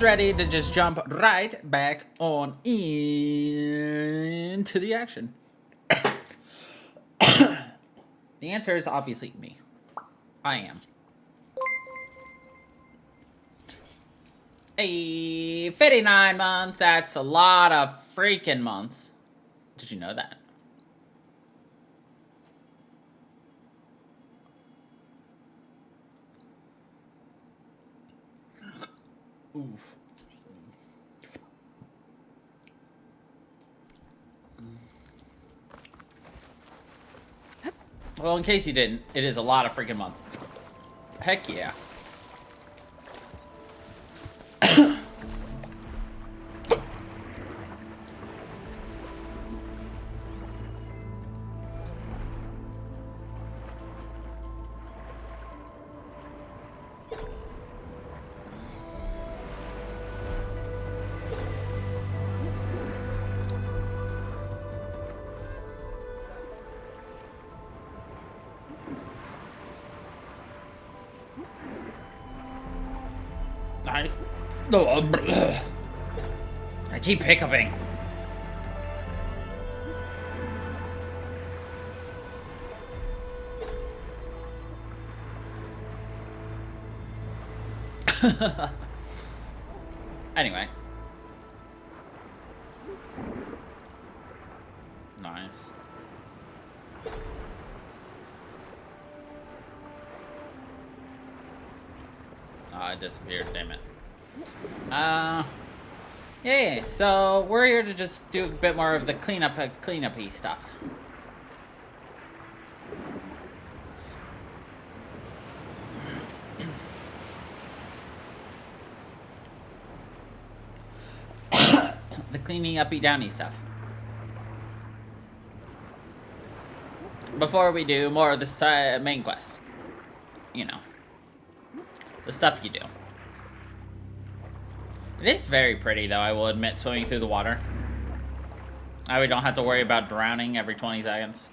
ready to just jump right back on into the action. The answer is obviously me. I am. 59 months. That's a lot of freaking months. Did you know that? Oof. Well, in case you didn't, it is a lot of freaking months. Heck yeah. I keep hiccuping. Anyway. Nice. Oh, it disappeared, damn it. Yeah, so we're here to just do a bit more of the cleanup-y stuff. The cleaning uppy downy stuff. Before we do more of the main quest. You know. The stuff you do. It is very pretty, though, I will admit, swimming through the water. We don't have to worry about drowning every 20 seconds.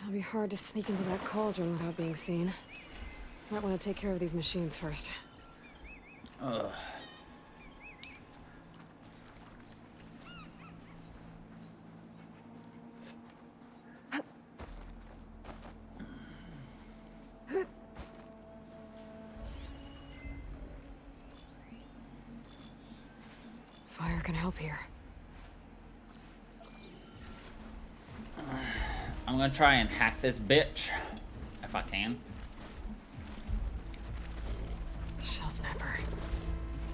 It'll be hard to sneak into that cauldron without being seen. Might want to take care of these machines first. Ugh. Fire can help here. I'm gonna try and hack this bitch, if I can. Shell snapper.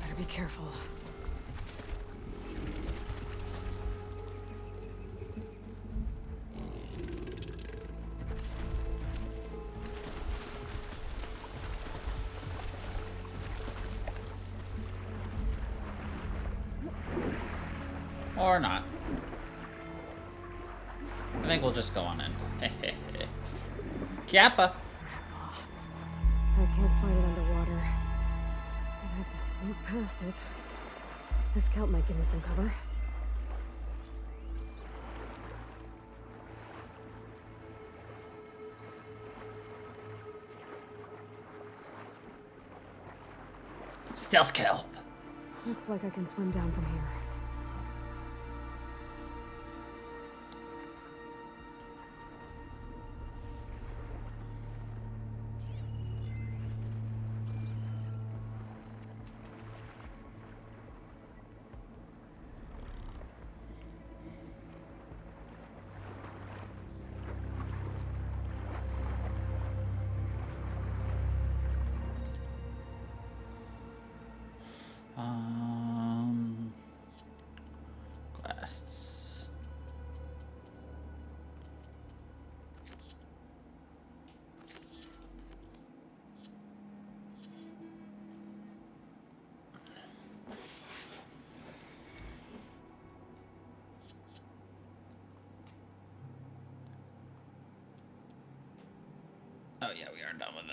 Better be careful. Or not. I think we'll just go on in. Kappa. I can't find it underwater. I have to sneak past it. This kelp might give me some cover. Stealth kelp. Looks like I can swim down from here. Quests. Oh yeah, we are done with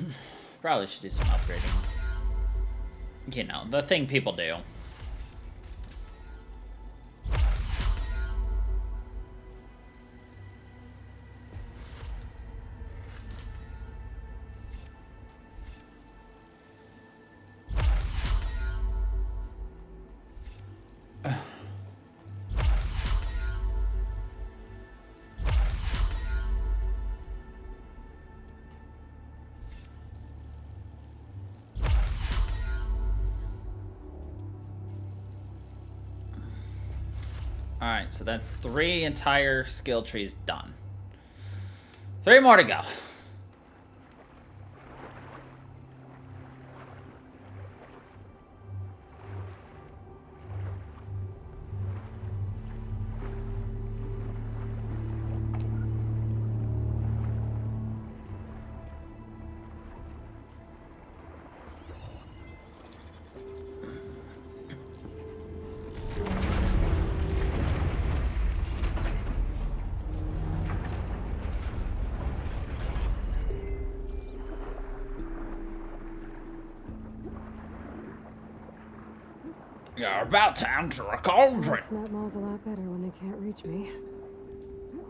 that. Probably should do some upgrading. You know, the thing people do. Alright, so that's 3 entire skill trees done. 3 more to go. You're about to enter a cauldron. Snap mall's a lot better when they can't reach me.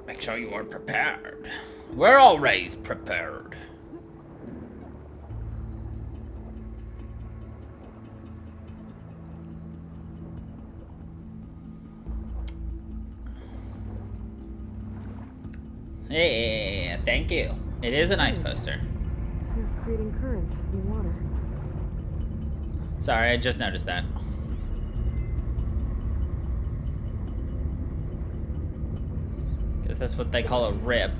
Make sure you are prepared. We're always prepared. Hey, thank you. It is a nice poster. You're creating currents in the water. Sorry, I just noticed that. Guess that's what they call a rip.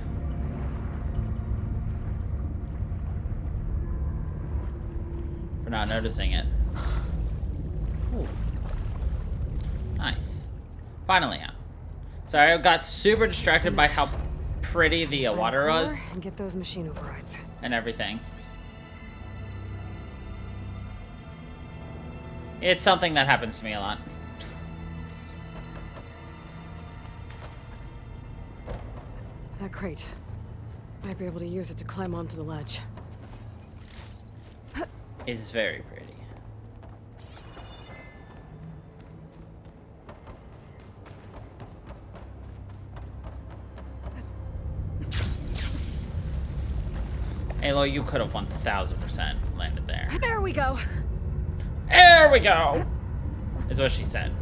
For not noticing it. Ooh. Nice. Finally out. Sorry, I got super distracted by how pretty the water was. And get those machine overrides. And everything. It's something that happens to me a lot. That crate. Might be able to use it to climb onto the ledge. It's very pretty. Halo, you could have 1000% landed there. There we go. There we go! Is what she said.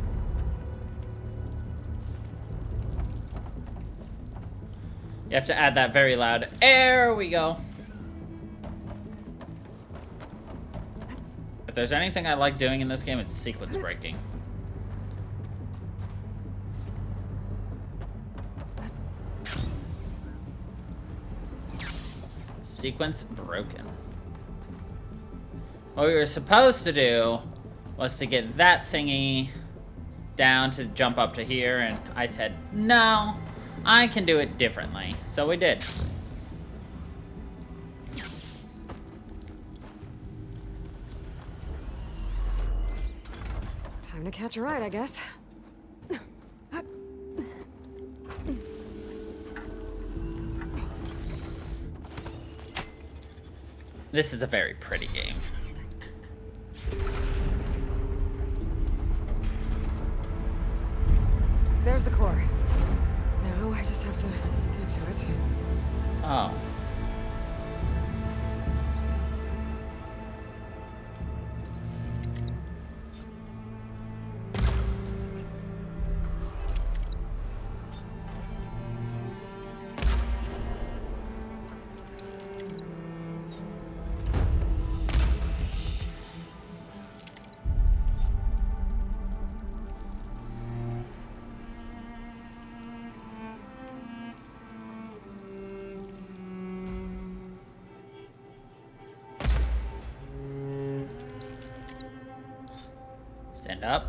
You have to add that very loud. There we go. If there's anything I like doing in this game, it's sequence breaking. Sequence broken. What we were supposed to do was to get that thingy down to jump up to here, and I said, no, I can do it differently. So we did. Time to catch a ride, I guess. This is a very pretty game. There's the core. Now I just have to get to it. Oh. Stand up.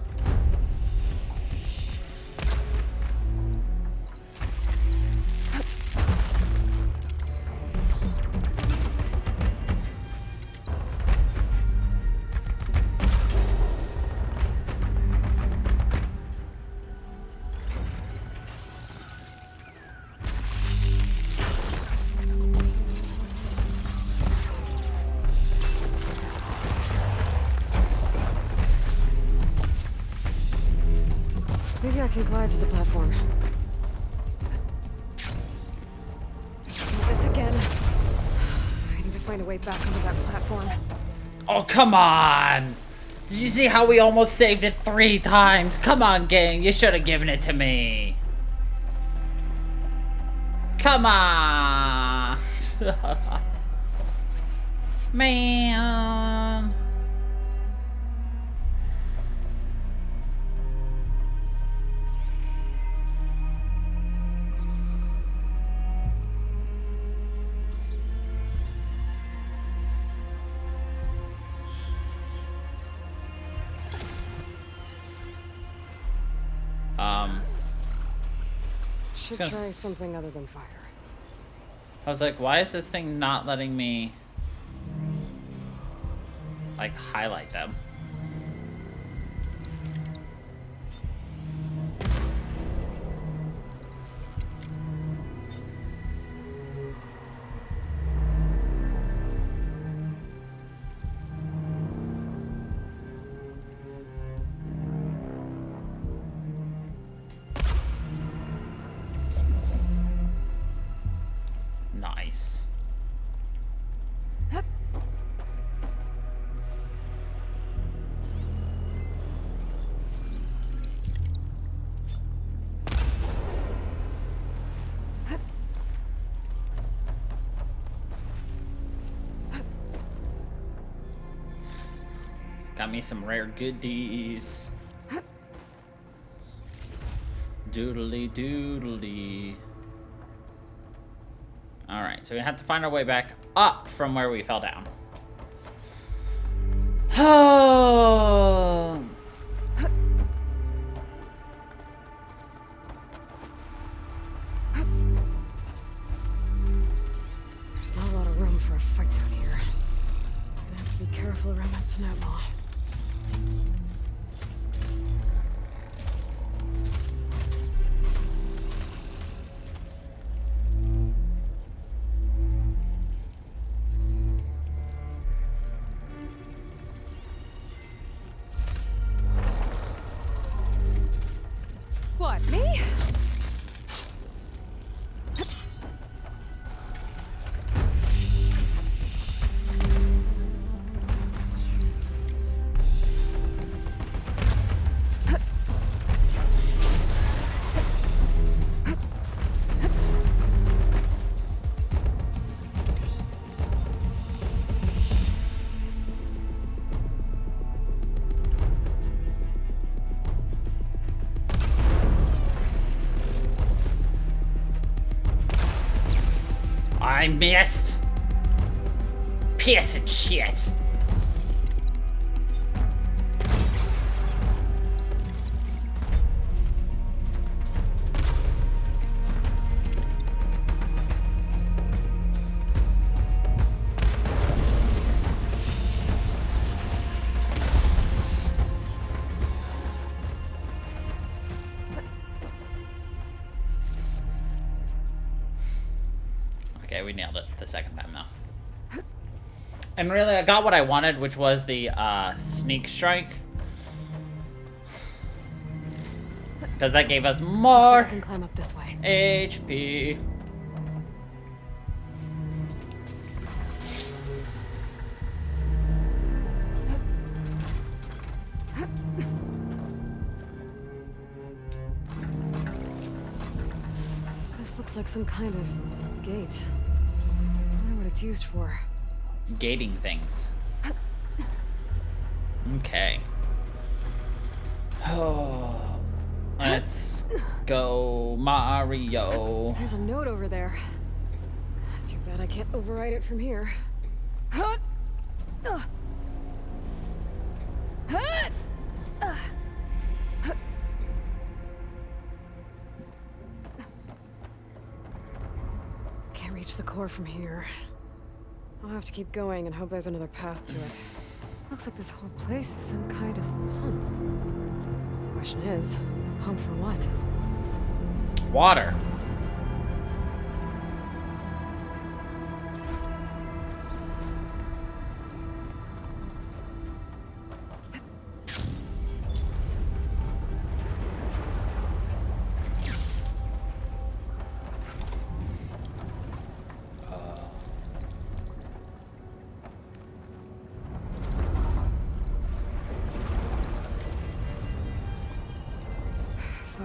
can glide to the platform. Do this again. I need to find a way back onto that platform. Oh, come on! Did you see how we almost saved it 3 times? Come on, gang. You should have given it to me. Come on! Man! Should try something other than fire. I was like, why is this thing not letting me, like, highlight them? Nice. Got me some rare goodies. Doodly doodly. Alright, so we have to find our way back up from where we fell down. Oh. There's not a lot of room for a fight down here. I'm gonna have to be careful around that snap maw. What, me? I missed. Piss and shit. Okay, we nailed it the second time though. And really, I got what I wanted, which was the sneak strike. Because that gave us more I can climb up this way. HP. This looks like some kind of gate. I wonder what it's used for. Gating things. Okay. Oh, let's go, Mario. There's a note over there. Too bad I can't override it from here. Can't reach the core from here. I'll have to keep going and hope there's another path to it. Looks like this whole place is some kind of pump. Question is, a pump for what? Water.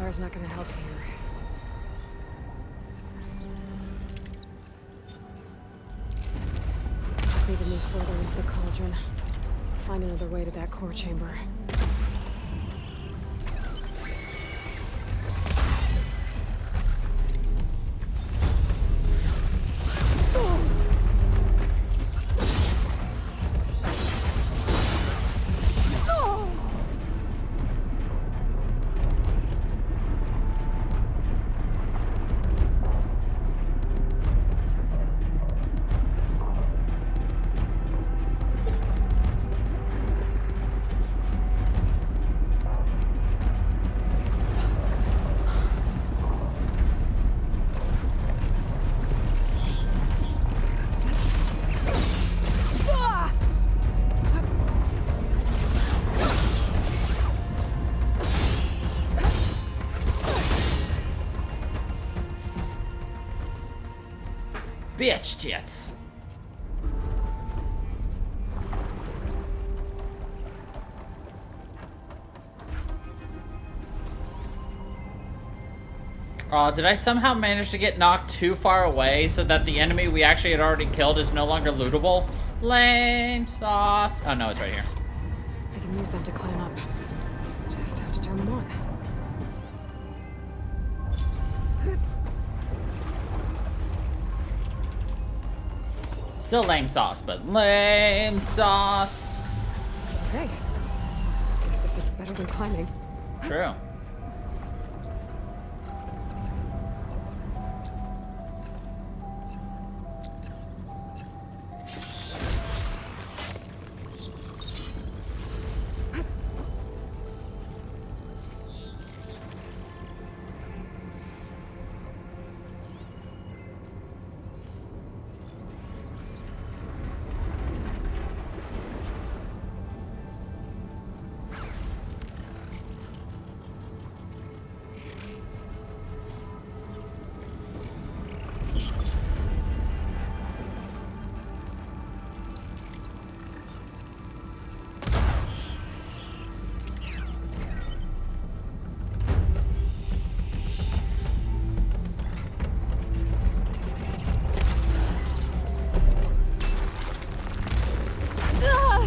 fire's not gonna help here. Just need to move further into the cauldron. Find another way to that core chamber. Bitch tits. Did I somehow manage to get knocked too far away so that the enemy we actually had already killed is no longer lootable? Lame sauce. Oh no, it's right here. I can use them to climb up. Just have to turn them on. Still lame sauce, but lame sauce. Okay. Guess this is better than climbing. True.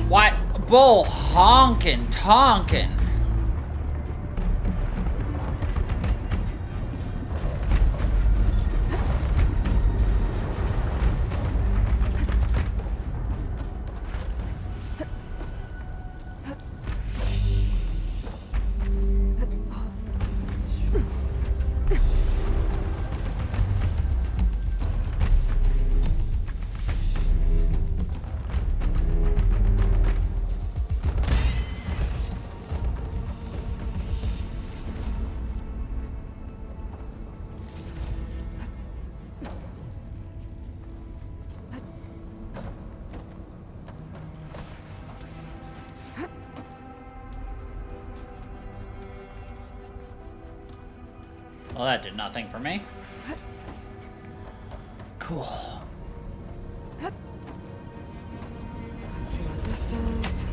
What? Bull honkin' tonkin'. Well, that did nothing for me. Cool. Let's see what this does.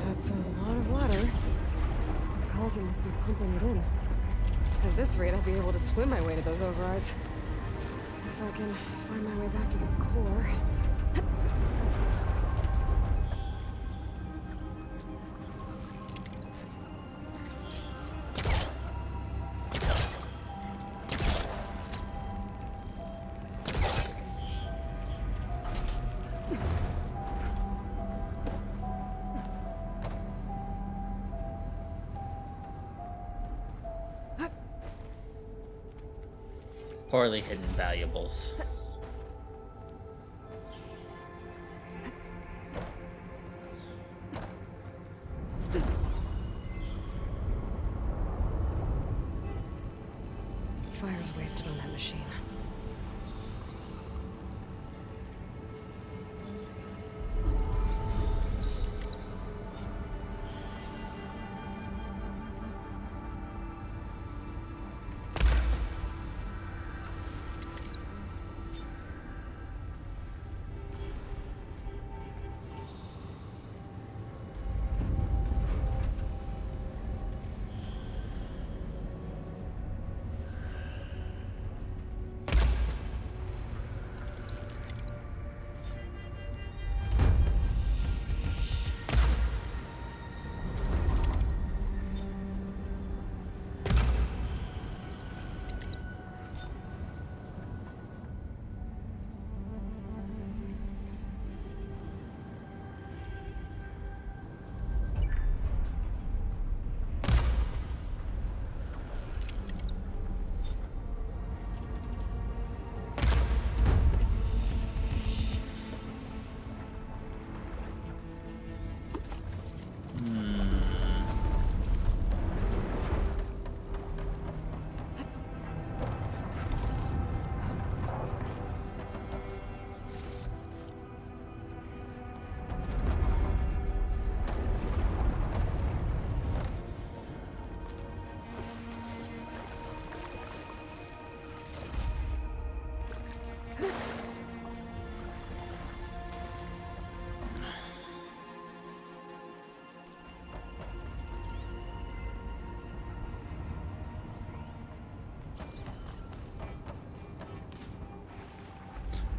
That's a lot of water. This cauldron must be pumping it in. At this rate, I'll be able to swim my way to those overrides. If I can find my way back to the core. Poorly hidden valuables. Fire's wasted on that machine.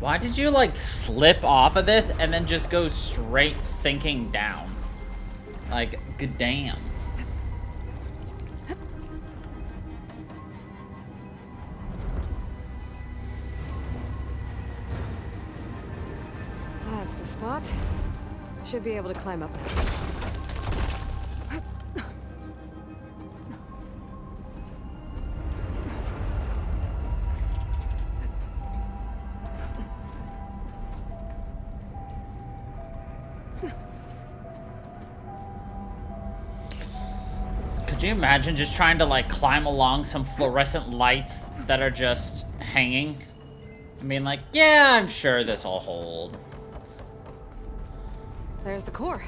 Why did you, like, slip off of this and then just go straight sinking down? Like, good damn. That's the spot. Should be able to climb up there. Could you imagine just trying to, like, climb along some fluorescent lights that are just hanging? I mean, like, yeah, I'm sure this'll hold. There's the core.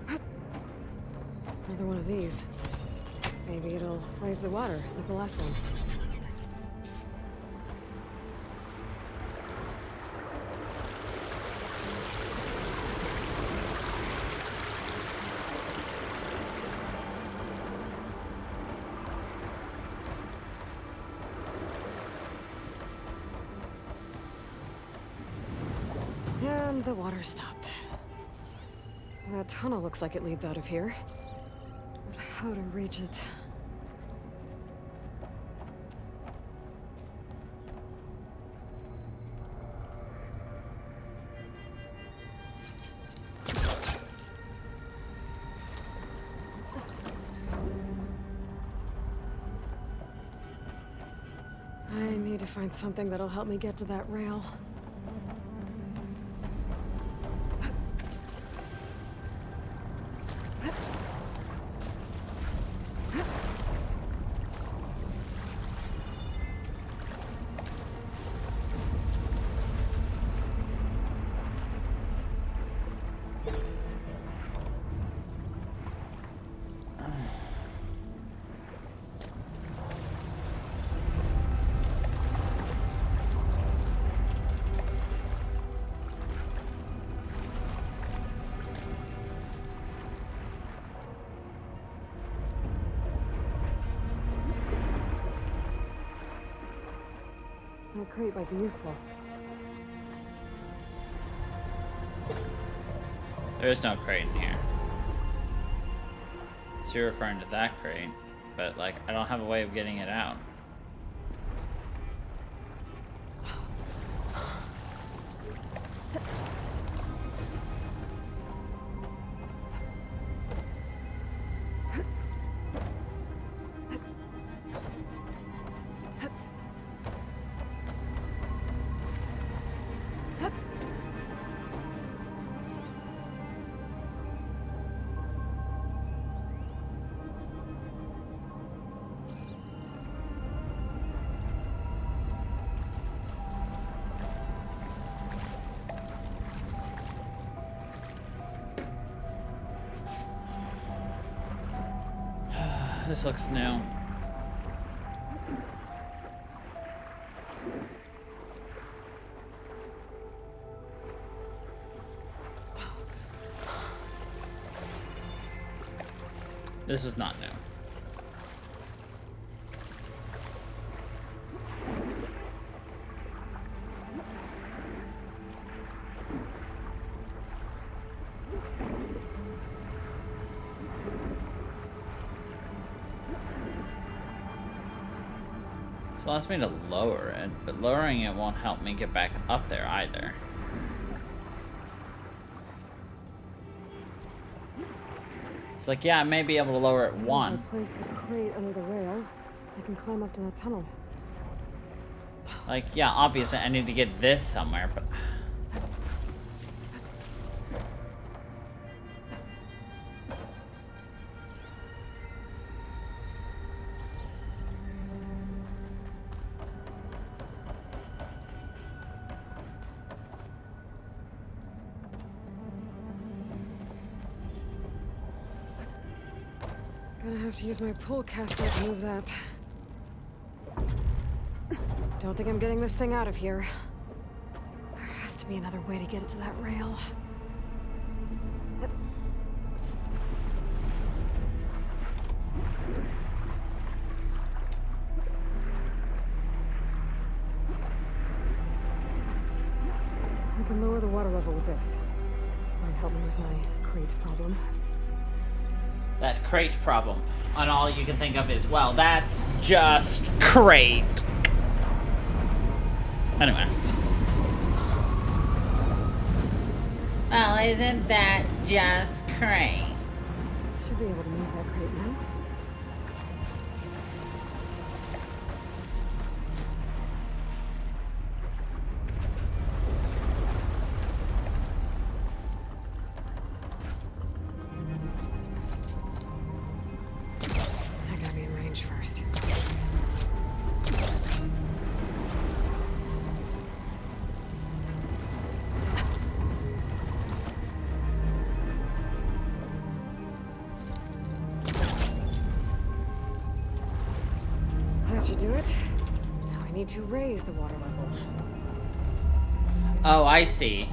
Another one of these. Maybe it'll raise the water like the last one. And the water stopped. That tunnel looks like it leads out of here. But how to reach it? I need to find something that'll help me get to that rail. That crate might be useful. There is no crate in here. So you're referring to that crate, but, like, I don't have a way of getting it out. This looks new. This was not new. It allows me to lower it, but lowering it won't help me get back up there either. It's like, yeah, I may be able to lower it one. If I place the crate under the rail, I can climb up to that tunnel. Like, yeah, obviously I need to get this somewhere, but... Gonna have to use my pull caster to move that. Don't think I'm getting this thing out of here. There has to be another way to get it to that rail. can lower the water level with this. Might help me with my crate problem. That crate problem. And all you can think of is, well, that's just crate. Anyway. Well, isn't that just crate? Should be able to move that crate now. I gotta be in range first. That should do it. Now I need to raise the water level. Oh, I see.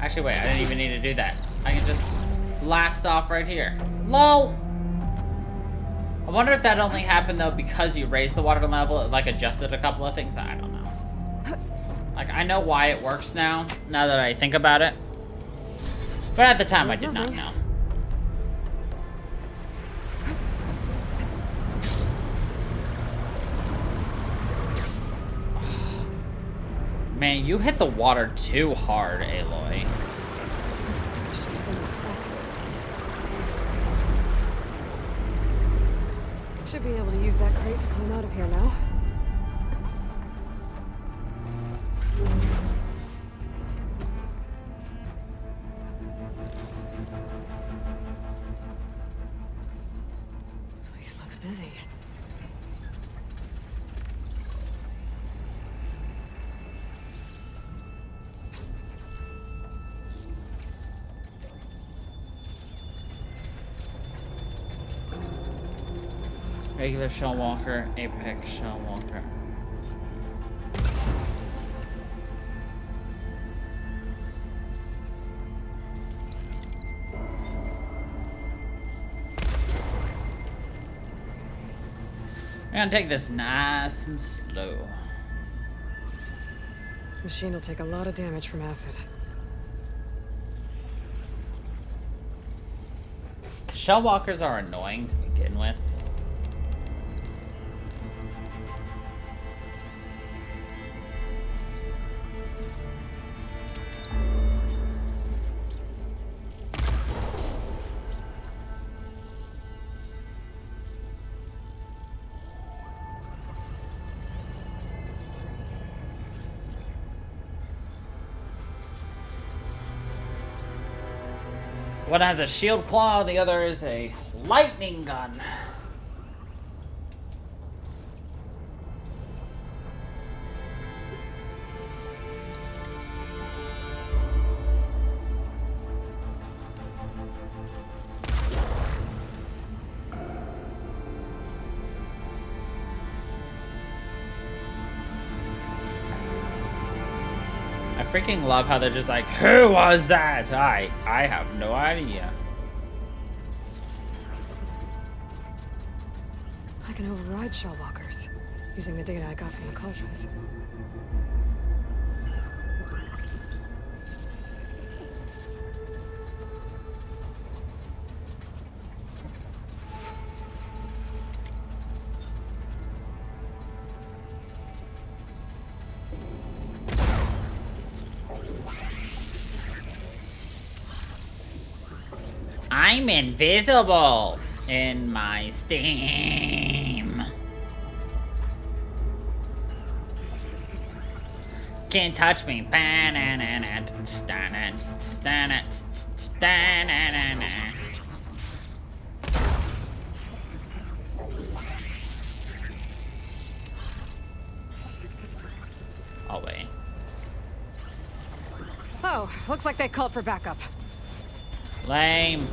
Actually, wait, I didn't even need to do that. I can just blast off right here. LOL! I wonder if that only happened, though, because you raised the water level, it, like, adjusted a couple of things. I don't know. Like, I know why it works now that I think about it. But at the time, I did not know. Man, you hit the water too hard, Aloy. Should have seen the sweat. Should be able to use that crate to climb out of here now. Place looks busy. Regular shell walker, apex shell walker. We're gonna take this nice and slow. Machine will take a lot of damage from acid. Shell walkers are annoying to begin with. One has a shield claw, the other is a lightning gun. I freaking love how they're just like, who was that? I have no idea. I can override shell walkers using the data I got from the cauldrons. I'm invisible in my Steam. Can't touch me. Oh, wait. Oh, looks like they called for backup. Lame.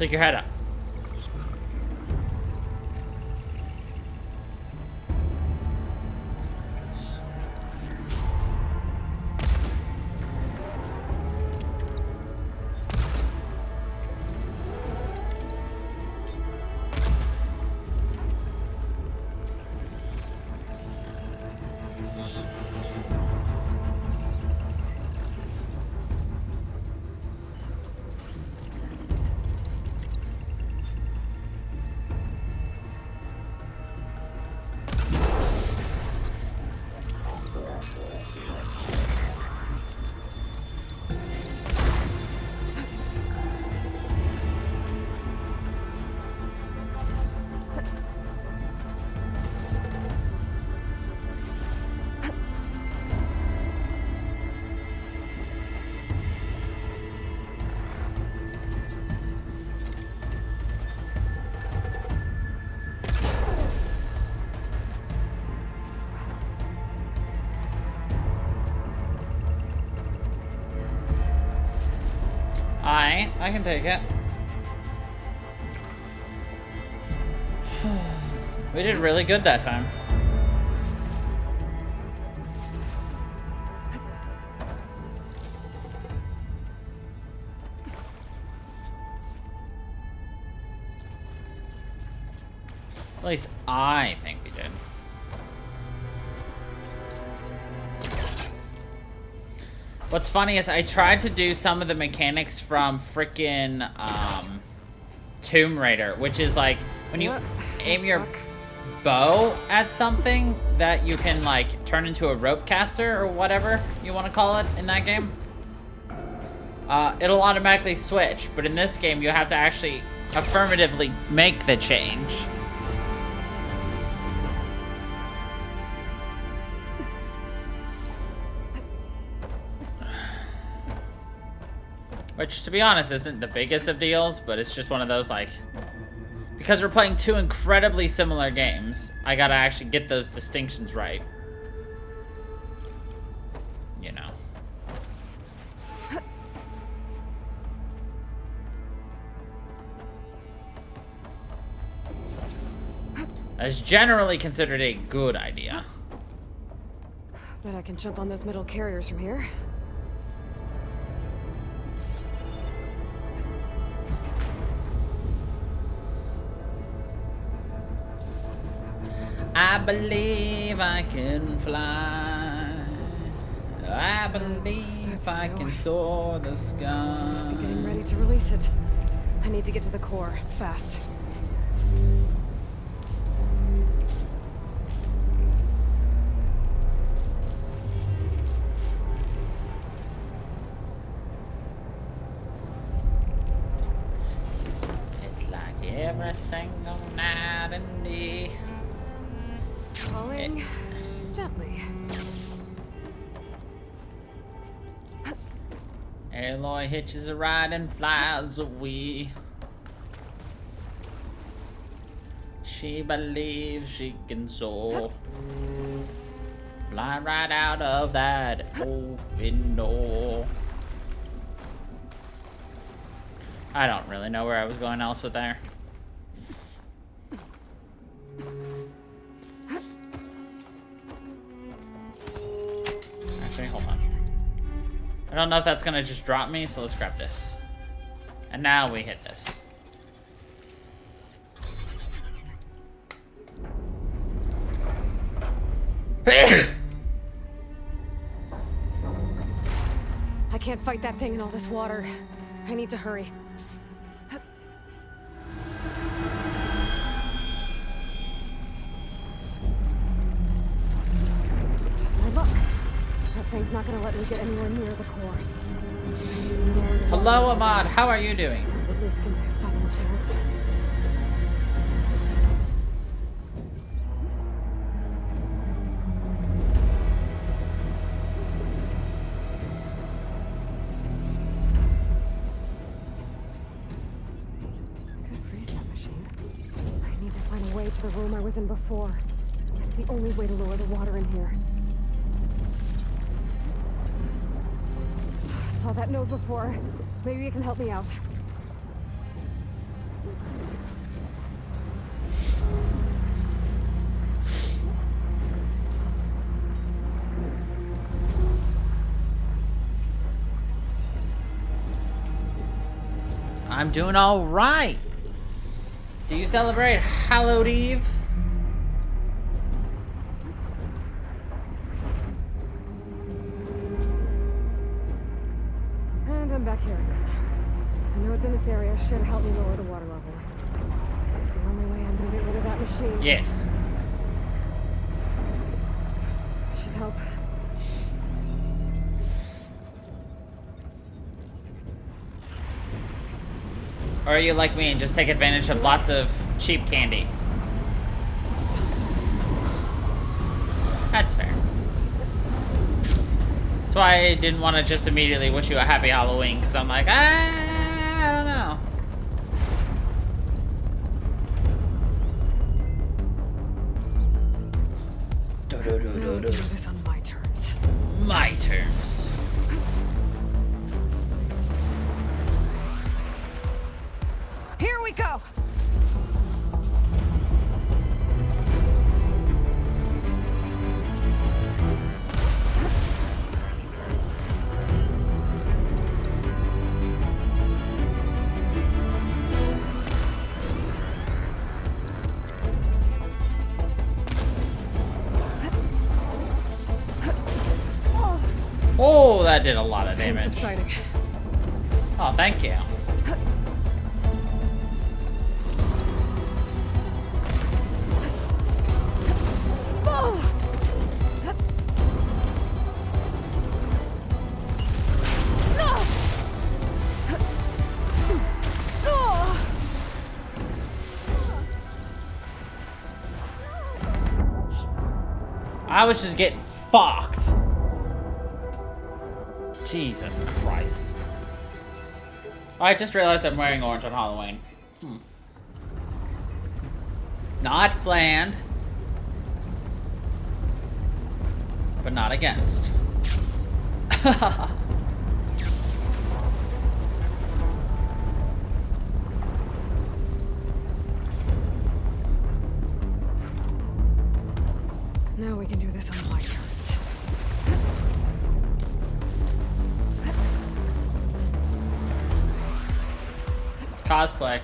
Stick your head up. I can take it. We did really good that time. At least I think we did. What's funny is I tried to do some of the mechanics from frickin' Tomb Raider, which is like when you aim your bow at something that you can like turn into a rope caster or whatever you want to call it in that game. It'll automatically switch, but in this game you have to actually affirmatively make the change. Which, to be honest, isn't the biggest of deals, but it's just one of those, like... Because we're playing two incredibly similar games, I gotta actually get those distinctions right. You know. That's generally considered a good idea. Bet I can jump on those metal carriers from here. I believe I can fly. I believe I can soar the sky. Must be getting ready to release it. I need to get to the core, fast. It's like every single night and day. Falling gently. Aloy hitches a ride and flies away. She believes she can soar. Fly right out of that open door. I don't really know where I was going else with there. Actually, hold on. I don't know if that's gonna just drop me, so let's grab this. And now we hit this. I can't fight that thing in all this water. I need to hurry. My luck. That thing's not gonna let me get anywhere near the core. Hello, Ahmad. How are you doing? At least give me a fighting chance. The room I was in before. It's the only way to lower the water in here. Saw that node before. Maybe it can help me out. I'm doing all right. Do you celebrate Hallowed Eve? And I'm back here again. I know it's in this area. Should help me lower the water level. It's the only way I'm gonna get rid of that machine. Yes. Should help. Or are you like me and just take advantage of lots of cheap candy? That's fair. That's why I didn't want to just immediately wish you a happy Halloween, because I'm like, I don't know. No, do this on my terms. My terms. Here we go! Oh, that did a lot of Pain damage. subsiding. Oh, thank you. I was just getting fucked. Jesus Christ. I just realized I'm wearing orange on Halloween. Not planned. But not against. Now we can do this on my terms. Cosplay.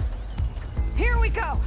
Here we go!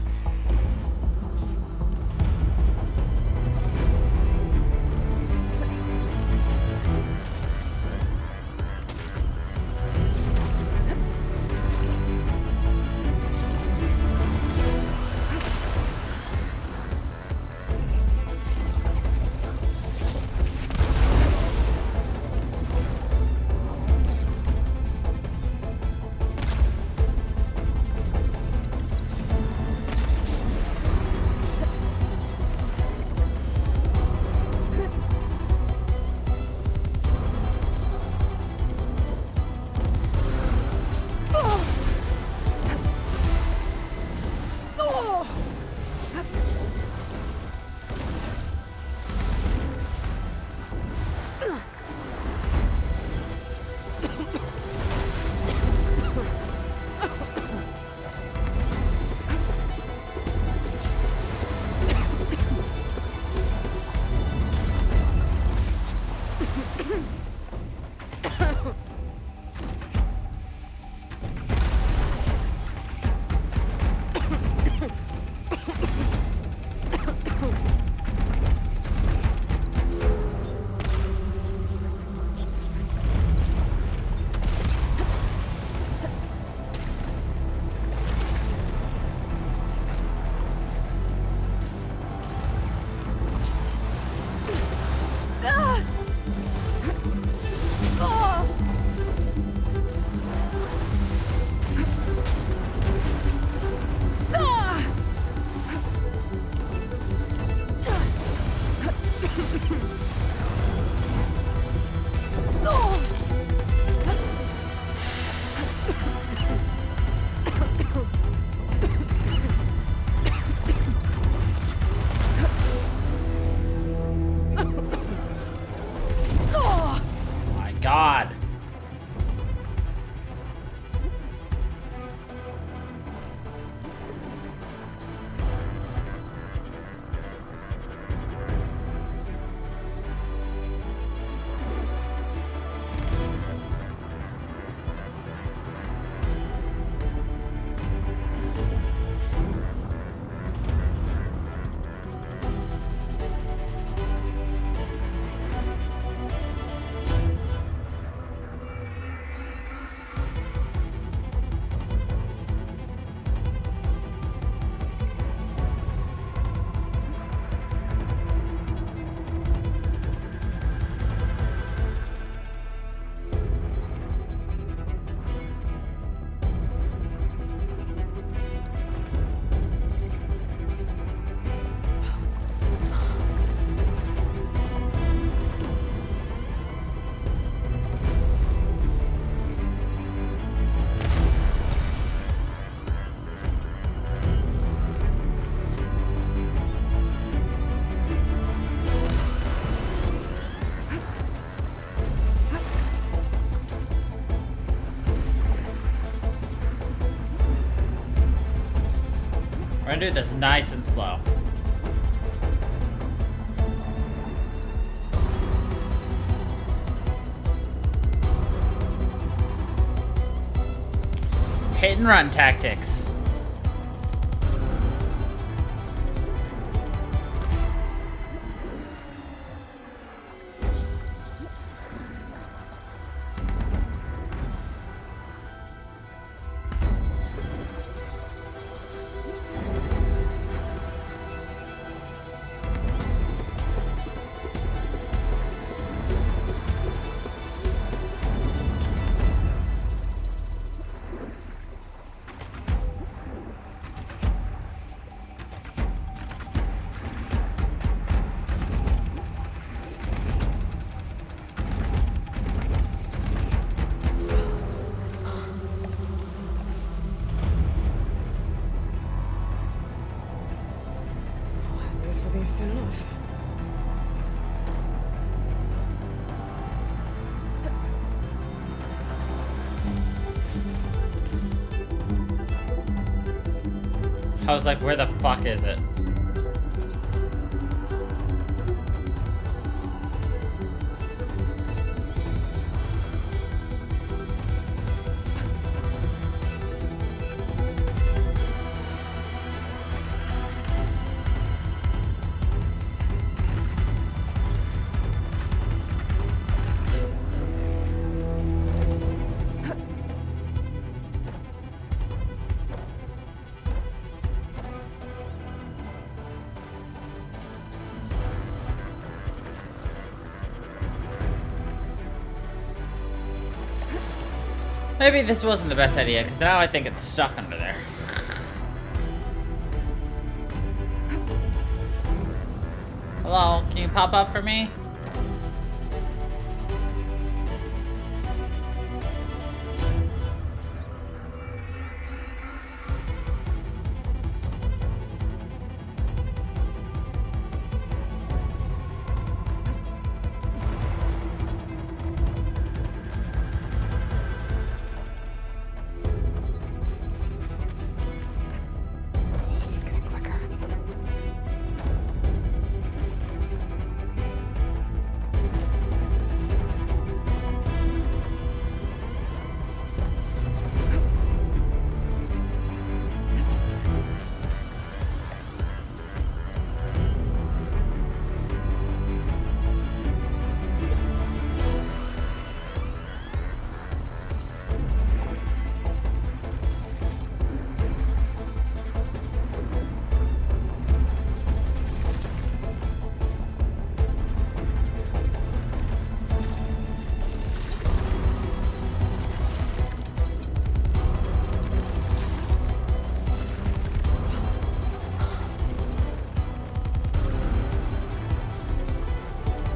We're gonna do this nice and slow. Hit and run tactics. For these soon enough. I was like, where the fuck is it? Maybe this wasn't the best idea, because now I think it's stuck under there. Hello, can you pop up for me? This is getting quicker.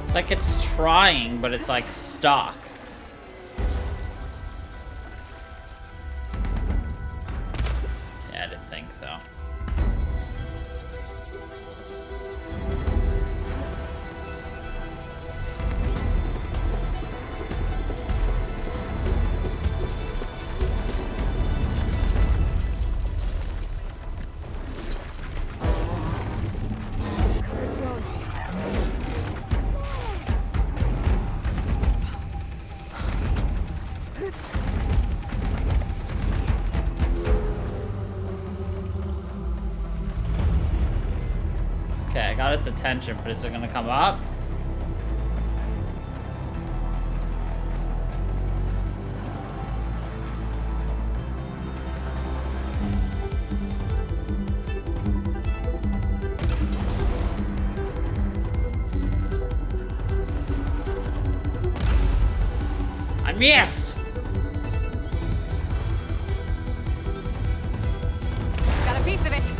It's like it's trying, but it's like stuck. Yeah, I didn't think so. Okay, I got its attention, but is it gonna come up? I missed! Got a piece of it.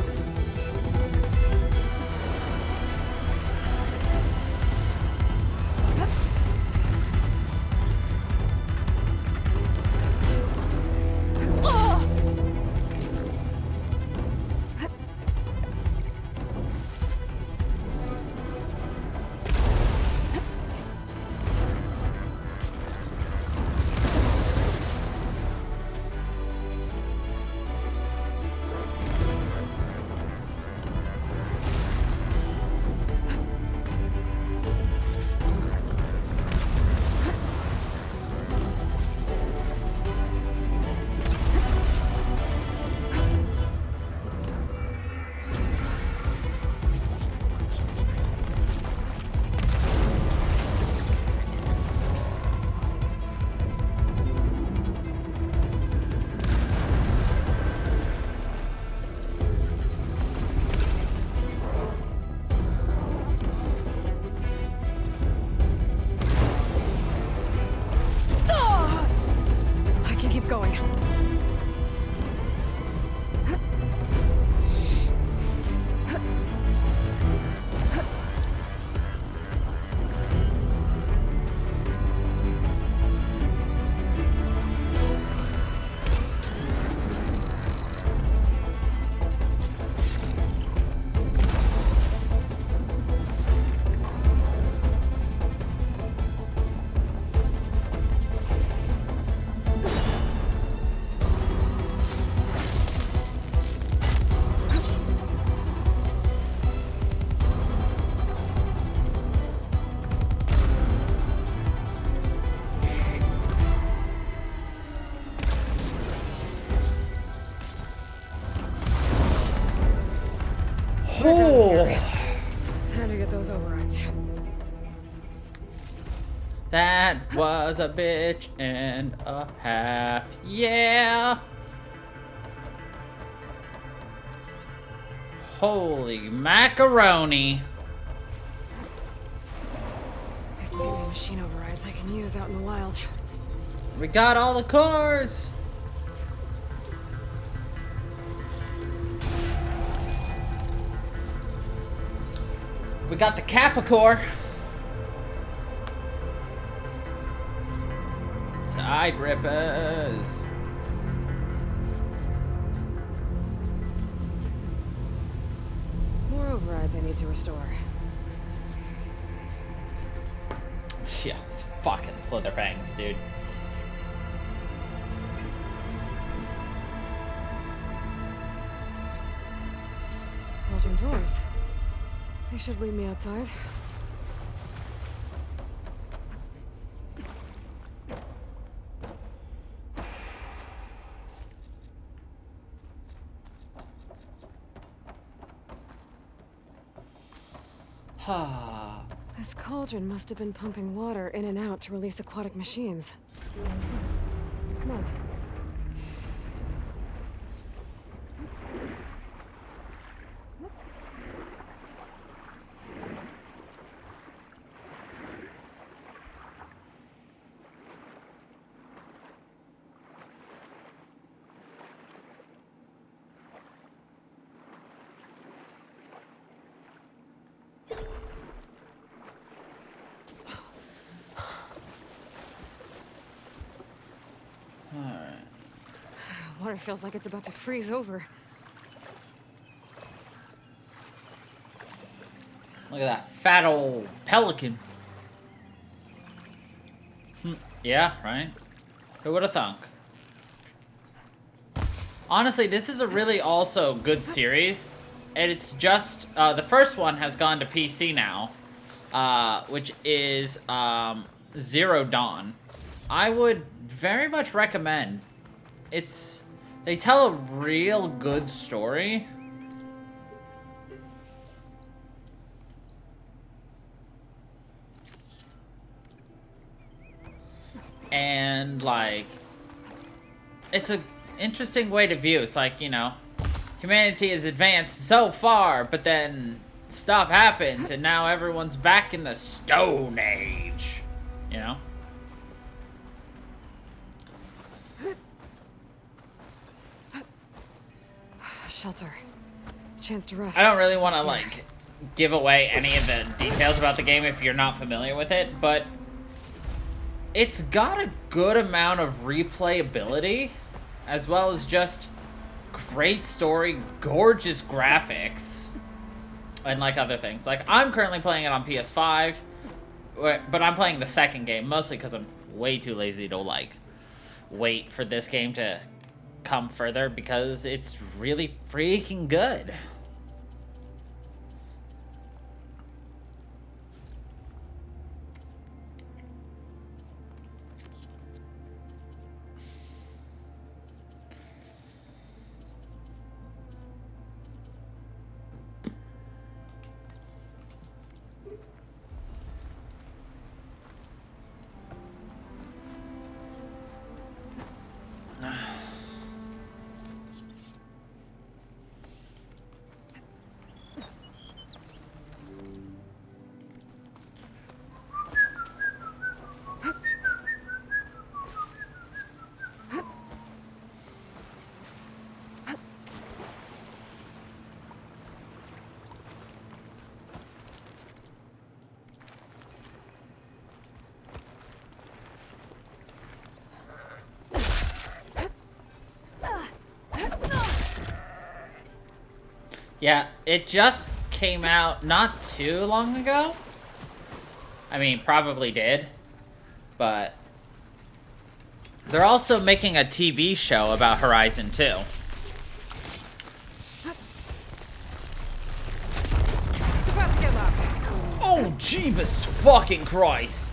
keep going. Oh, Time to get those overrides. that was a bitch and a half. Yeah. Holy macaroni. Guess I'm getting machine overrides I can use out in the wild. We got all the cores. We got the Kappa core. Side rippers. More overrides I need to restore. Yeah, it's fucking Slitherfangs, dude. Belgian doors. They should lead me outside. This cauldron must have been pumping water in and out to release aquatic machines. Smart. Water feels like it's about to freeze over. Look at that fat old pelican. Yeah, right? Who would have thunk? Honestly, this is a really also good series. And it's just, the first one has gone to PC now. Which is, Zero Dawn. I would very much recommend. They tell a real good story. And, like, it's a interesting way to view. It's like, you know, humanity has advanced so far, but then stuff happens, and now everyone's back in the Stone Age. You know? Shelter. Chance to rest. I don't really want to, like, give away any of the details about the game if you're not familiar with it, but it's got a good amount of replayability, as well as just great story, gorgeous graphics, and, like, other things. Like, I'm currently playing it on PS5, but I'm playing the second game, mostly because I'm way too lazy to, like, wait for this game to come further, because it's really freaking good. Yeah, it just came out not too long ago. I mean, probably did. But they're also making a TV show about Horizon 2. It's about to get loud. Oh, Jeebus fucking Christ.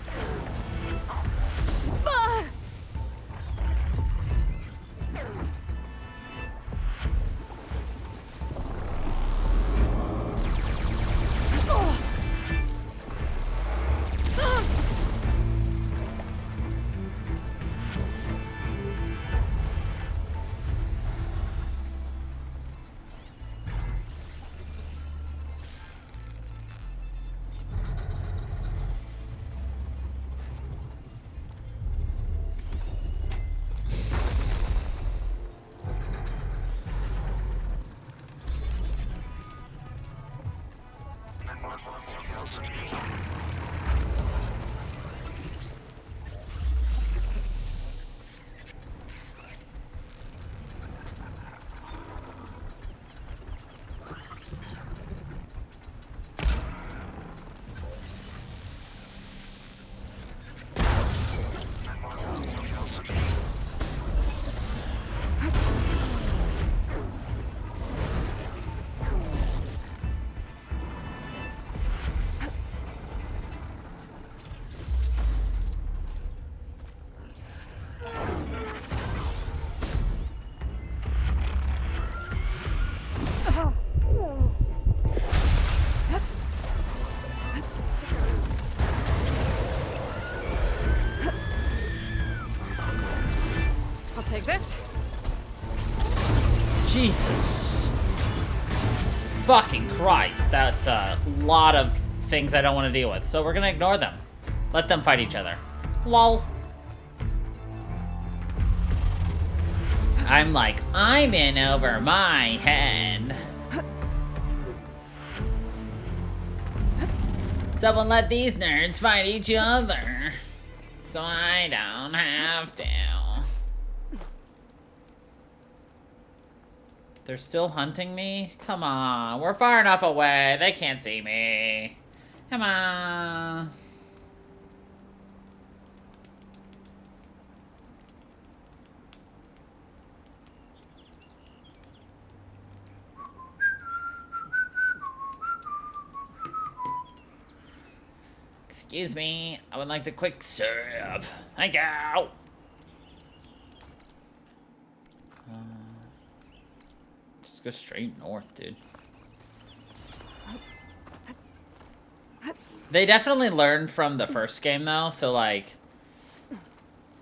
I'll take this. Jesus. Fucking Christ. That's a lot of things I don't want to deal with. So we're gonna ignore them. Let them fight each other. Lol. I'm like, I'm in over my head. Someone let these nerds fight each other. So I don't have to. They're still hunting me? Come on, we're far enough away. They can't see me. Come on. Excuse me, I would like to quick serve. Thank you. Just go straight north, dude. They definitely learned from the first game, though, so, like...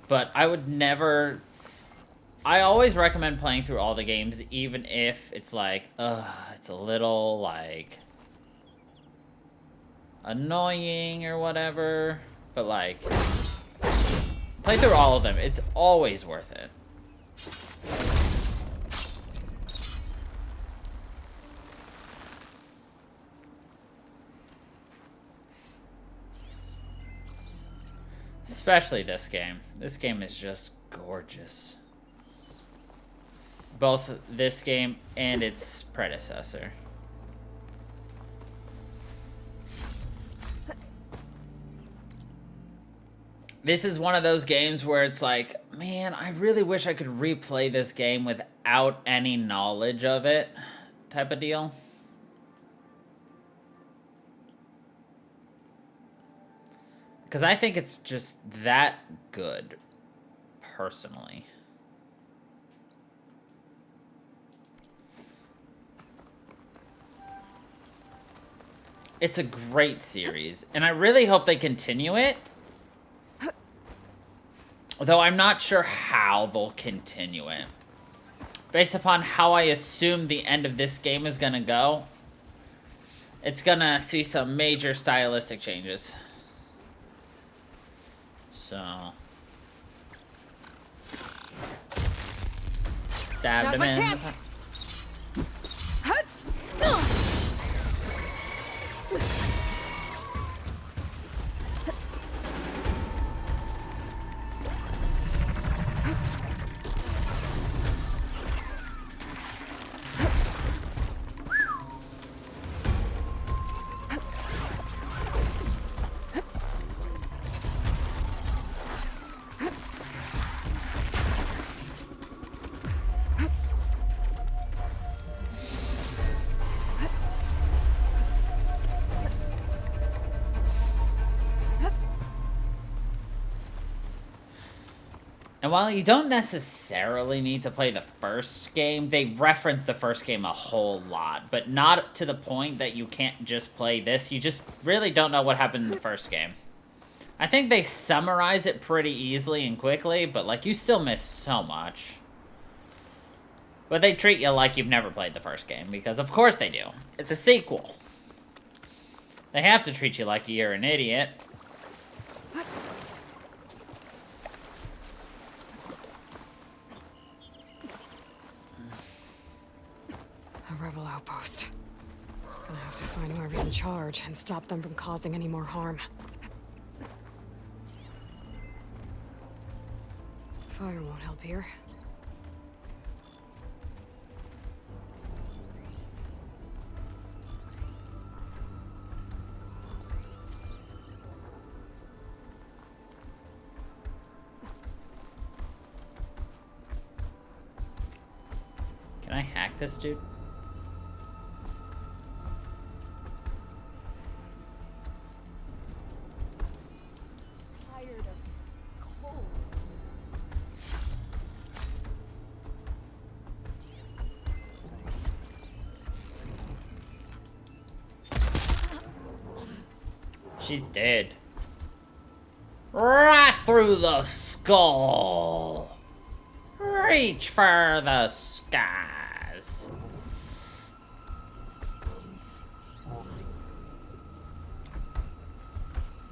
But I would never... I always recommend playing through all the games, even if it's like, it's a little, like... annoying or whatever. But, like... play through all of them. It's always worth it. Especially this game. This game is just gorgeous. Both this game and its predecessor. This is one of those games where it's like, man, I really wish I could replay this game without any knowledge of it, type of deal. Because I think it's just that good, personally. It's a great series, and I really hope they continue it. Though I'm not sure how they'll continue it. Based upon how I assume the end of this game is gonna go, it's gonna see some major stylistic changes. So... stabbed him Now's my in. chance. Hut. No. And while you don't necessarily need to play the first game, they reference the first game a whole lot, but not to the point that you can't just play this. You just really don't know what happened in the first game. I think they summarize it pretty easily and quickly, but like you still miss so much. But they treat you like you've never played the first game, because of course they do. It's a sequel. They have to treat you like you're an idiot. A rebel outpost. Gonna have to find whoever's in charge and stop them from causing any more harm. Fire won't help here. Can I hack this dude? She's dead. Right through the skull. Reach for the skies.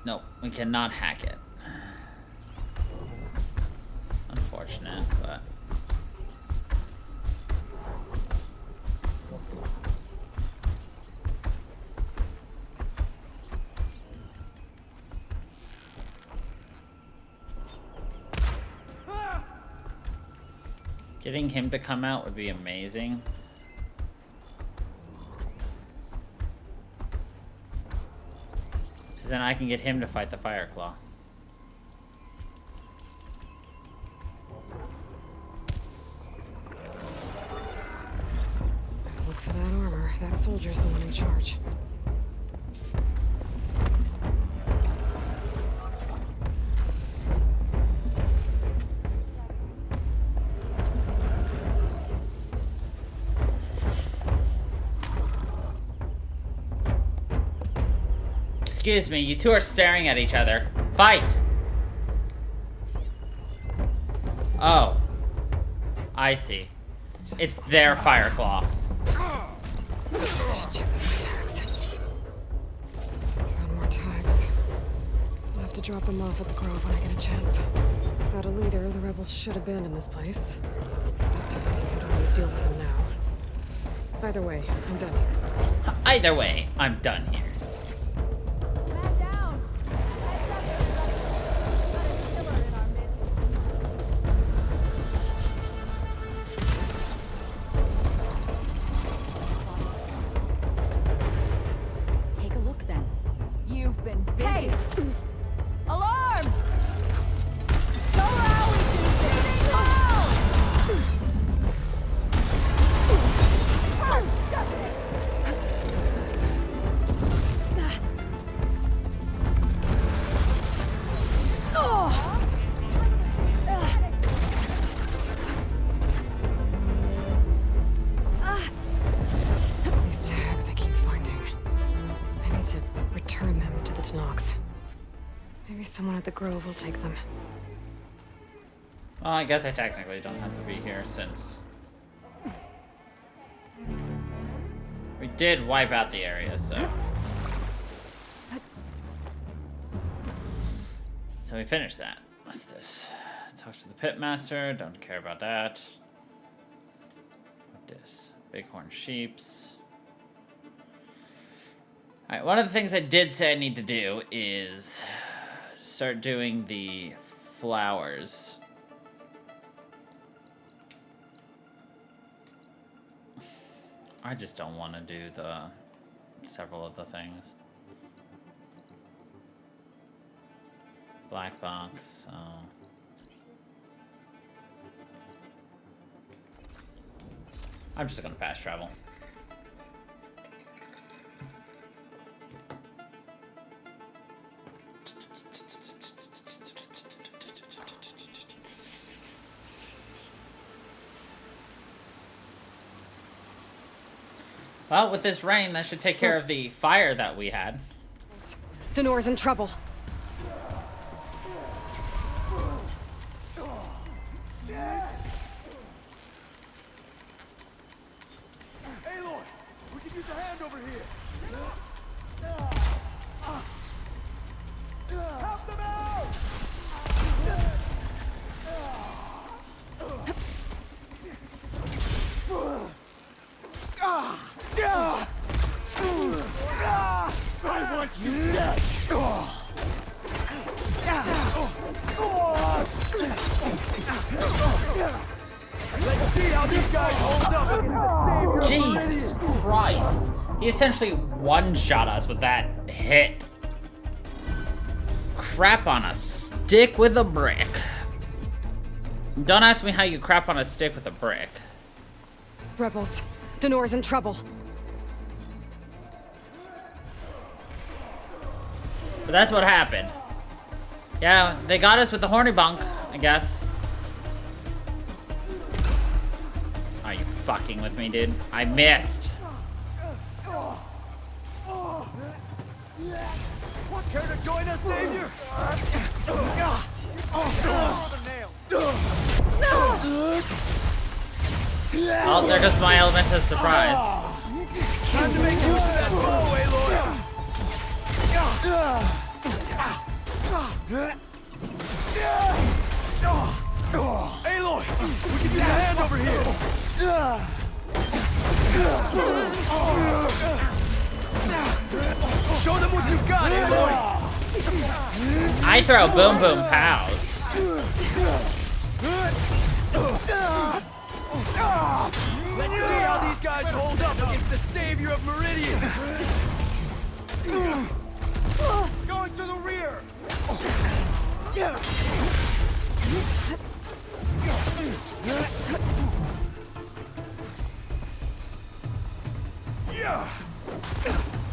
No, we cannot hack it. Unfortunate, but... Getting him to come out would be amazing. Because then I can get him to fight the Fireclaw. Looks at that armor. That soldier's the one in charge. Excuse me, you two are staring at each other. Fight! Oh. I see. It's their Fireclaw. I should check those tags. Found more tags. I'll have to drop them off at the Grove when I get a chance. Without a leader, the rebels should abandon this place. But you can always deal with them now. Either way, I'm done here. Either way, I'm done here. Someone at the Grove will take them. Well, I guess I technically don't have to be here since we did wipe out the area, so. So we finished that. What's this? Talk to the pitmaster. Don't care about that. What this? Bighorn sheeps. Alright, one of the things I did say I need to do is start doing the flowers. I just don't want to do the several of the things. Black box, so. I'm just gonna fast travel. Well, with this rain, that should take care of the fire that we had. Danor's in trouble. Aloy, we could use a hand over here. Help them out! I want you dead! Let's see how these guys hold up against the savior. Jesus Christ. He essentially one-shot us with that hit. Crap on a stick with a brick. Don't ask me how you crap on a stick with a brick. Rebels, Danor's in trouble. But that's what happened. Yeah, they got us with the horny bunk, I guess. Are you fucking with me, dude? I missed. Care to join us, Savior? Oh, there goes my element of surprise. Time to make use of that bow, Aloy. Aloy, we can use a hand over here. Show them what you got, Aloy. I throw boom boom pows. Let's see how these guys hold up against the savior of Meridian. Going to the rear. Yeah.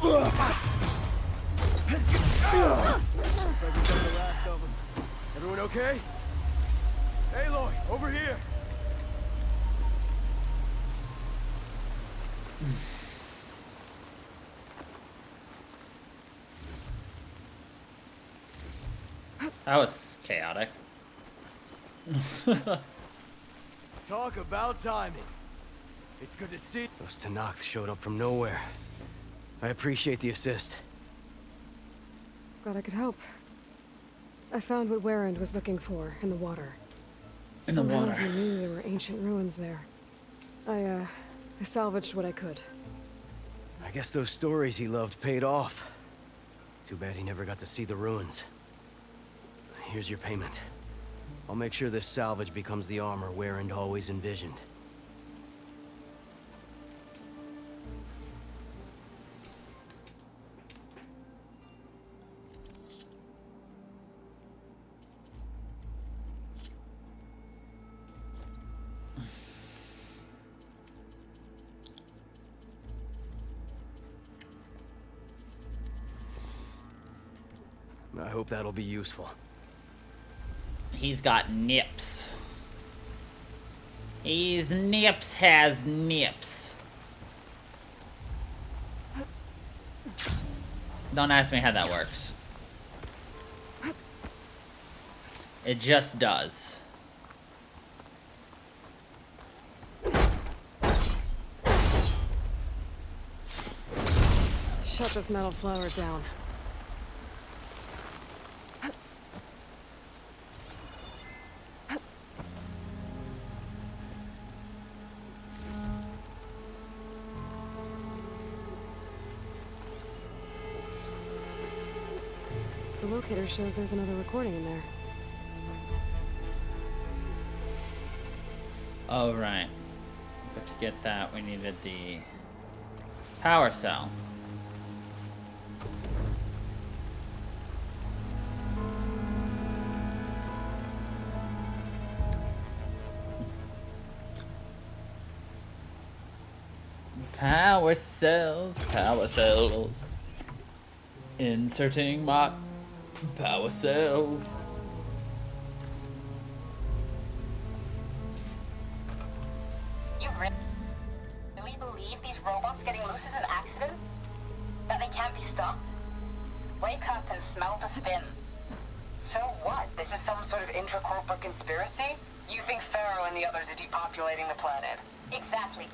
Looks like we got the last of them. Everyone okay? Aloy, over here. That was chaotic. Talk about timing. It's good to see. Those Tanakh showed up from nowhere. I appreciate the assist. Glad I could help. I found what Warren was looking for in the water. In the Somehow water. he knew there were ancient ruins there. I salvaged what I could. I guess those stories he loved paid off. Too bad he never got to see the ruins. Here's your payment. I'll make sure this salvage becomes the armor Warren always envisioned. I hope that'll be useful. He's got nips. He's nips has nips. Don't ask me how that works. It just does. Shut this metal flower down. The locator shows there's another recording in there. Oh, right. But to get that, we needed the power cell. Power cells, power cells. Inserting my power cell. You really believe these robots getting loose is an accident? That they can't be stopped? Wake up and smell the spin. So what? This is some sort of intracorporate conspiracy? You think Pharaoh and the others are depopulating the planet? Exactly.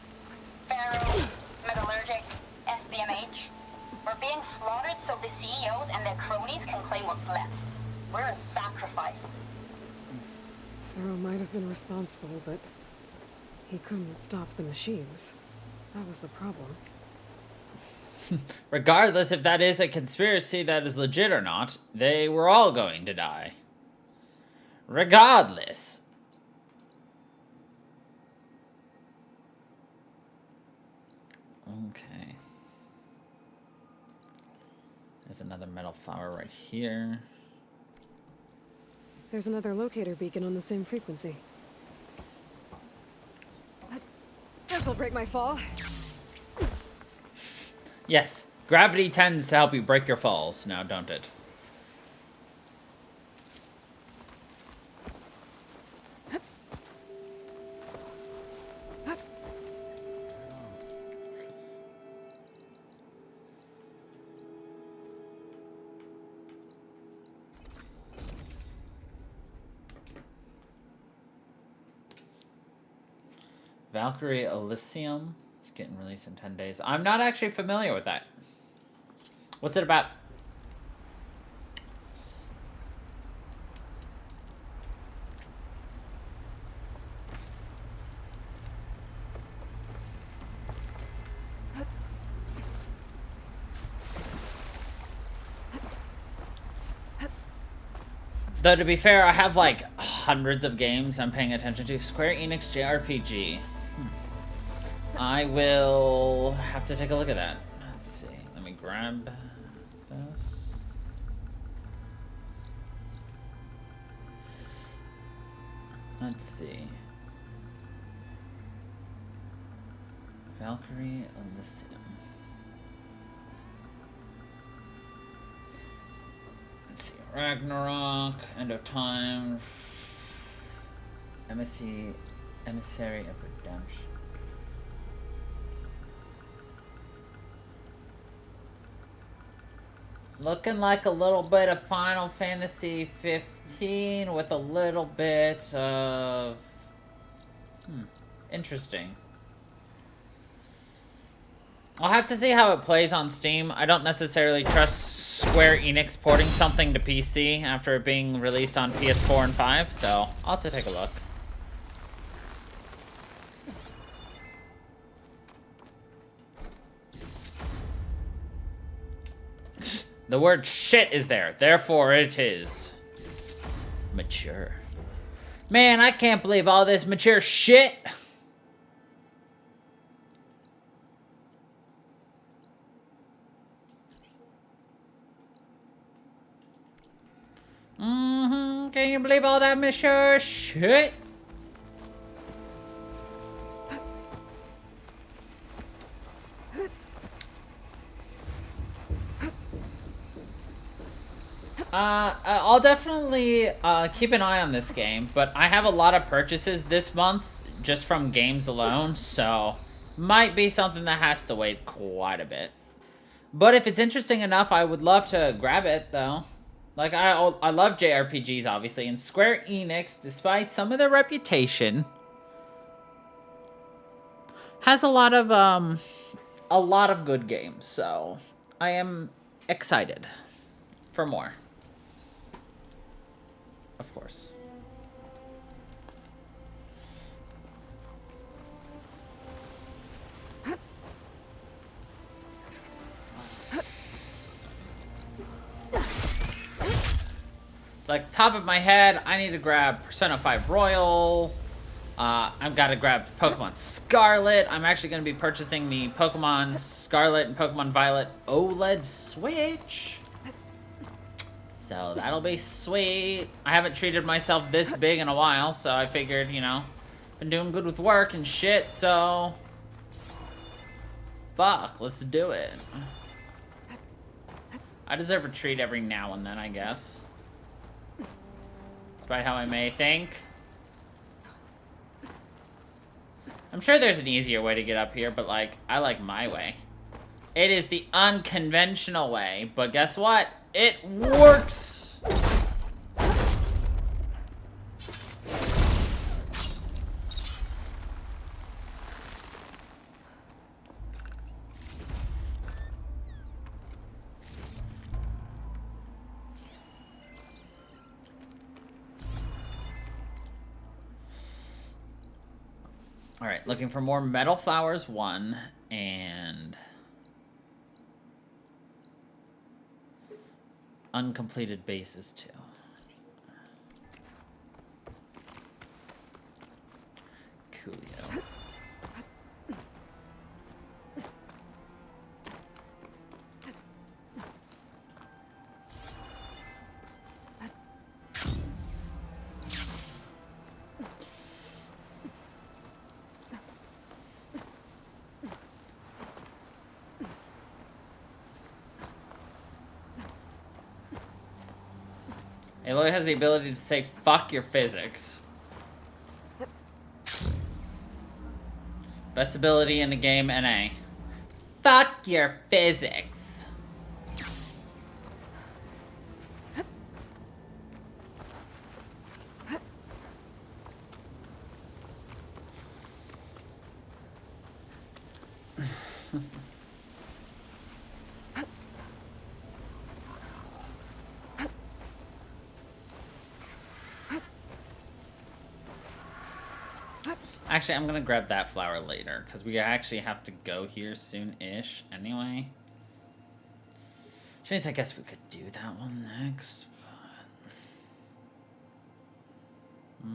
Pharaoh, Metallurgic, SBMH. We're being slaughtered so the CEOs and their cronies can claim what's left. We're a sacrifice. Pharaoh might have been responsible, but he couldn't stop the machines. That was the problem. Regardless if that is a conspiracy that is legit or not, they were all going to die. Regardless. Okay. There's another metal flower right here. There's another locator beacon on the same frequency. This'll break my fall. Yes, gravity tends to help you break your falls, now don't it? Valkyrie Elysium. It's getting released in 10 days. I'm not actually familiar with that. What's it about? Though, to be fair, I have like hundreds of games I'm paying attention to. Square Enix JRPG. I will have to take a look at that. Let's see. Let me grab this. Let's see. Valkyrie Elysium. Let's see. Ragnarok, End of Time, Emissary of Redemption. Looking like a little bit of Final Fantasy 15 with a little bit of... interesting. I'll have to see how it plays on Steam. I don't necessarily trust Square Enix porting something to PC after it being released on PS4 and 5, so I'll have to take a look. The word shit is there, therefore it is mature. Man, I can't believe all this mature shit. Can you believe all that mature shit? I'll definitely keep an eye on this game, but I have a lot of purchases this month just from games alone, so might be something that has to wait quite a bit. But if it's interesting enough, I would love to grab it, though. Like, I love JRPGs, obviously, and Square Enix, despite some of their reputation, has a lot of good games, so I am excited for more. Of course. It's like, top of my head, I need to grab Persona 5 Royal. I've got to grab Pokemon Scarlet. I'm actually going to be purchasing the Pokemon Scarlet and Pokemon Violet OLED Switch. So that'll be sweet. I haven't treated myself this big in a while, so I figured, you know, been doing good with work and shit, so fuck, let's do it. I deserve a treat every now and then, I guess. Despite how I may think. I I'm sure there's an easier way to get up here, but, like, I like my way. It is the unconventional way, but guess what? It works! Alright, looking for more metal flowers, 1, and uncompleted bases, 2. Coolio. Aloy has the ability to say, fuck your physics. Best ability in the game, NA. Fuck your physics. Actually, I'm gonna grab that flower later, because we actually have to go here soon-ish anyway. Which means I guess we could do that one next, but...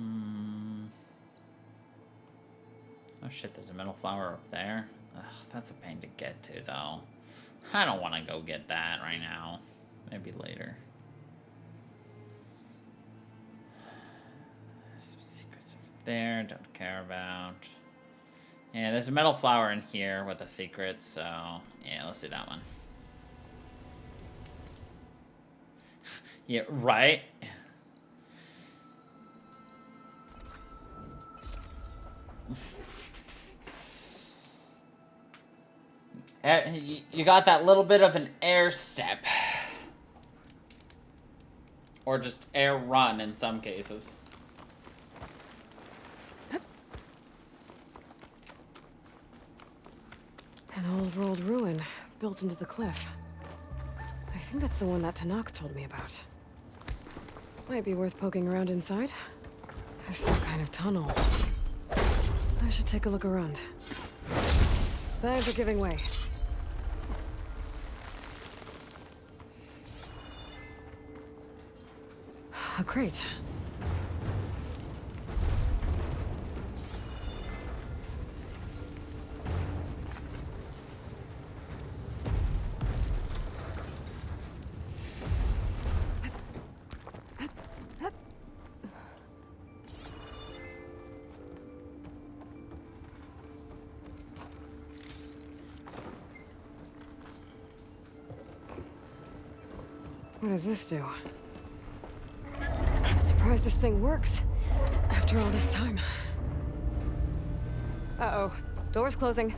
Oh shit, there's a metal flower up there. Ugh, that's a pain to get to, though. I don't want to go get that right now. Maybe later. There, don't care about. Yeah, there's a metal flower in here with a secret, so yeah, let's do that one. Yeah, right? You got that little bit of an air step. Or just air run in some cases. An old world ruin built into the cliff. I think that's the one that Tanakh told me about. Might be worth poking around inside. There's some kind of tunnel. I should take a look around. Thanks for giving way. A crate. What does this do? I'm surprised this thing works. After all this time. Uh-oh. Door's closing.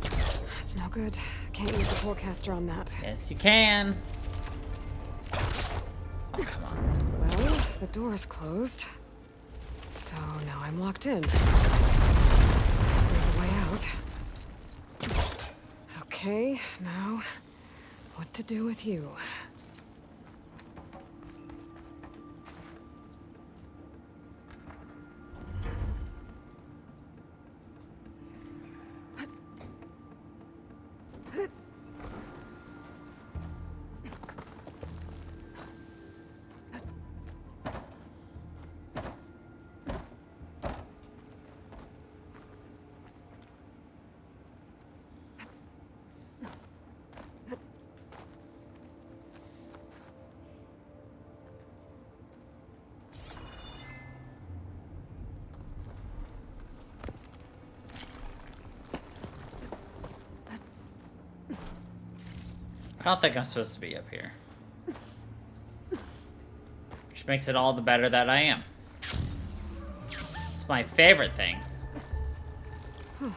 That's no good. Can't use the forecaster on that. Yes, you can. Oh, come on. Well, the door's closed. So now I'm locked in. Let's hope there's a way out. Okay, now what to do with you? I don't think I'm supposed to be up here. Which makes it all the better that I am. It's my favorite thing. The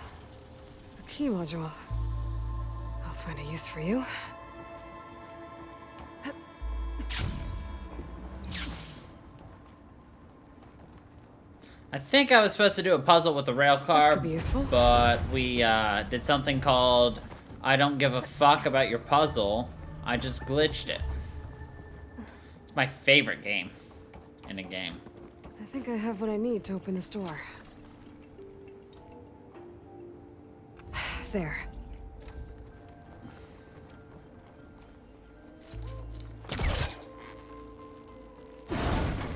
key module. I'll find a use for you. I think I was supposed to do a puzzle with the rail This car, could be useful. but we did something called I don't give a fuck about your puzzle. I just glitched it. It's my favorite game in a game. I think I have what I need to open this door. There.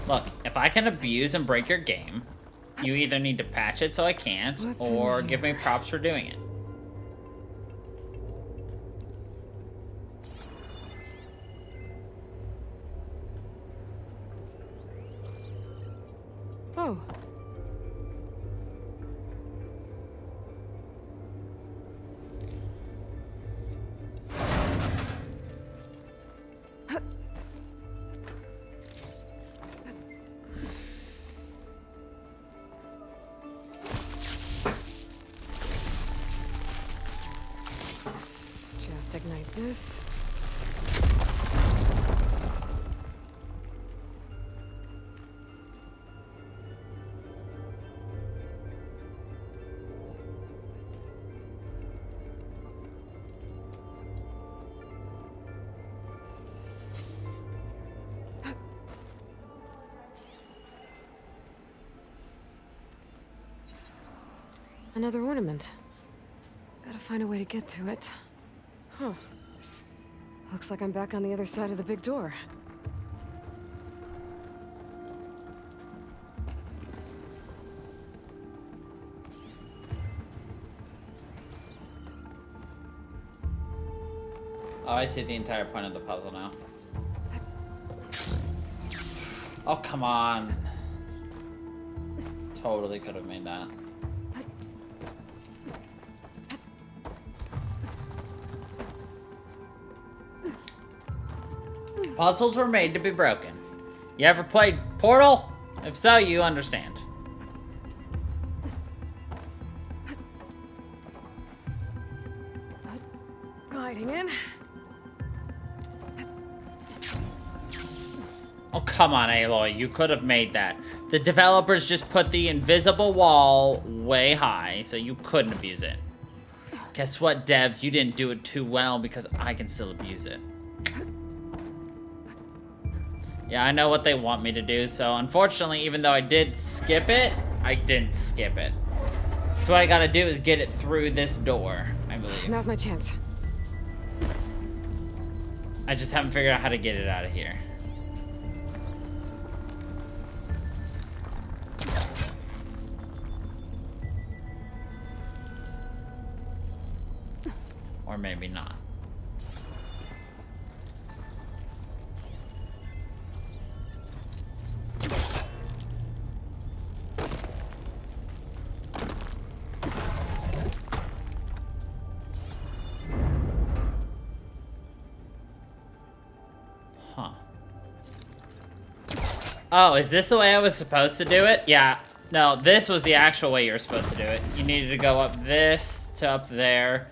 Look, if I can abuse and break your game, you either need to patch it so I can't, What's in or give me here? props for doing it. Oh. Just ignite this. Another ornament. Gotta find a way to get to it. Huh. Looks like I'm back on the other side of the big door. Oh, I see the entire point of the puzzle now. Oh, come on. Totally could have made that. Puzzles were made to be broken. You ever played Portal? If so, you understand. Gliding in. Oh, come on, Aloy. You could have made that. The developers just put the invisible wall way high, so you couldn't abuse it. Guess what, devs? You didn't do it too well because I can still abuse it. Yeah, I know what they want me to do, so unfortunately, even though I did skip it, I didn't skip it. So what I gotta do is get it through this door, I believe. Now's my chance. I just haven't figured out how to get it out of here. Or maybe not. Huh. Oh, is this the way I was supposed to do it? Yeah. No, this was the actual way you were supposed to do it. You needed to go up this to up there.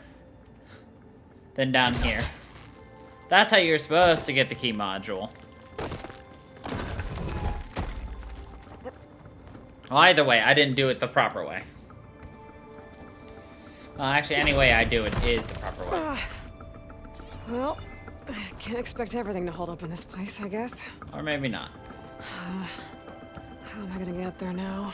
Then down here. That's how you're supposed to get the key module. Well, either way, I didn't do it the proper way. Well, actually, any way I do it is the proper way. Well, I can't expect everything to hold up in this place, I guess. Or maybe not. How am I gonna get up there now?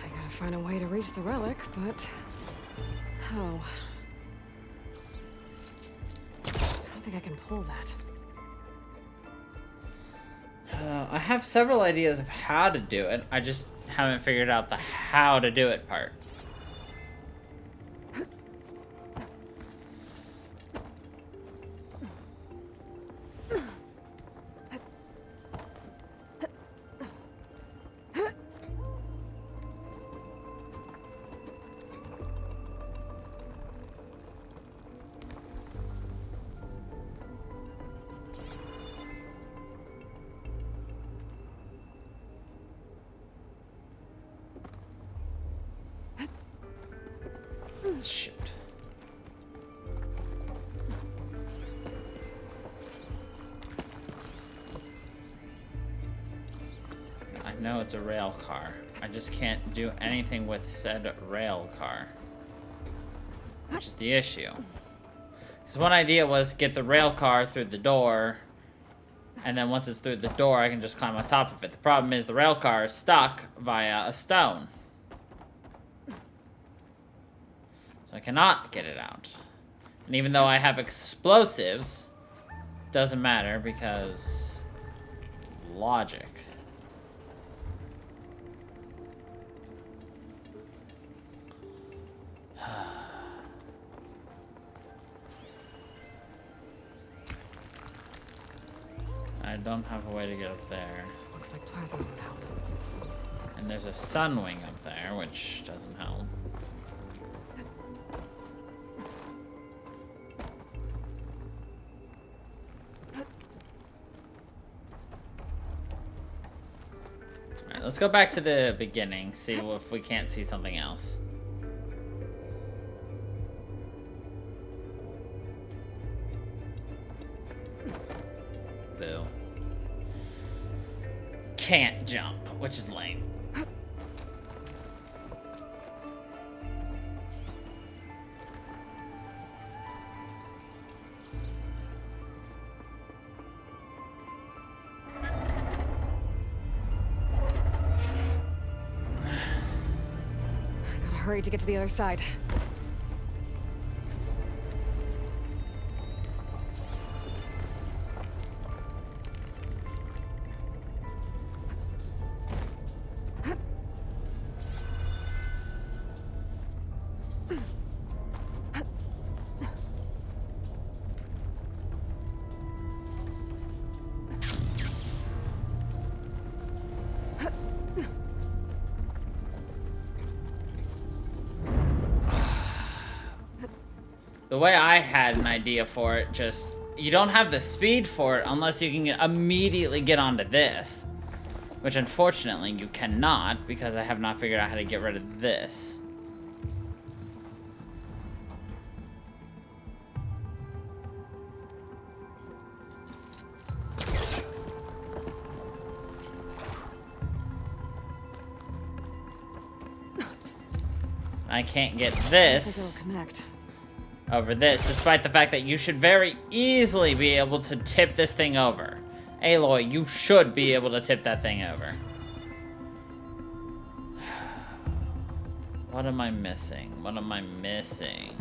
I gotta find a way to reach the relic, but Oh. I don't think I can pull that. I have several ideas of how to do it. I just haven't figured out the how to do it part. Shoot. I know it's a rail car. I just can't do anything with said rail car. Which is the issue. Because one idea was get the rail car through the door, and then once it's through the door, I can just climb on top of it. The problem is the rail car is stuck via a stone. So I cannot get it out. And even though I have explosives, doesn't matter because logic. I don't have a way to get up there. Looks like plasma would help. And there's a sun wing up there, which doesn't help. Alright, let's go back to the beginning, see if we can't see something else. Boo. Can't jump, which is lame. Gotta hurry to get to the other side. The way I had an idea for it, just, you don't have the speed for it unless you can immediately get onto this. Which unfortunately you cannot, because I have not figured out how to get rid of this. I can't get I think this it'll connect. over this, despite the fact that you should very easily be able to tip this thing over. Aloy, you should be able to tip that thing over. What am I missing? What am I missing?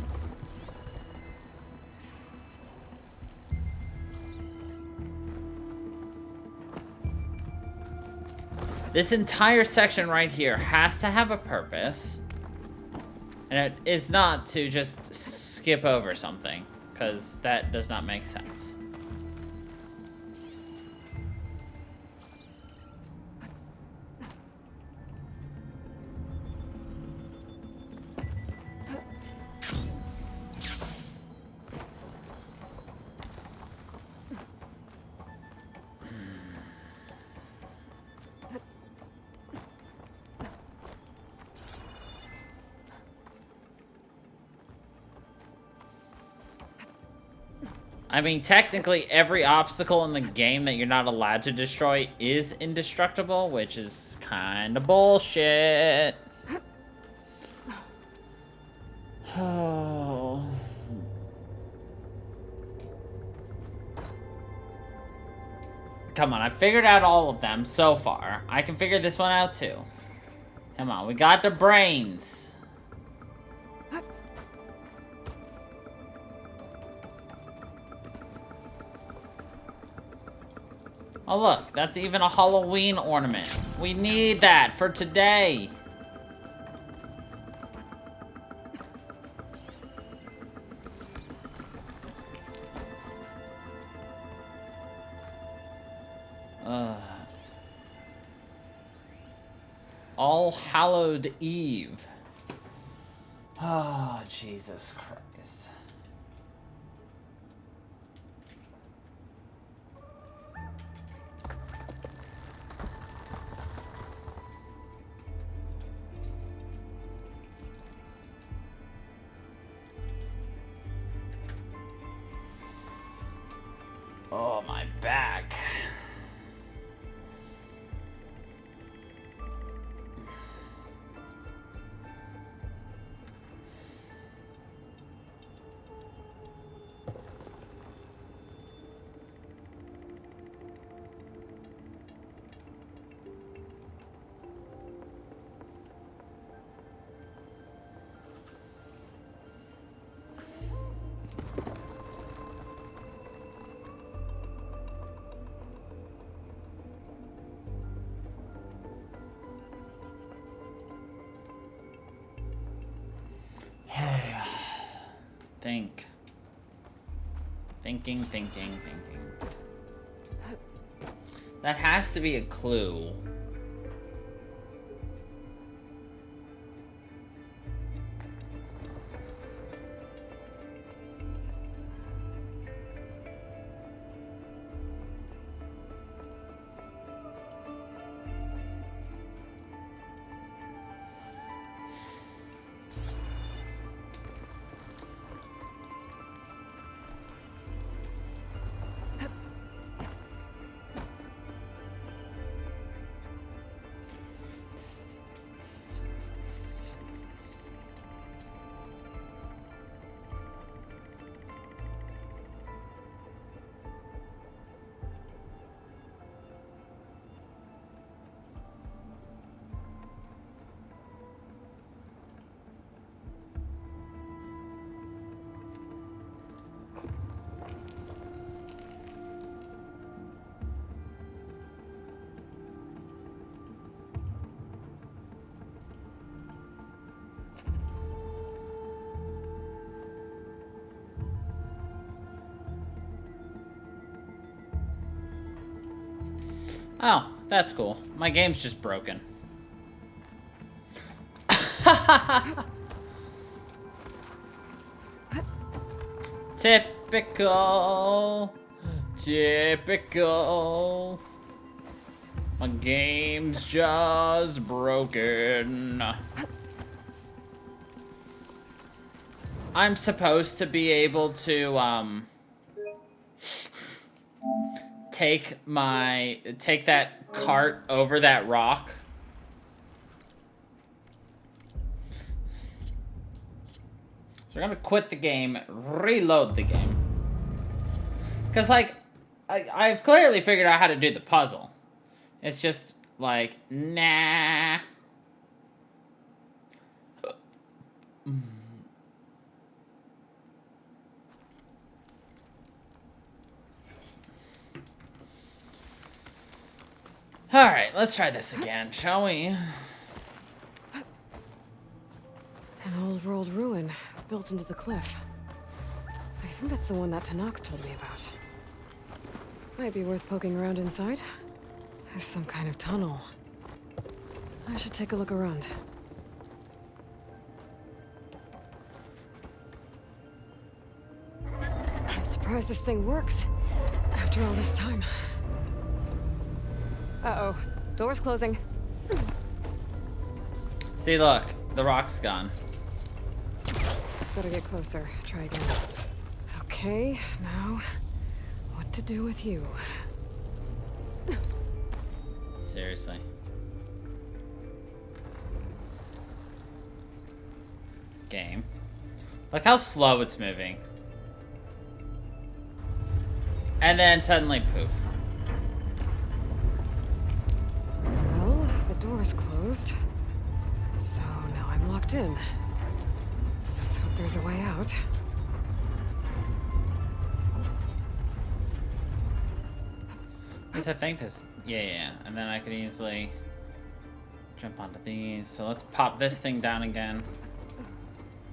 This entire section right here has to have a purpose. And it is not to just skip over something, because that does not make sense. I mean, technically, every obstacle in the game that you're not allowed to destroy is indestructible, which is kind of bullshit. Oh. Come on, I figured out all of them so far. I can figure this one out too. Come on, we got the brains. Oh look, that's even a Halloween ornament. We need that for today. All Hallowed Eve. Oh, Jesus Christ. Oh, my back. Think. Thinking. That has to be a clue. Oh, that's cool. My game's just broken. Typical. My game's just broken. I'm supposed to be able to, take that cart over that rock. So we're gonna quit the game, reload the game. Cause like, I've clearly figured out how to do the puzzle. It's just like, nah. Alright, let's try this again, shall we? An old world ruin built into the cliff. I think that's the one that Tanakh told me about. Might be worth poking around inside. There's some kind of tunnel. I should take a look around. I'm surprised this thing works after all this time. Uh-oh. Door's closing. See, look. The rock's gone. Better get closer. Try again. Okay, now... what to do with you? Seriously. Game. Look how slow it's moving. And then suddenly poof. Well, the door's closed. So now I'm locked in. Let's hope there's a way out. Because I think this... Yeah. And then I could easily jump onto these. So let's pop this thing down again.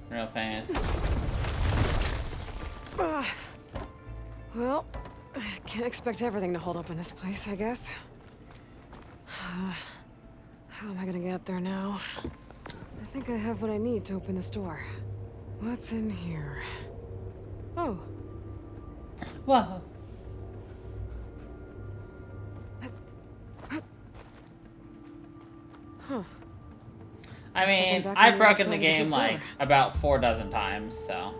Real fast. Well, I can't expect everything to hold up in this place, I guess. How am I gonna get up there now? I think I have what I need to open this door. What's in here? Oh. Whoa. Huh. I mean, back on I've the broken other the side of the game big like door. about 4 dozen times, so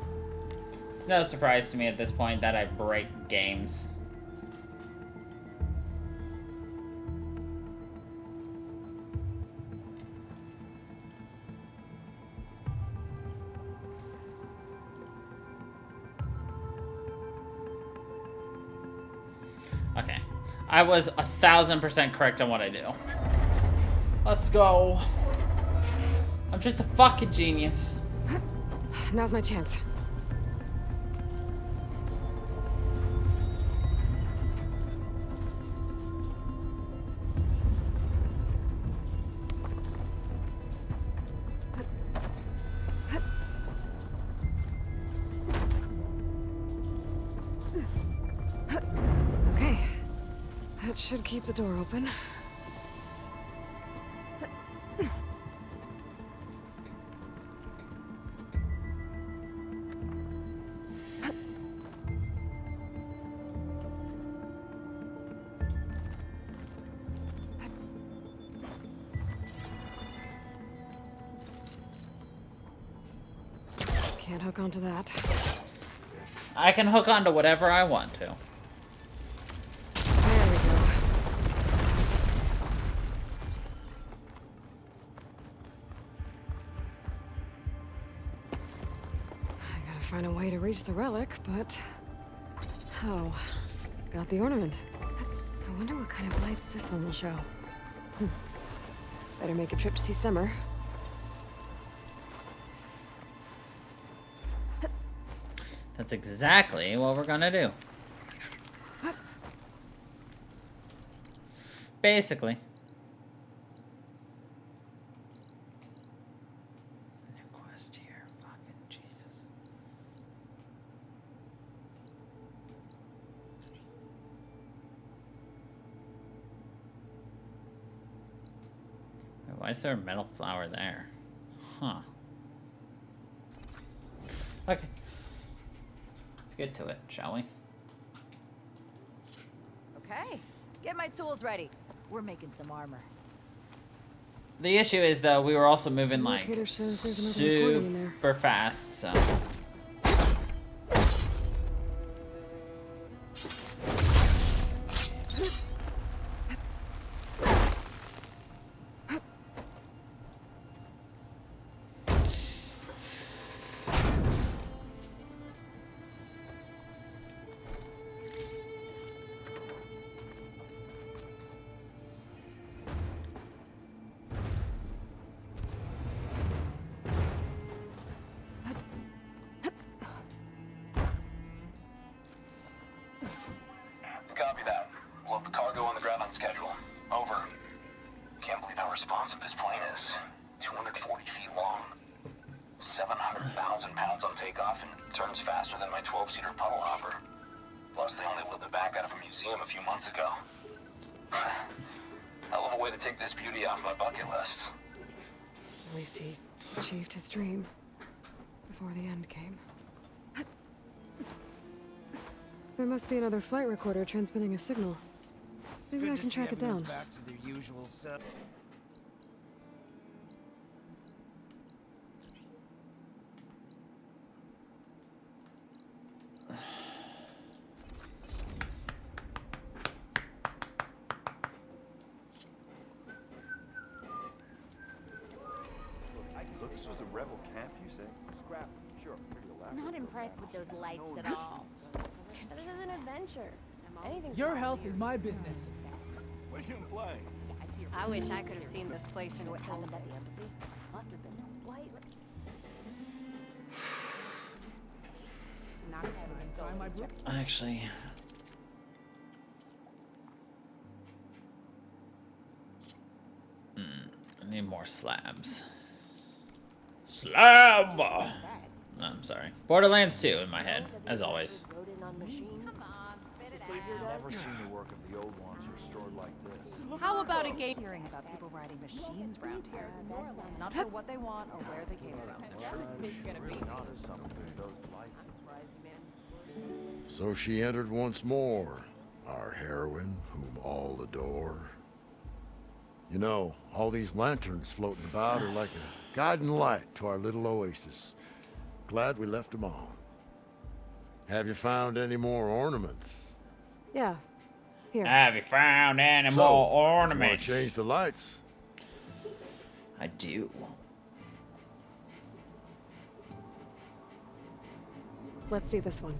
it's no surprise to me at this point that I break games. Okay, I was 1000% correct on what I do. Let's go. I'm just a fucking genius. Now's my chance. Okay. That should keep the door open. Can't hook onto that. I can hook onto whatever I want to. There we go. I gotta find a way to reach the relic, but... Oh, got the ornament. I wonder what kind of lights this one will show. Better make a trip to see Stemmer. That's exactly what we're gonna do. Basically. New quest here. Fucking Jesus. Wait, why is there a metal flower there? Huh. Okay. Let's get to it, shall we? Okay, get my tools ready. We're making some armor. The issue is, though, we were also moving, like, Locator says there's another recording in there. super fast, so... Copy that. We'll have the cargo on the ground on schedule. Over. Can't believe how responsive this plane is. 240 feet long. 700,000 pounds on takeoff and turns faster than my 12-seater puddle hopper. Plus, they only whipped it back out of a museum a few months ago. Hell of a way to take this beauty off my bucket list. At least he achieved his dream before the end came. There must be another flight recorder transmitting a signal. Maybe I can track it down. Back to their usual self. So this was a rebel camp, you say? Scrap, sure, pretty elaborate. Not impressed with those lights at all. This is an adventure. Anything. Your health is my business. What are you implying? I wish I could have seen this place in What its happened whole. at the embassy? Must have been light. Not having a Try my go. Actually... I need more slabs. Slab! Oh, I'm sorry. Borderlands 2 in my head, as always. Never seen the work of the old ones restored like this. How about a game hearing about people riding machines around here? Not sure what they want or where they came from. So she entered once more, our heroine, whom all adore. You know, all these lanterns floating about are like a guiding light to our little oasis. Glad we left them on. Have you found any more ornaments? Yeah. Here. Have you found any So, more you want ornaments? to change the lights? I do. Let's see this one.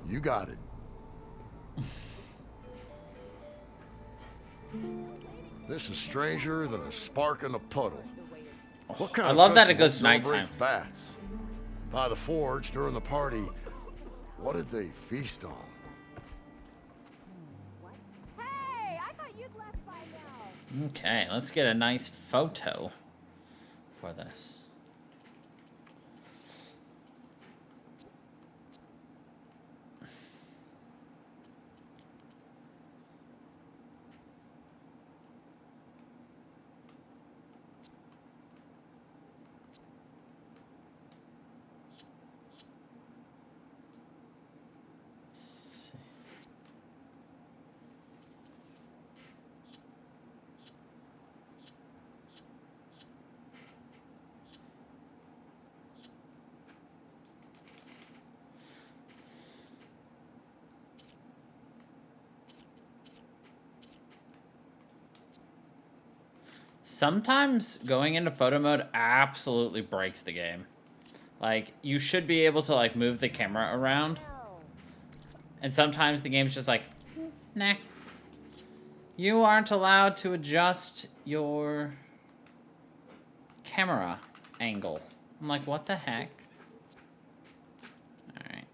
You got it. This is stranger than a spark in a puddle. What kind I of love that it festival goes to nighttime. celebrates bats? By the forge during the party, what did they feast on? Hey, I thought you'd left by now. Okay, let's get a nice photo for this. Sometimes going into photo mode absolutely breaks the game. Like, you should be able to, like, move the camera around. And sometimes the game's just like, nah. You aren't allowed to adjust your camera angle. I'm like, what the heck? Alright.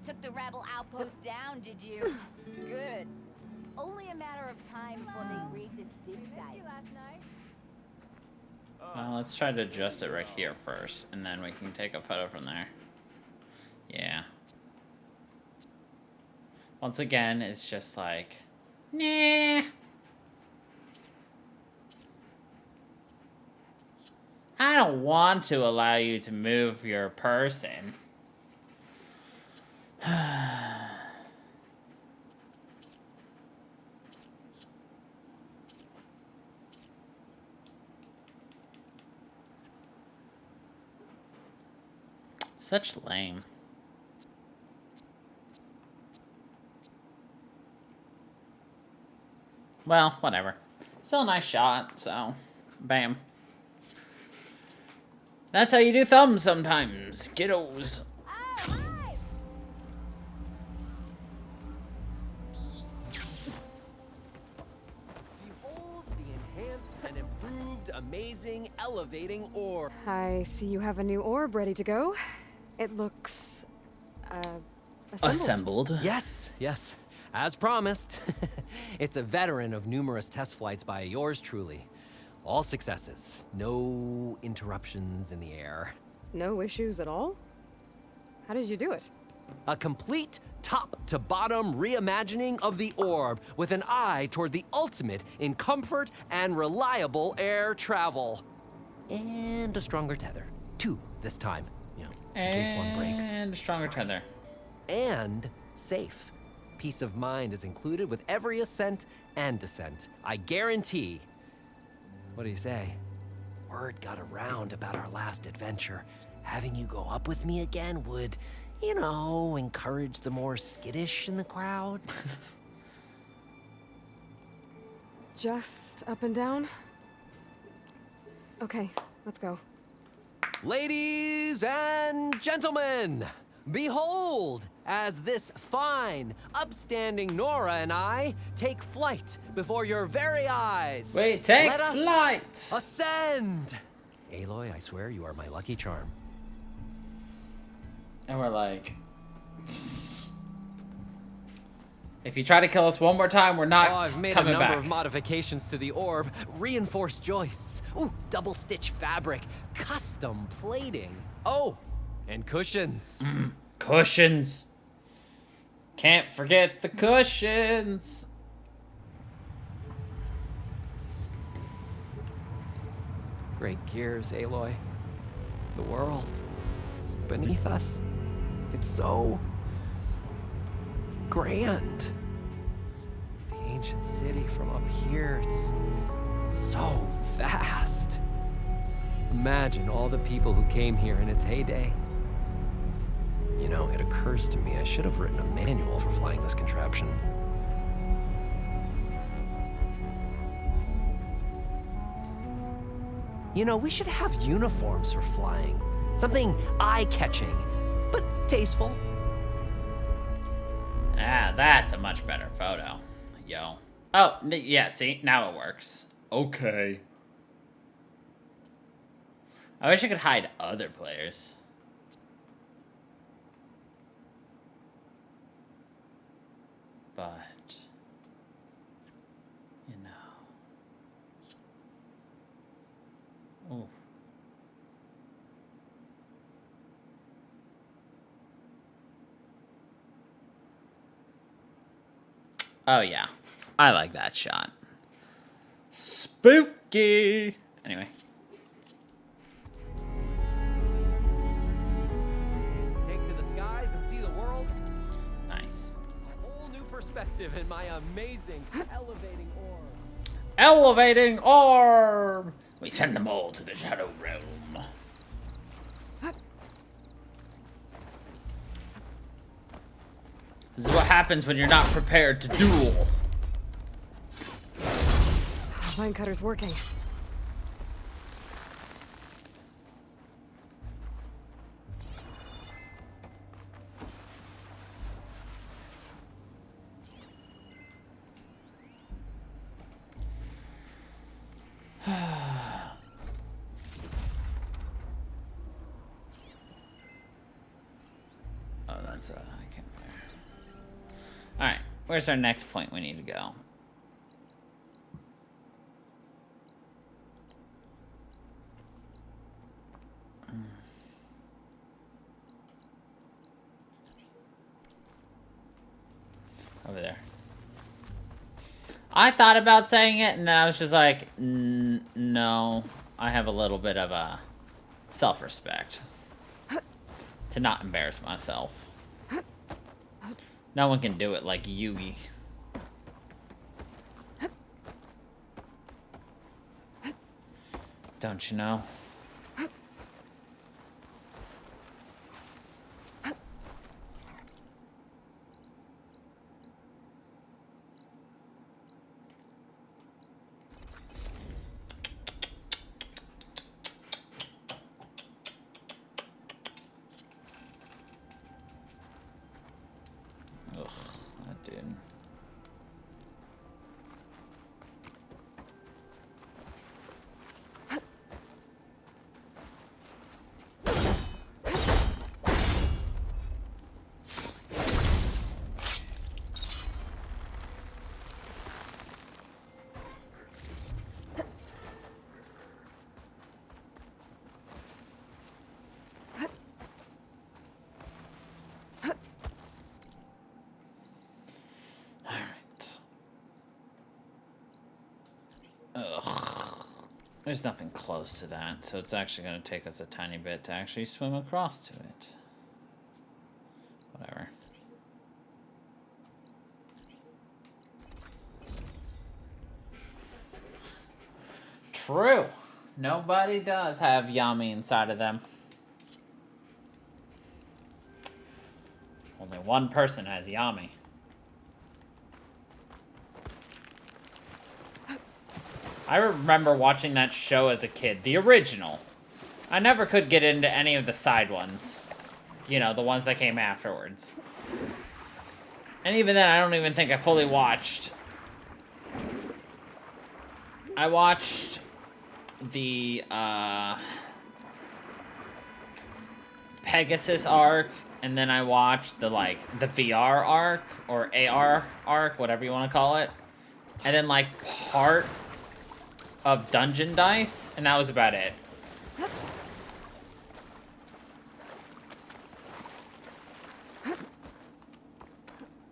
Took the rebel outpost down, did you? Good. Only a matter of time before they raid this dig site. Well, let's try to adjust it right here first, and then we can take a photo from there. Yeah. Once again, it's just like, nah. I don't want to allow you to move your person. Such lame. Well, whatever. Still a nice shot, so bam. That's how you do thumbs sometimes, kiddos. Behold the enhanced and improved, amazing, elevating orb. I see you have a new orb ready to go. It looks, assembled. Yes, yes. As promised. It's a veteran of numerous test flights by yours truly. All successes. No interruptions in the air. No issues at all? How did you do it? A complete top-to-bottom reimagining of the orb with an eye toward the ultimate in comfort and reliable air travel. And a stronger tether. 2 this time, you know, in case one breaks. And a stronger Smart. tether. And safe. Peace of mind is included with every ascent and descent. I guarantee. What do you say? Word got around about our last adventure. Having you go up with me again would, you know, encourage the more skittish in the crowd. Just up and down? Okay, let's go. Ladies and gentlemen, behold, as this fine, upstanding Nora and I take flight before your very eyes. Wait, take Let us flight! Ascend! Aloy, I swear you are my lucky charm. And we're like... If you try to kill us one more time, we're not I've made a coming number back. of modifications to the orb. Reinforced joists. Ooh, double stitch fabric. Custom plating. Oh, and cushions. Cushions. Can't forget the cushions. Great gears, Aloy. The world beneath us. It's so grand. The ancient city from up here, it's so vast. Imagine all the people who came here in its heyday. You know, it occurs to me I should have written a manual for flying this contraption. You know, we should have uniforms for flying. Something eye-catching, but tasteful. Ah, that's a much better photo. Yo. Oh, yeah, see? Now it works. Okay. I wish I could hide other players. But, you know. Ooh. Oh, yeah. I like that shot. Spooky! Anyway. Take to the skies and see the world. Nice. A whole new perspective in my amazing elevating orb. Elevating orb! We send them all to the Shadow Realm. This is what happens when you're not prepared to duel. Line cutter's working. Oh, that's a campfire. Alright, where's our next point we need to go? Over there. I thought about saying it, and then I was just like, no. I have a little bit of a self-respect. To not embarrass myself. No one can do it like Yugi. Don't you know? Ugh, that dude. Ugh. There's nothing close to that, so it's actually going to take us a tiny bit to actually swim across to it. Whatever. True. Nobody does have Yami inside of them. Only one person has Yami. I remember watching that show as a kid, the original. I never could get into any of the side ones. You know, the ones that came afterwards. And even then, I don't even think I fully watched. I watched the Pegasus arc and then I watched the VR arc or AR arc, whatever you want to call it, and then like part of Dungeon Dice, and that was about it.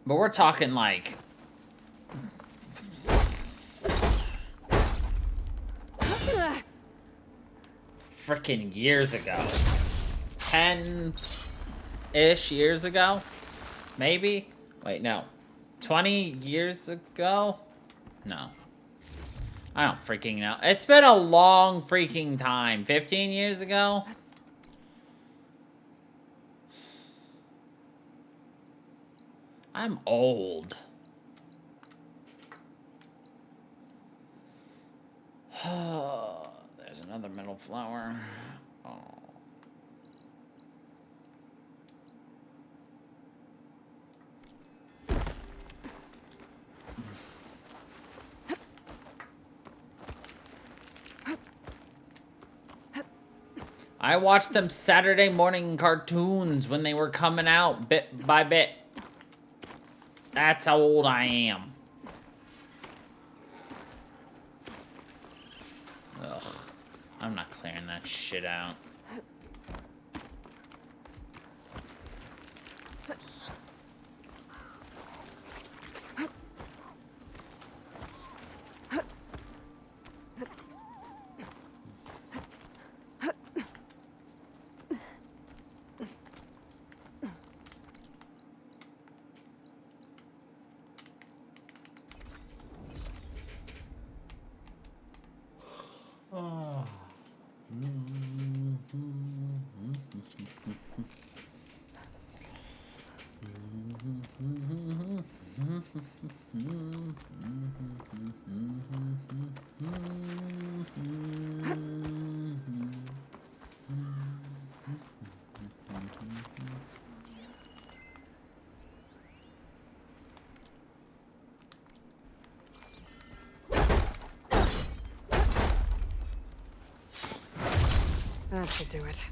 But we're talking like freaking years ago. 10-ish years ago? Maybe? Wait, no. 20 years ago? No. I don't freaking know. It's been a long freaking time. 15 years ago? I'm old. There's another metal flower. Oh. I watched them Saturday morning cartoons when they were coming out bit by bit. That's how old I am. Ugh. I'm not clearing that shit out. That should do it.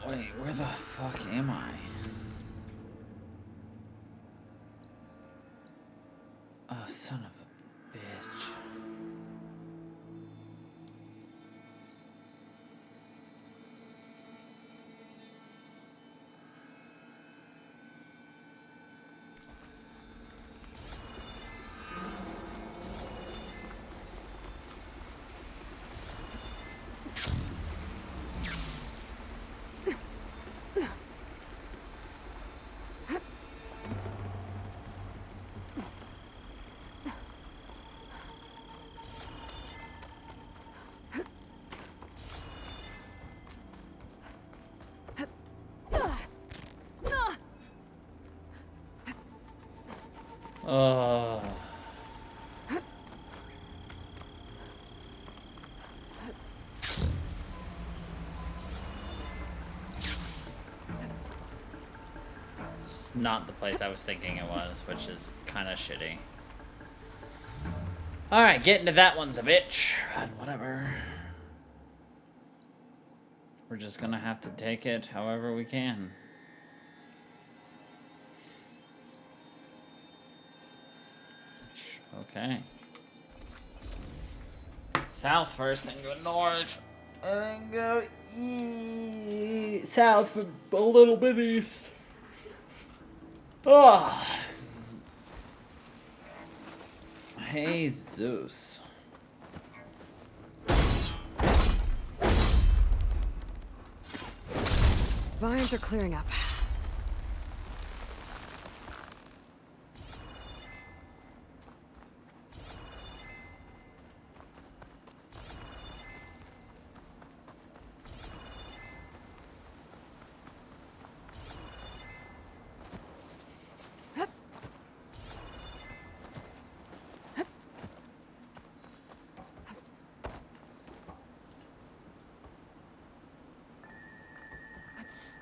Wait, where the fuck am I? Oh, son of a bitch. Not the place I was thinking it was, which is kind of shitty. Alright, getting to that one's a bitch. But whatever. We're just gonna have to take it however we can. Okay. South first, then go north. And then go south, but a little bit east. Oh. Hey, Zeus. Vines are clearing up.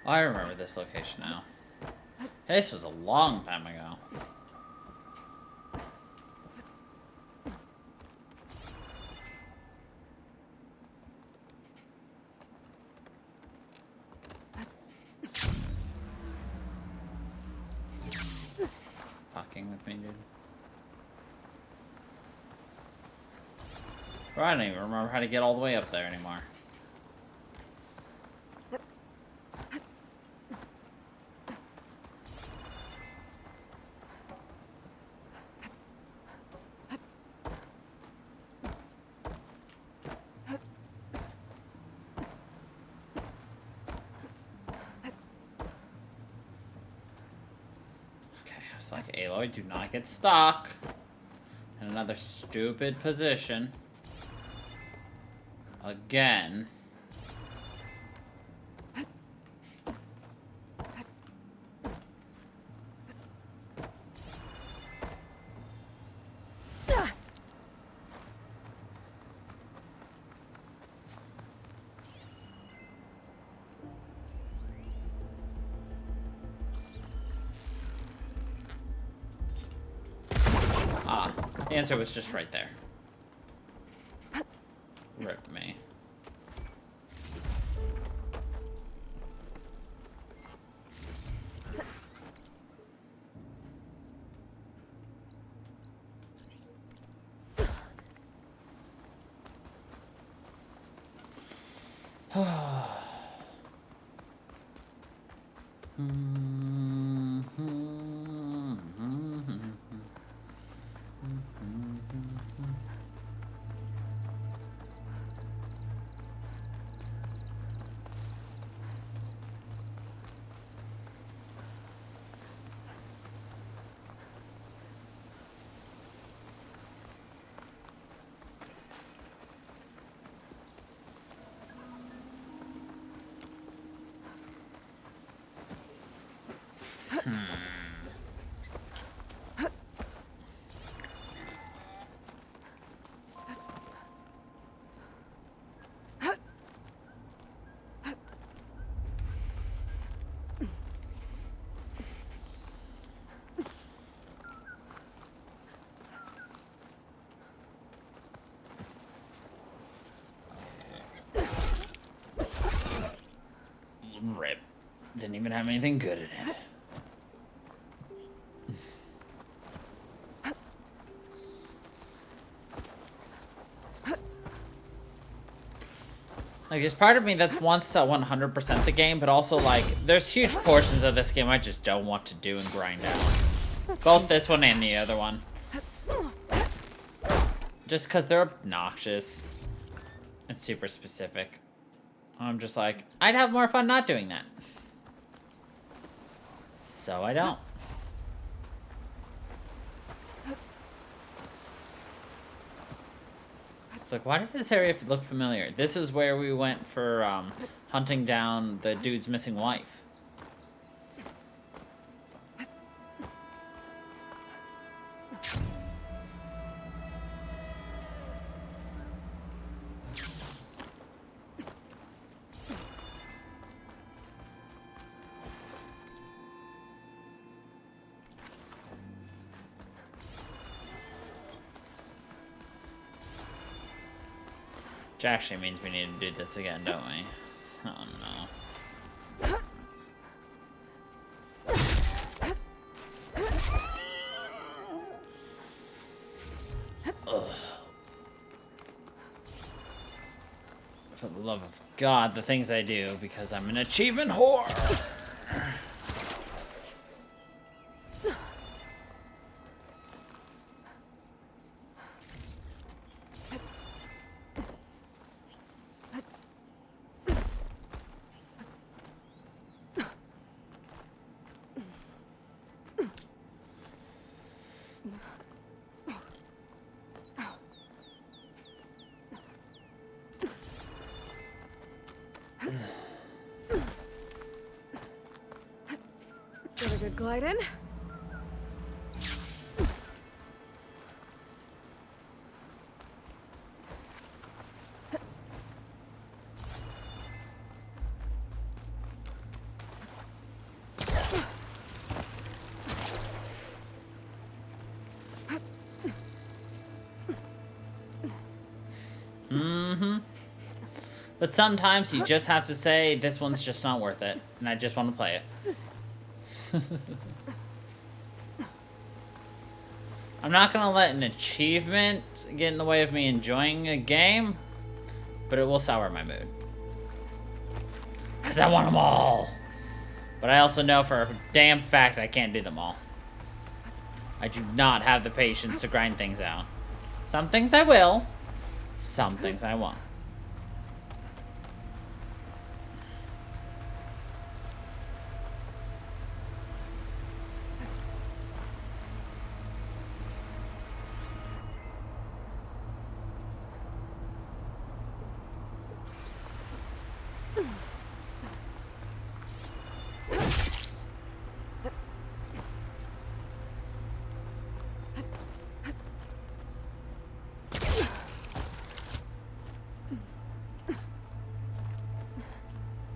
I remember this location now. This was a long time ago. Fucking with me, dude. Bro, I don't even remember how to get all the way up there anymore. It's like, Aloy, do not get stuck in another stupid position. Again. Ah, the answer was just right there. Rip me. Rip. Didn't even have anything good in it. Like, there's part of me that's wants to 100% the game, but also, like, there's huge portions of this game I just don't want to do and grind out. Both this one and the other one. Just because they're obnoxious and super specific. I'm just like, I'd have more fun not doing that. So I don't. It's like, why does this area look familiar? This is where we went for hunting down the dude's missing wife. actually means we need to do this again, don't we? Oh no. Ugh. For the love of God, the things I do because I'm an achievement whore. Get a good glide in. But sometimes you just have to say, this one's just not worth it, and I just want to play it. I'm not gonna let an achievement get in the way of me enjoying a game, but it will sour my mood. Because I want them all. But I also know for a damn fact I can't do them all. I do not have the patience to grind things out. Some things I will, some things I won't.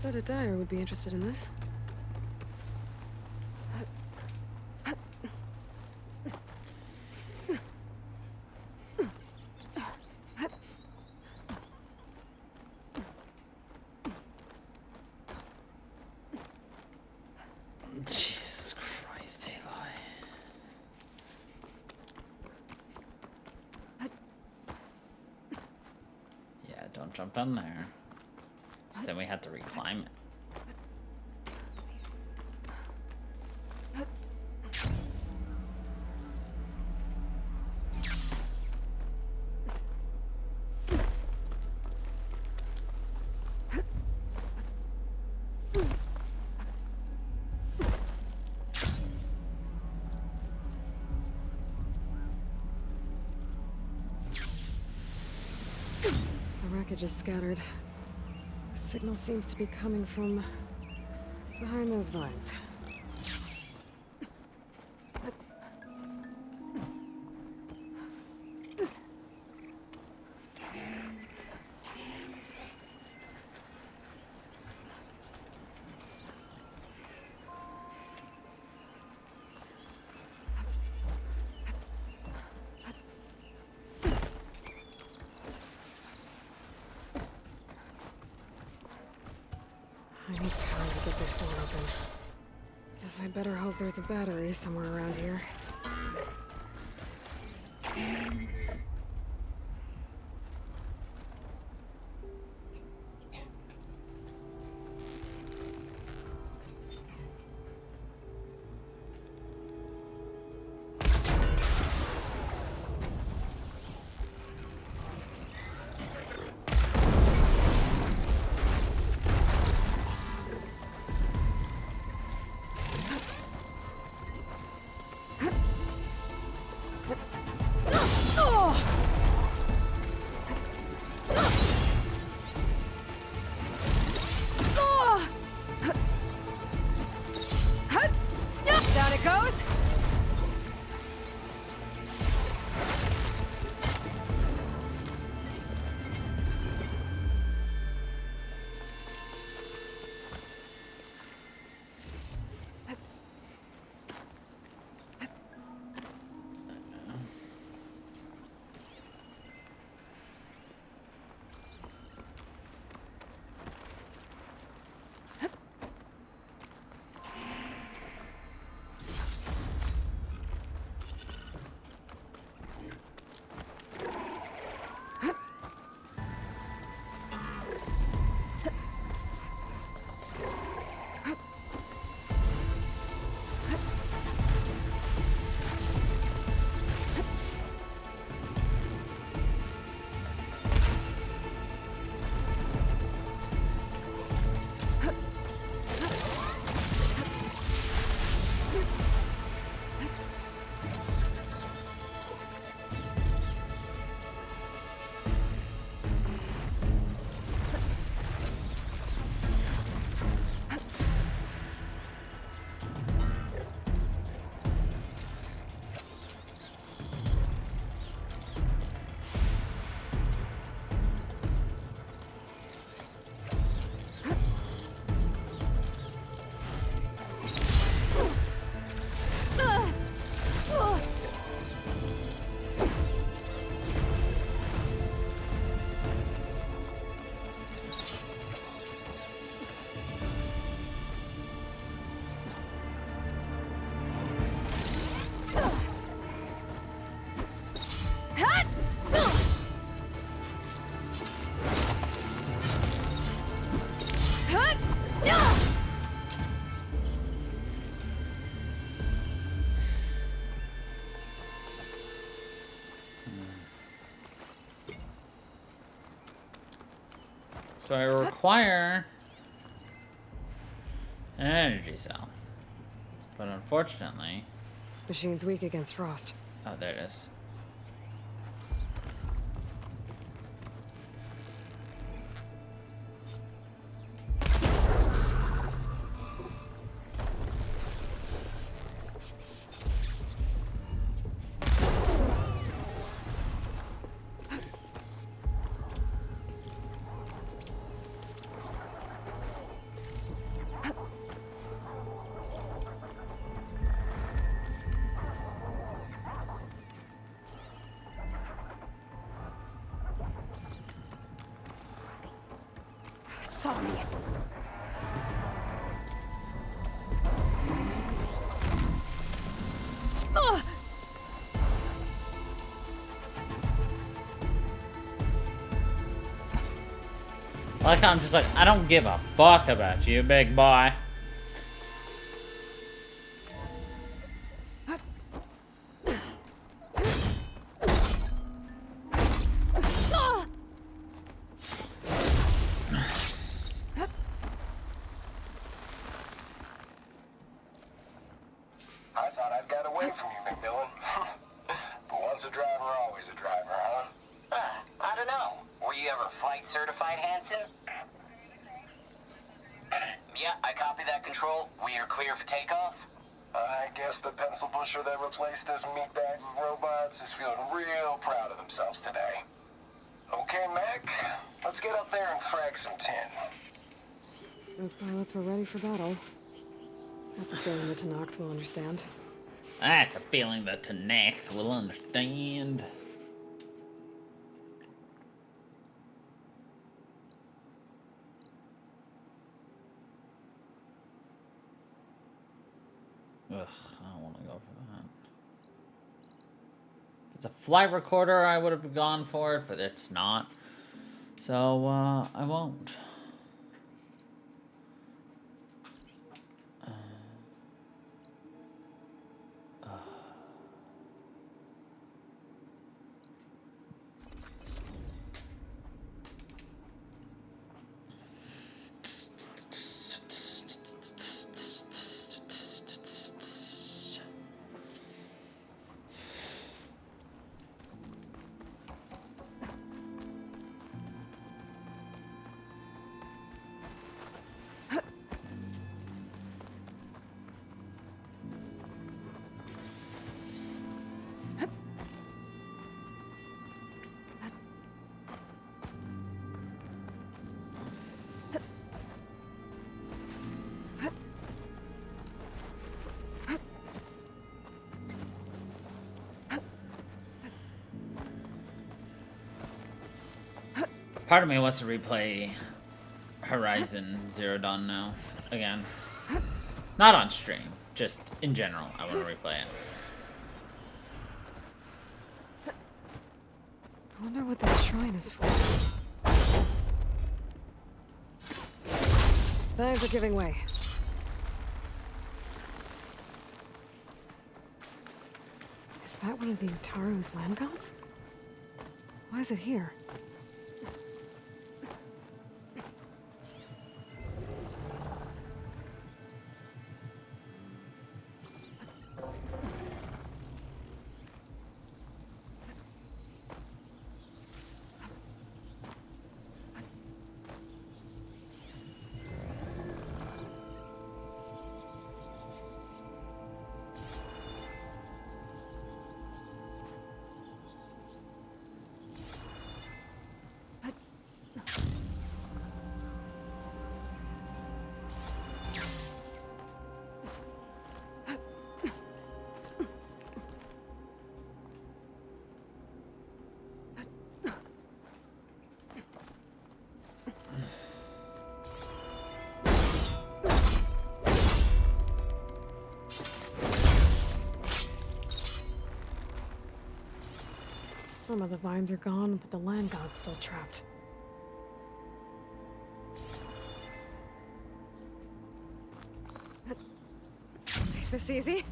Bet a dyer would be interested in this. Jesus Christ, Aloy. Yeah, don't jump down there. So then we have to reclimb it. The wreckage is scattered. The signal seems to be coming from behind those vines. I need power to get this door open. Guess I better hope there's a battery somewhere around here. Down it goes! So I require an energy cell. But unfortunately... Machine's weak against frost. Oh, there it is. It saw me. Ugh! Like how I'm just like, I don't give a fuck about you, big boy. I thought I'd got away from you, McMillan. But once a driver, always a driver, huh? I don't know. Were you ever flight certified, Hanson? Yeah, I copy that, Control. We are clear for takeoff. I guess the pencil pusher that replaced us meatbags with robots is feeling real proud of themselves today. Okay, Mac, let's get up there and frag some tin. Those pilots were ready for battle. That's a feeling the Tenakth will understand. That's a feeling that Tenakth will understand. Ugh, I don't want to go for that. If it's a flight recorder, I would have gone for it, but it's not. So, I won't. Part of me wants to replay Horizon Zero Dawn now, again. Not on stream, just in general, I want to replay it. I wonder what that shrine is for. Bags are giving way. Is that one of the Utaru's land gods? Why is it here? Some of the vines are gone, but the land god's still trapped. Make this easy.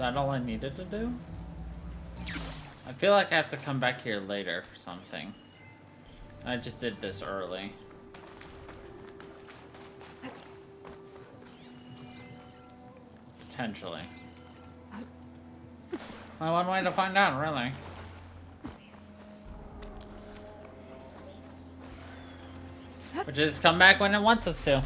that all I needed to do? I feel like I have to come back here later for something. I just did this early. Potentially. Well, one way to find out, really. Which is come back when it wants us to.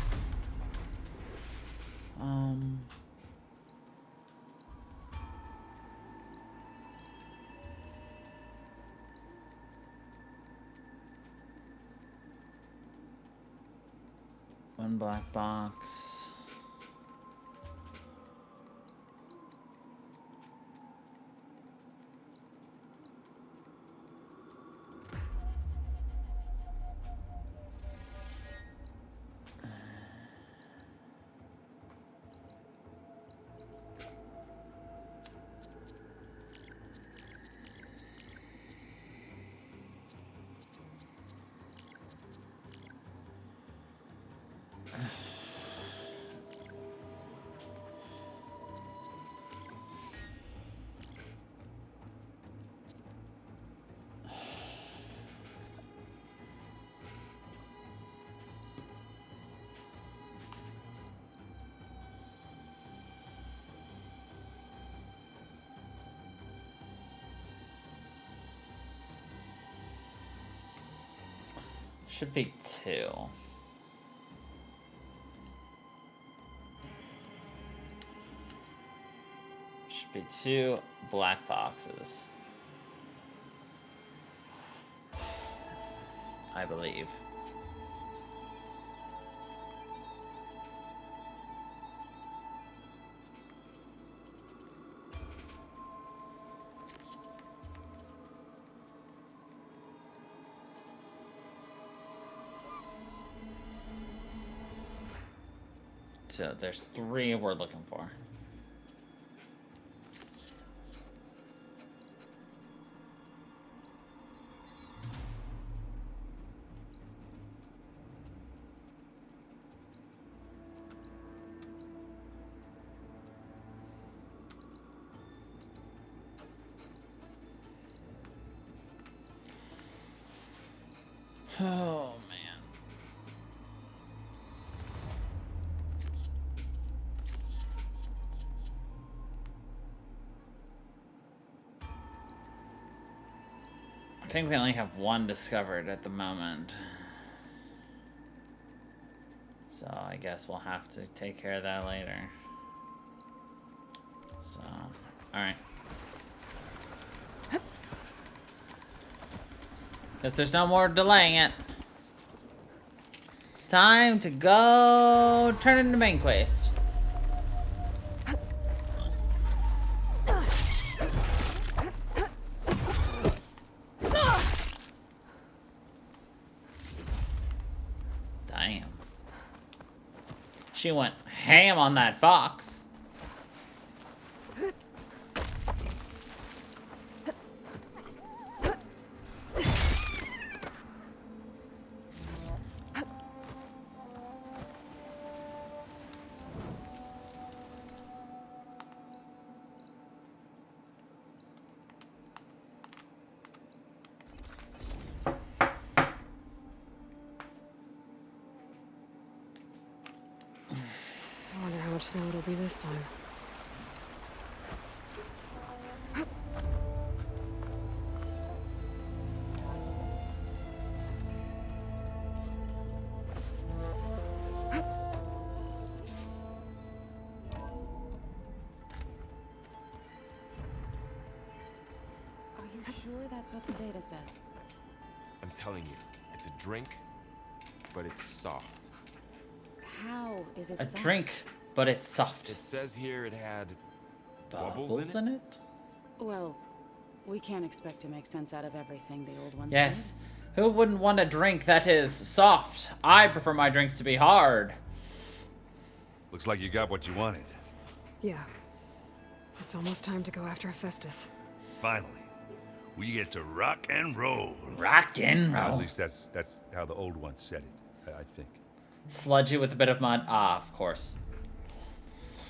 One black box. Should be 2. Should be 2 black boxes. I believe. So there's 3 we're looking for. Oh, man. I think we only have 1 discovered at the moment. So I guess we'll have to take care of that later. So, alright. Guess there's no more delaying it. It's time to go turn in the main quest. Damn. She went ham on that fox. I wonder how much snow it'll be this time. Are you sure that's what the data says? I'm telling you, it's a drink, but it's soft. How is it A soft? drink, but it's soft. It says here it had Bubbles in it? Well, we can't expect to make sense out of everything the old ones Yes. Who wouldn't want a drink that is soft? I prefer my drinks to be hard. Looks like you got what you wanted. Yeah. It's almost time to go after Hephaestus. Finally. We get to rock and roll. Rock and At roll. least that's how the old ones said it, I think. Sludgy with a bit of mud. Ah, of course.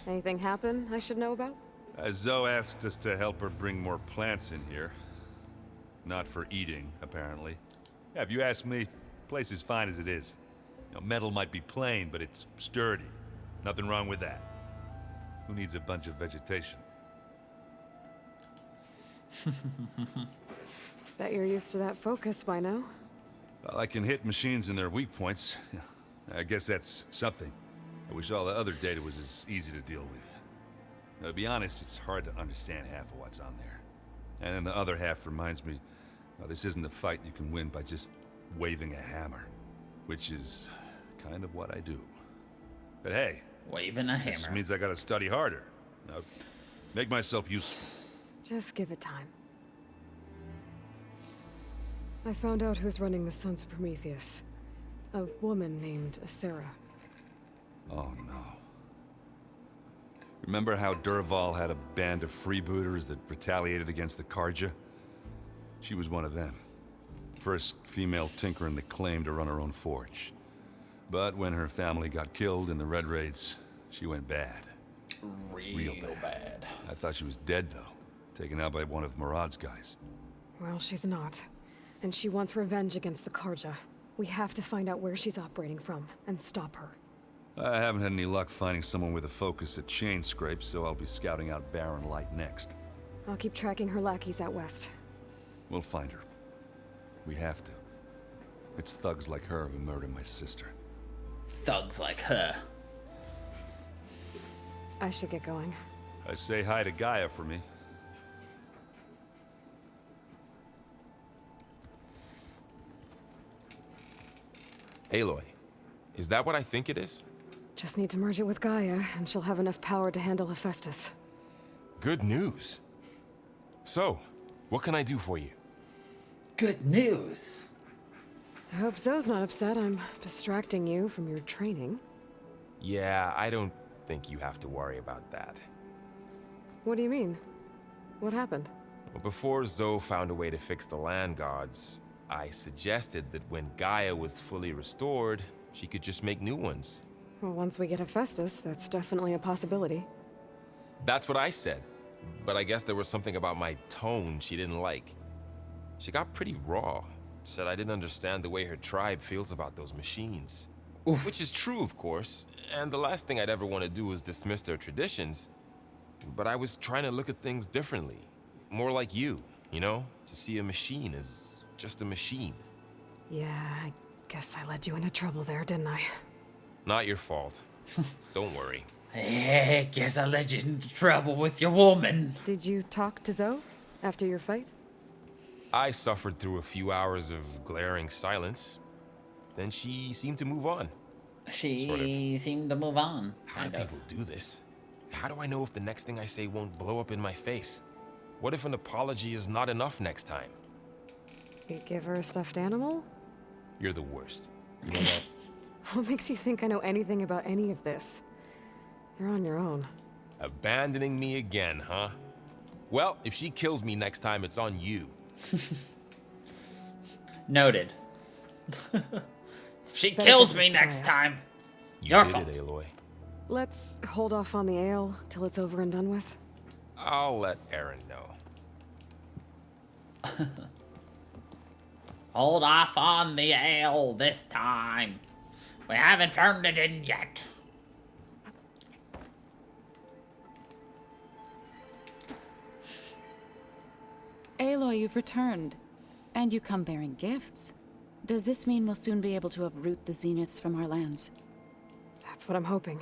Anything happen I should know about? Zoe asked us to help her bring more plants in here. Not for eating, apparently. Yeah, if you ask me, the place is fine as it is. You know, metal might be plain, but it's sturdy. Nothing wrong with that. Who needs a bunch of vegetation? Bet you're used to that focus by now. Well, I can hit machines in their weak points. I guess that's something. I wish all the other data was as easy to deal with. Now, to be honest, it's hard to understand half of what's on there. And then the other half reminds me, well, this isn't a fight you can win by just waving a hammer. Which is kind of what I do. But hey, waving a hammer. That just means I gotta study harder. Now, make myself useful. Just give it time. I found out who's running the Sons of Prometheus. A woman named Sarah. Oh no. Remember how Durval had a band of freebooters that retaliated against the Karja? She was one of them. First female tinker in the claim to run her own forge. But when her family got killed in the Red Raids, she went bad. Real bad. I thought she was dead, though. Taken out by one of Murad's guys. Well, she's not. And she wants revenge against the Karja. We have to find out where she's operating from, and stop her. I haven't had any luck finding someone with a focus at chain scrapes, so I'll be scouting out Barren Light next. I'll keep tracking her lackeys out west. We'll find her. We have to. It's thugs like her who murdered my sister. Thugs like her. I should get going. I say hi to Gaia for me. Aloy, is that what I think it is? Just need to merge it with Gaia, and she'll have enough power to handle Hephaestus. Good news. So, what can I do for you? Good news. I hope Zoe's not upset I'm distracting you from your training. Yeah, I don't think you have to worry about that. What do you mean? What happened? Well, before Zoe found a way to fix the land gods, I suggested that when Gaia was fully restored, she could just make new ones. Well, once we get Hephaestus, that's definitely a possibility. That's what I said. But I guess there was something about my tone she didn't like. She got pretty raw. Said I didn't understand the way her tribe feels about those machines. Oof. Which is true, of course. And the last thing I'd ever want to do is dismiss their traditions. But I was trying to look at things differently. More like you know? To see a machine as just a machine. Yeah, I guess I led you into trouble there, didn't I? Not your fault. Don't worry. Hey, guess I led you into trouble with your woman. Did you talk to Zoe after your fight? I suffered through a few hours of glaring silence. Then she seemed to move on. She seemed to move on. How do people do this? How do I know if the next thing I say won't blow up in my face? What if an apology is not enough next time? You give her a stuffed animal? You're the worst. You know that? What makes you think I know anything about any of this? You're on your own. Abandoning me again, huh? Well, if she kills me next time, it's on you. Noted. If she kills me next time, your fault. You did it, Aloy. Let's hold off on the ale till it's over and done with. I'll let Aaron know. Hold off on the ale this time. We haven't turned it in yet. Aloy, you've returned. And you come bearing gifts. Does this mean we'll soon be able to uproot the Zeniths from our lands? That's what I'm hoping.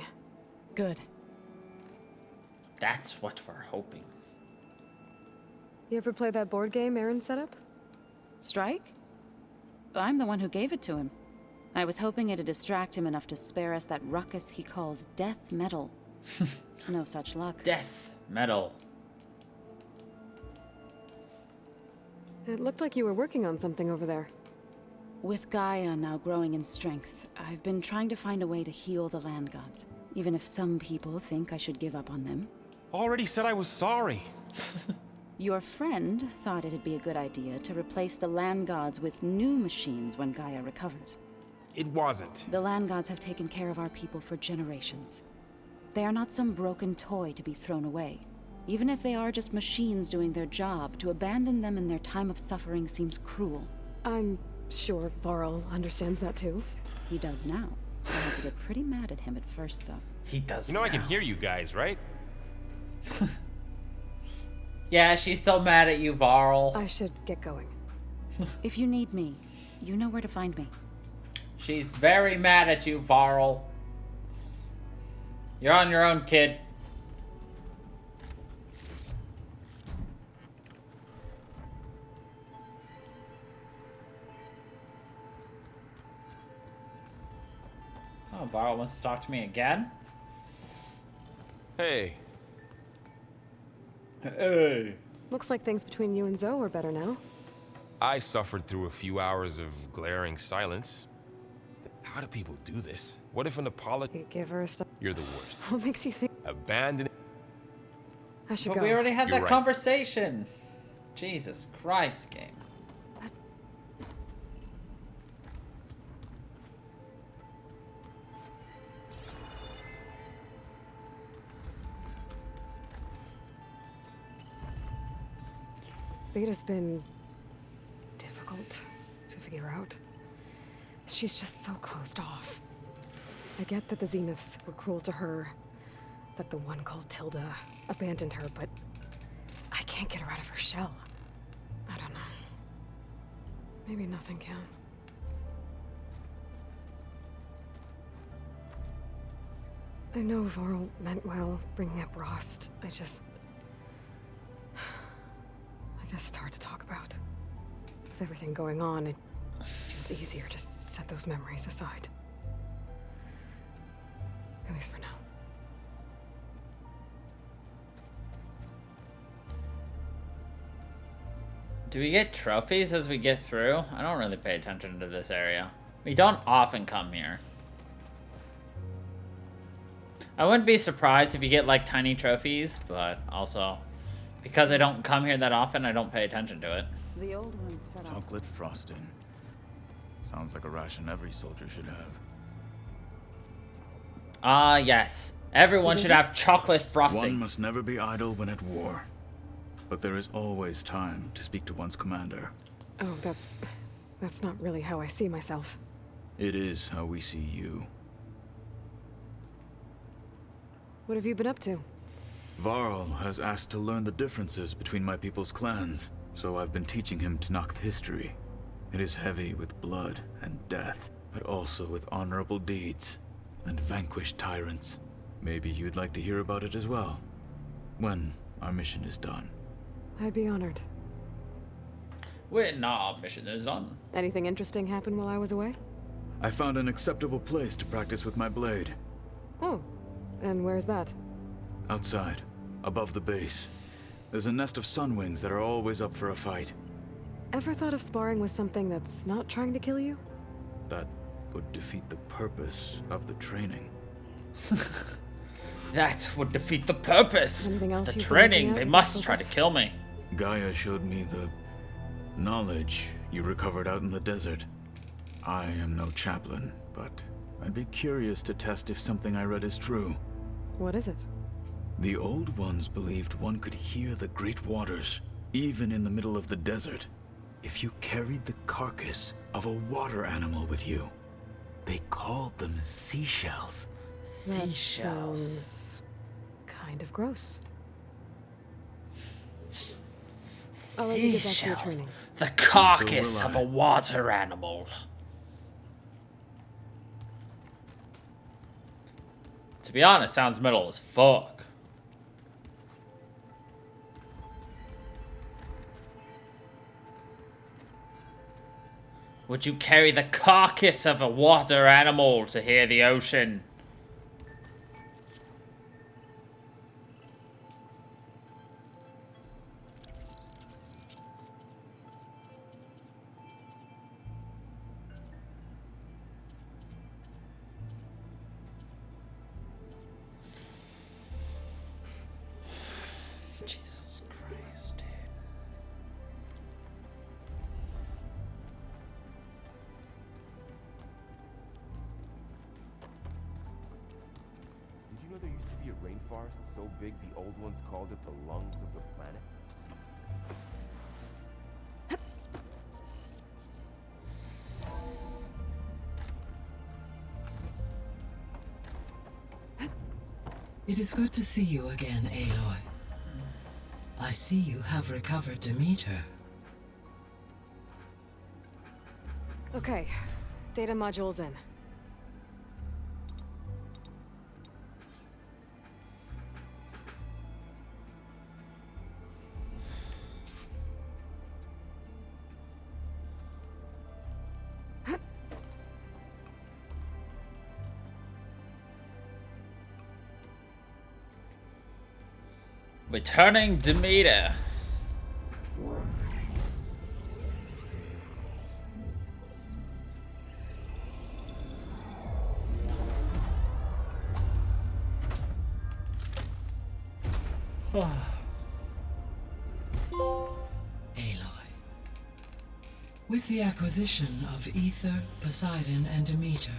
Good. That's what we're hoping. You ever play that board game Aaron set up? Strike? I'm the one who gave it to him. I was hoping it'd distract him enough to spare us that ruckus he calls death metal. No such luck. Death metal. It looked like you were working on something over there. With Gaia now growing in strength, I've been trying to find a way to heal the land gods, even if some people think I should give up on them. Already said I was sorry. Your friend thought it'd be a good idea to replace the land gods with new machines when Gaia recovers. It wasn't. The land gods have taken care of our people for generations. They are not some broken toy to be thrown away. Even if they are just machines doing their job, to abandon them in their time of suffering seems cruel. I'm sure Varl understands that too. He does now. I had to get pretty mad at him at first, though. He does. You know I can hear you guys, right? Yeah, she's still mad at you, Varl. I should get going. If you need me, you know where to find me. She's very mad at you, Varl. You're on your own, kid. Oh, Varl wants to talk to me again? Hey. Hey. Looks like things between you and Zoe are better now. I suffered through a few hours of glaring silence. How do people do this? What if an apology? You give her a stop. You're the worst. What makes you think? Abandon. I should But go. we already had You're that right. conversation. Jesus Christ, game. Beta's been difficult to figure out. She's just so closed off. I get that the Zeniths were cruel to her, that the one called Tilda abandoned her, but I can't get her out of her shell. I don't know. Maybe nothing can. I know Varl meant well bringing up Rost. I guess it's hard to talk about. With everything going on, it feels easier to set those memories aside. At least for now. Do we get trophies as we get through? I don't really pay attention to this area. We don't often come here. I wouldn't be surprised if you get like tiny trophies, but also because I don't come here that often, I don't pay attention to it. The old one's fed up. Chocolate frosting. Sounds like a ration every soldier should have. Ah, yes. Everyone should have chocolate frosting. One must never be idle when at war. But there is always time to speak to one's commander. Oh, that's not really how I see myself. It is how we see you. What have you been up to? Varl has asked to learn the differences between my people's clans, so I've been teaching him Tenakth history. It is heavy with blood and death, but also with honorable deeds and vanquished tyrants. Maybe you'd like to hear about it as well, when our mission is done. I'd be honored. When our mission is done. Anything interesting happen while I was away? I found an acceptable place to practice with my blade. Oh, and where's that? Outside, above the base. There's a nest of sunwings that are always up for a fight. Ever thought of sparring with something that's not trying to kill you? That would defeat the purpose of the training. That would defeat the purpose Anything of else the you've been training. looking They at must with try to focus? kill me. Gaia showed me the knowledge you recovered out in the desert. I am no chaplain, but I'd be curious to test if something I read is true. What is it? The old ones believed one could hear the great waters, even in the middle of the desert, if you carried the carcass of a water animal with you. They called them seashells. That sounds kind of gross. I'll let you get back to your Seashells. training. The carcass So of will a I. water animal. To be honest, sounds metal as fuck. Would you carry the carcass of a water animal to hear the ocean? Jesus Christ, dude. Did you know there used to be a rainforest so big the old ones called it the lungs of the planet? It is good to see you again, Aloy. I see you have recovered Demeter. Okay, data module's in. Returning Demeter. Aloy. With the acquisition of Ether, Poseidon, and Demeter,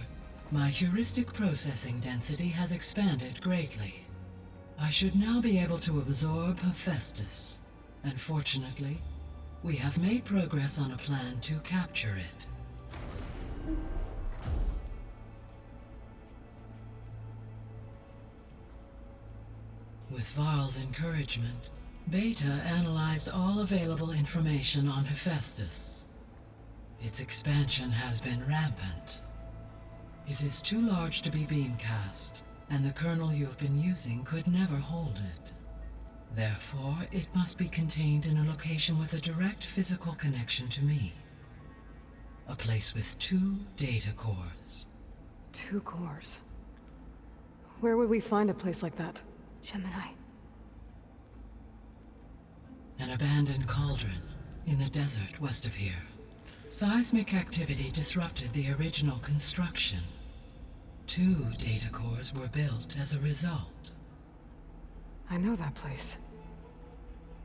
my heuristic processing density has expanded greatly. I should now be able to absorb Hephaestus, and fortunately, we have made progress on a plan to capture it. With Varl's encouragement, Beta analyzed all available information on Hephaestus. Its expansion has been rampant. It is too large to be beamcast, and the kernel you have been using could never hold it. Therefore, it must be contained in a location with a direct physical connection to me. A place with 2 data cores. 2 cores? Where would we find a place like that? Gemini. An abandoned cauldron in the desert west of here. Seismic activity disrupted the original construction. 2 data cores were built as a result. I know that place.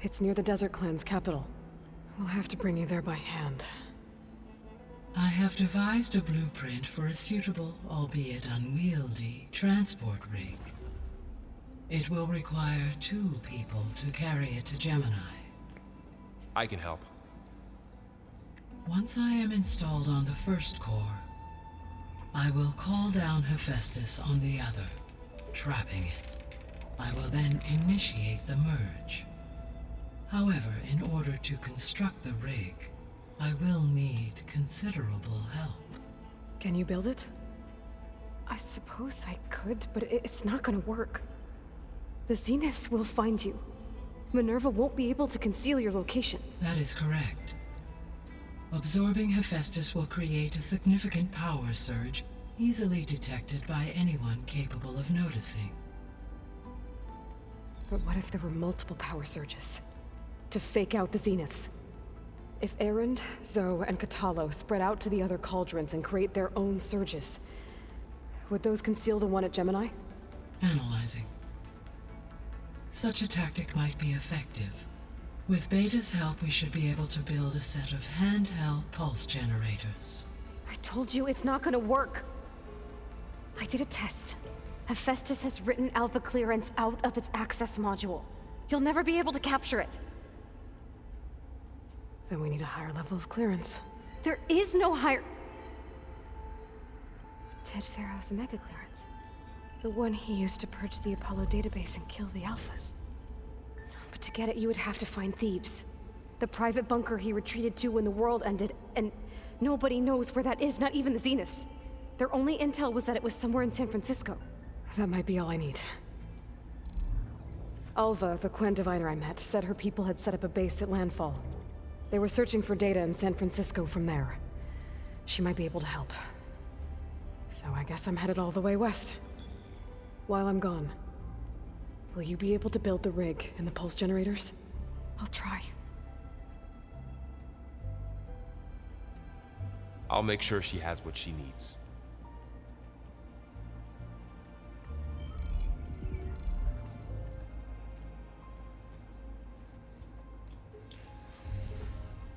It's near the Desert Clan's capital. We'll have to bring you there by hand. I have devised a blueprint for a suitable, albeit unwieldy, transport rig. It will require 2 people to carry it to Gemini. I can help. Once I am installed on the first core, I will call down Hephaestus on the other, trapping it. I will then initiate the merge. However, in order to construct the rig, I will need considerable help. Can you build it? I suppose I could, but it's not gonna work. The Zeniths will find you. Minerva won't be able to conceal your location. That is correct. Absorbing Hephaestus will create a significant power surge, easily detected by anyone capable of noticing. But what if there were multiple power surges? To fake out the Zeniths? If Erend, Zoe, and Katalo spread out to the other cauldrons and create their own surges, would those conceal the one at Gemini? Analyzing. Such a tactic might be effective. With Beta's help, we should be able to build a set of handheld pulse generators. I told you it's not gonna work. I did a test. Hephaestus has written Alpha clearance out of its access module. You'll never be able to capture it. Then we need a higher level of clearance. There is no higher... Ted Pharaoh's mega clearance. The one he used to purge the Apollo database and kill the Alphas. But to get it, you would have to find Thebes. The private bunker he retreated to when the world ended, and nobody knows where that is, not even the Zeniths. Their only intel was that it was somewhere in San Francisco. That might be all I need. Alva, the Quen diviner I met, said her people had set up a base at landfall. They were searching for data in San Francisco from there. She might be able to help. So I guess I'm headed all the way west. While I'm gone, will you be able to build the rig and the pulse generators? I'll try. I'll make sure she has what she needs.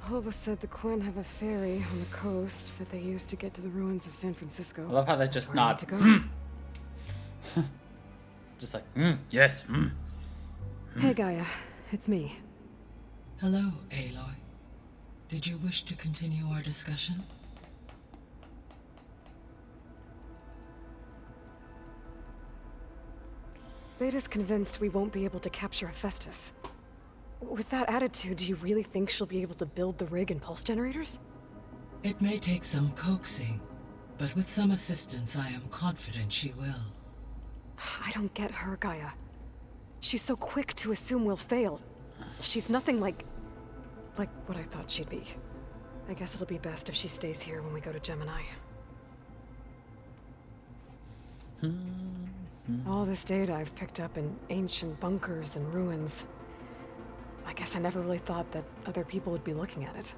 Alva said the Quen have a ferry on the coast that they use to get to the ruins of San Francisco. I love how they just Where nod. to go? Just like, yes, Hey, Gaia. It's me. Hello, Aloy. Did you wish to continue our discussion? Beta's convinced we won't be able to capture Hephaestus. With that attitude, do you really think she'll be able to build the rig and pulse generators? It may take some coaxing, but with some assistance, I am confident she will. I don't get her, Gaia. She's so quick to assume we'll fail. She's nothing like what I thought she'd be. I guess it'll be best if she stays here when we go to Gemini. All this data I've picked up in ancient bunkers and ruins. I guess I never really thought that other people would be looking at it.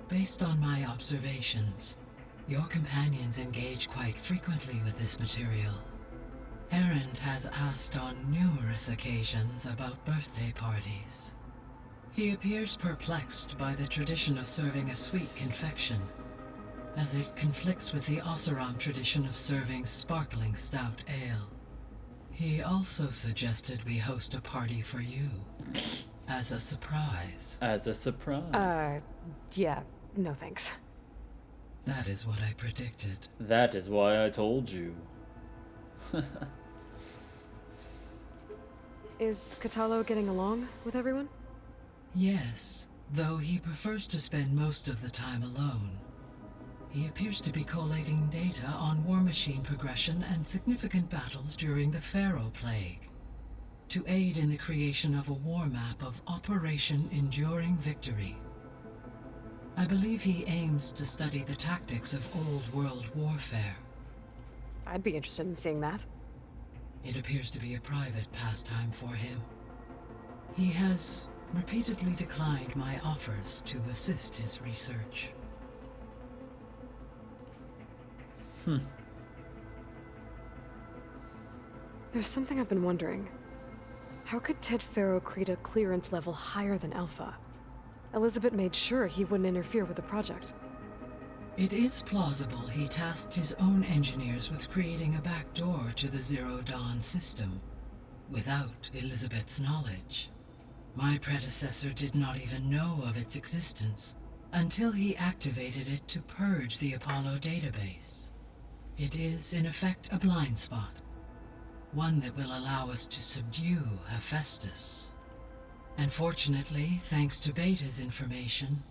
Based on my observations, your companions engage quite frequently with this material. Erend has asked on numerous occasions about birthday parties. He appears perplexed by the tradition of serving a sweet confection, as it conflicts with the Oseram tradition of serving sparkling stout ale. He also suggested we host a party for you, as a surprise. As a surprise. Yeah, no thanks. That is what I predicted. That is why I told you. Is Katalo getting along with everyone? Yes, though he prefers to spend most of the time alone. He appears to be collating data on war machine progression and significant battles during the Pharaoh Plague, to aid in the creation of a war map of Operation Enduring Victory. I believe he aims to study the tactics of Old World warfare. I'd be interested in seeing that. It appears to be a private pastime for him. He has repeatedly declined my offers to assist his research. There's something I've been wondering. How could Ted Faro create a clearance level higher than Alpha? Elizabeth made sure he wouldn't interfere with the project. It is plausible he tasked his own engineers with creating a backdoor to the Zero Dawn system, without Elizabeth's knowledge. My predecessor did not even know of its existence until he activated it to purge the Apollo database. It is, in effect, a blind spot, one that will allow us to subdue Hephaestus. And fortunately, thanks to Beta's information,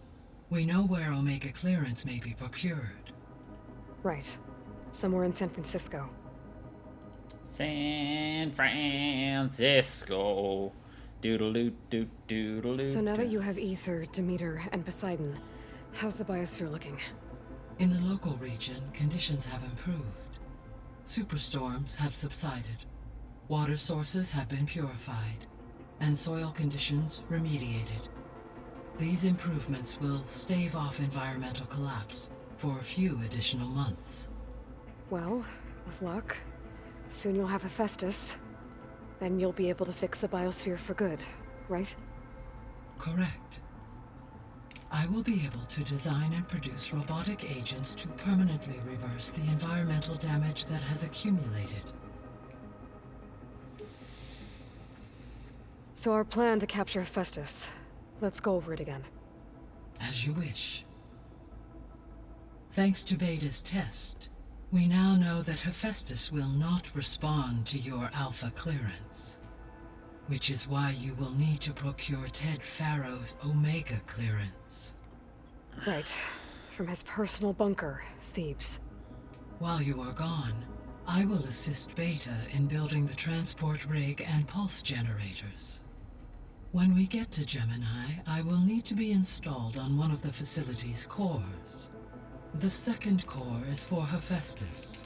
we know where Omega clearance may be procured. Right. Somewhere in San Francisco. San Francisco. Doodle-doo-doo-doodle-doo. So now that you have Ether, Demeter, and Poseidon, how's the biosphere looking? In the local region, conditions have improved. Superstorms have subsided. Water sources have been purified, and soil conditions remediated. These improvements will stave off environmental collapse for a few additional months. Well, with luck, soon you'll have Hephaestus. Then you'll be able to fix the biosphere for good, right? Correct. I will be able to design and produce robotic agents to permanently reverse the environmental damage that has accumulated. So our plan to capture Hephaestus. Let's go over it again. As you wish. Thanks to Beta's test, we now know that Hephaestus will not respond to your Alpha clearance, which is why you will need to procure Ted Faro's Omega clearance. Right. From his personal bunker, Thebes. While you are gone, I will assist Beta in building the transport rig and pulse generators. When we get to Gemini, I will need to be installed on one of the facility's cores. The second core is for Hephaestus.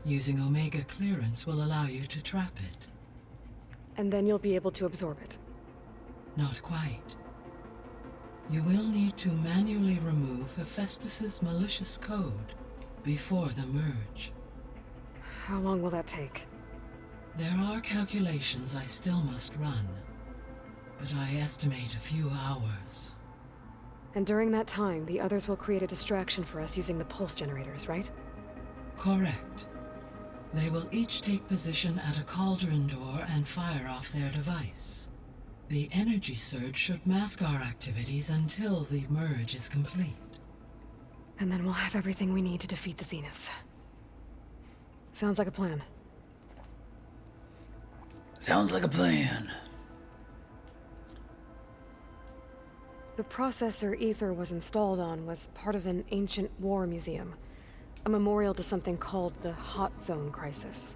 Using Omega clearance will allow you to trap it. And then you'll be able to absorb it. Not quite. You will need to manually remove Hephaestus's malicious code before the merge. How long will that take? There are calculations I still must run, but I estimate a few hours. And during that time, the others will create a distraction for us using the pulse generators, right? Correct. They will each take position at a cauldron door and fire off their device. The energy surge should mask our activities until the merge is complete. And then we'll have everything we need to defeat the Zeniths. Sounds like a plan. Sounds like a plan. The processor Ether was installed on was part of an ancient war museum. A memorial to something called the Hot Zone Crisis.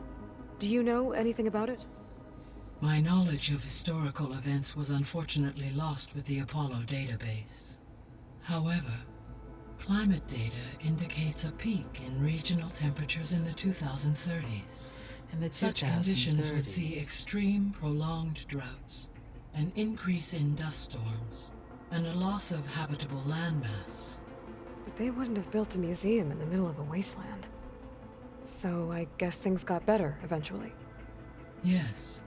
Do you know anything about it? My knowledge of historical events was unfortunately lost with the Apollo database. However, climate data indicates a peak in regional temperatures in the 2030s. Such conditions would see extreme, prolonged droughts, an increase in dust storms, and a loss of habitable landmass. But they wouldn't have built a museum in the middle of a wasteland. So I guess things got better eventually. Yes.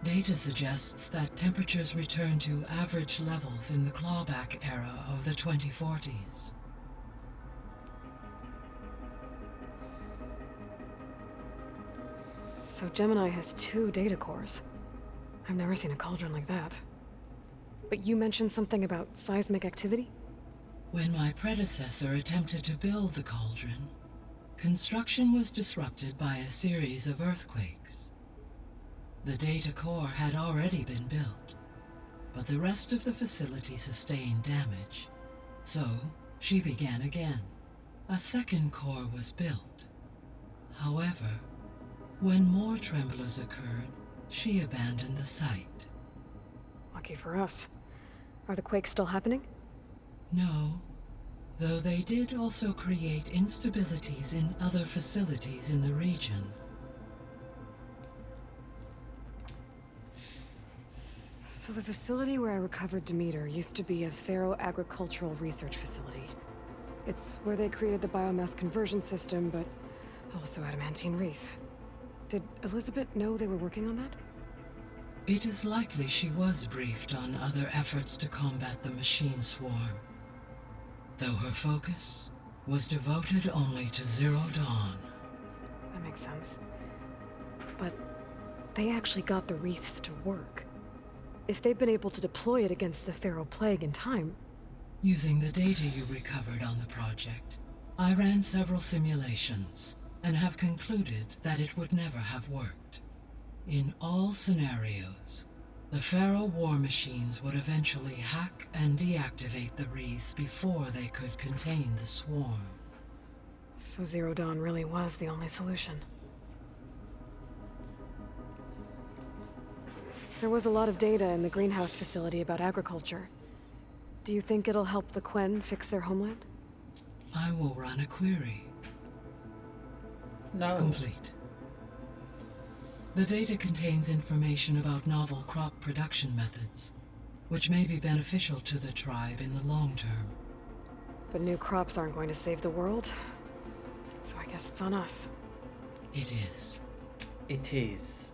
Data suggests that temperatures returned to average levels in the clawback era of the 2040s. So Gemini has 2 data cores. I've never seen a cauldron like that. But you mentioned something about seismic activity? When my predecessor attempted to build the cauldron, construction was disrupted by a series of earthquakes. The data core had already been built, but the rest of the facility sustained damage. So, she began again. A second core was built. However, when more tremblers occurred, she abandoned the site. Lucky for us. Are the quakes still happening? No, though they did also create instabilities in other facilities in the region. So the facility where I recovered Demeter used to be a Pharaoh-agricultural research facility. It's where they created the biomass conversion system, but also adamantine wreath. Did Elizabeth know they were working on that? It is likely she was briefed on other efforts to combat the machine swarm, though her focus was devoted only to Zero Dawn. That makes sense. But they actually got the wreaths to work. If they've been able to deploy it against the Pharaoh Plague in time... Using the data you recovered on the project, I ran several simulations and have concluded that it would never have worked. In all scenarios, the Pharaoh war machines would eventually hack and deactivate the wreaths before they could contain the swarm. So Zero Dawn really was the only solution. There was a lot of data in the greenhouse facility about agriculture. Do you think it'll help the Quen fix their homeland? I will run a query. No. Complete. The data contains information about novel crop production methods, which may be beneficial to the tribe in the long term. But new crops aren't going to save the world, so I guess it's on us. It is. It is.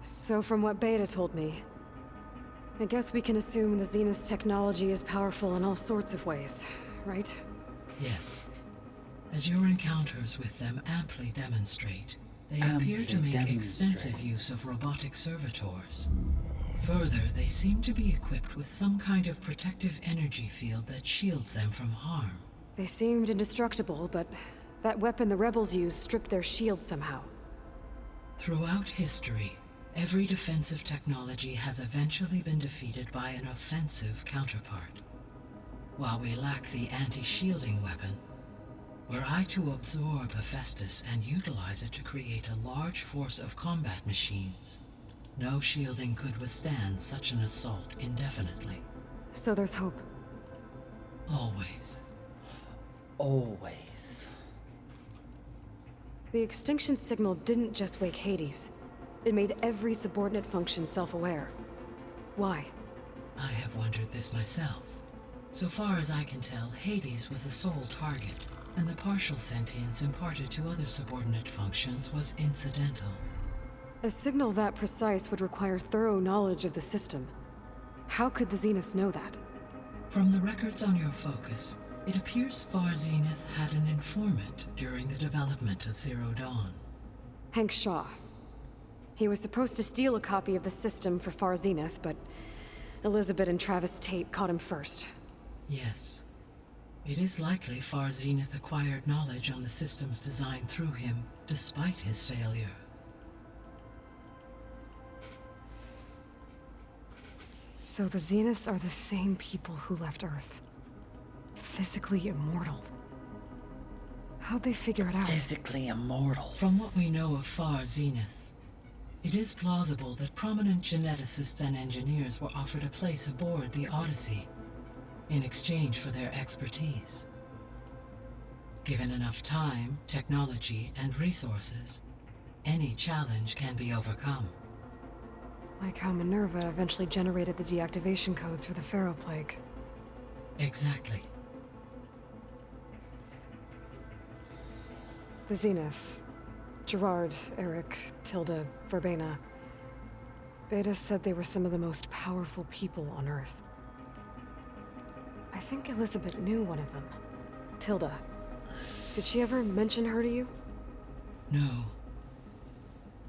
So from what Beta told me, I guess we can assume the Zenith's technology is powerful in all sorts of ways, right? Yes. As your encounters with them amply demonstrate, they appear to make extensive use of robotic servitors. Further, they seem to be equipped with some kind of protective energy field that shields them from harm. They seemed indestructible, but that weapon the rebels used stripped their shield somehow. Throughout history, every defensive technology has eventually been defeated by an offensive counterpart. While we lack the anti-shielding weapon, were I to absorb Hephaestus and utilize it to create a large force of combat machines, no shielding could withstand such an assault indefinitely. So there's hope. Always. Always. The extinction signal didn't just wake Hades. It made every subordinate function self-aware. Why? I have wondered this myself. So far as I can tell, Hades was the sole target, and the partial sentience imparted to other subordinate functions was incidental. A signal that precise would require thorough knowledge of the system. How could the Zeniths know that? From the records on your focus, it appears Far Zenith had an informant during the development of Zero Dawn. Hank Shaw. He was supposed to steal a copy of the system for Far Zenith, but Elizabeth and Travis Tate caught him first. Yes. It is likely Far Zenith acquired knowledge on the systems designed through him, despite his failure. So the Zeniths are the same people who left Earth. Physically immortal. How'd they figure it out? Physically immortal. From what we know of Far Zenith, it is plausible that prominent geneticists and engineers were offered a place aboard the Odyssey in exchange for their expertise. Given enough time, technology, and resources, any challenge can be overcome. Like how Minerva eventually generated the deactivation codes for the Pharaoh Plague. Exactly. The Zeniths. Gerard, Eric, Tilda, Verbena. Beta said they were some of the most powerful people on Earth. I think Elizabeth knew one of them. Tilda. Did she ever mention her to you? No.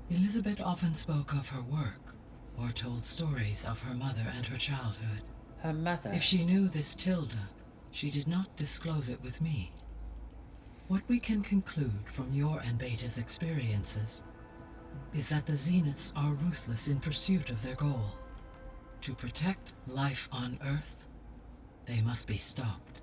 Elizabeth often spoke of her work, or told stories of her mother and her childhood. Her mother? If she knew this Tilda, she did not disclose it with me. What we can conclude from your and Beta's experiences is that the Zeniths are ruthless in pursuit of their goal. To protect life on Earth, they must be stopped.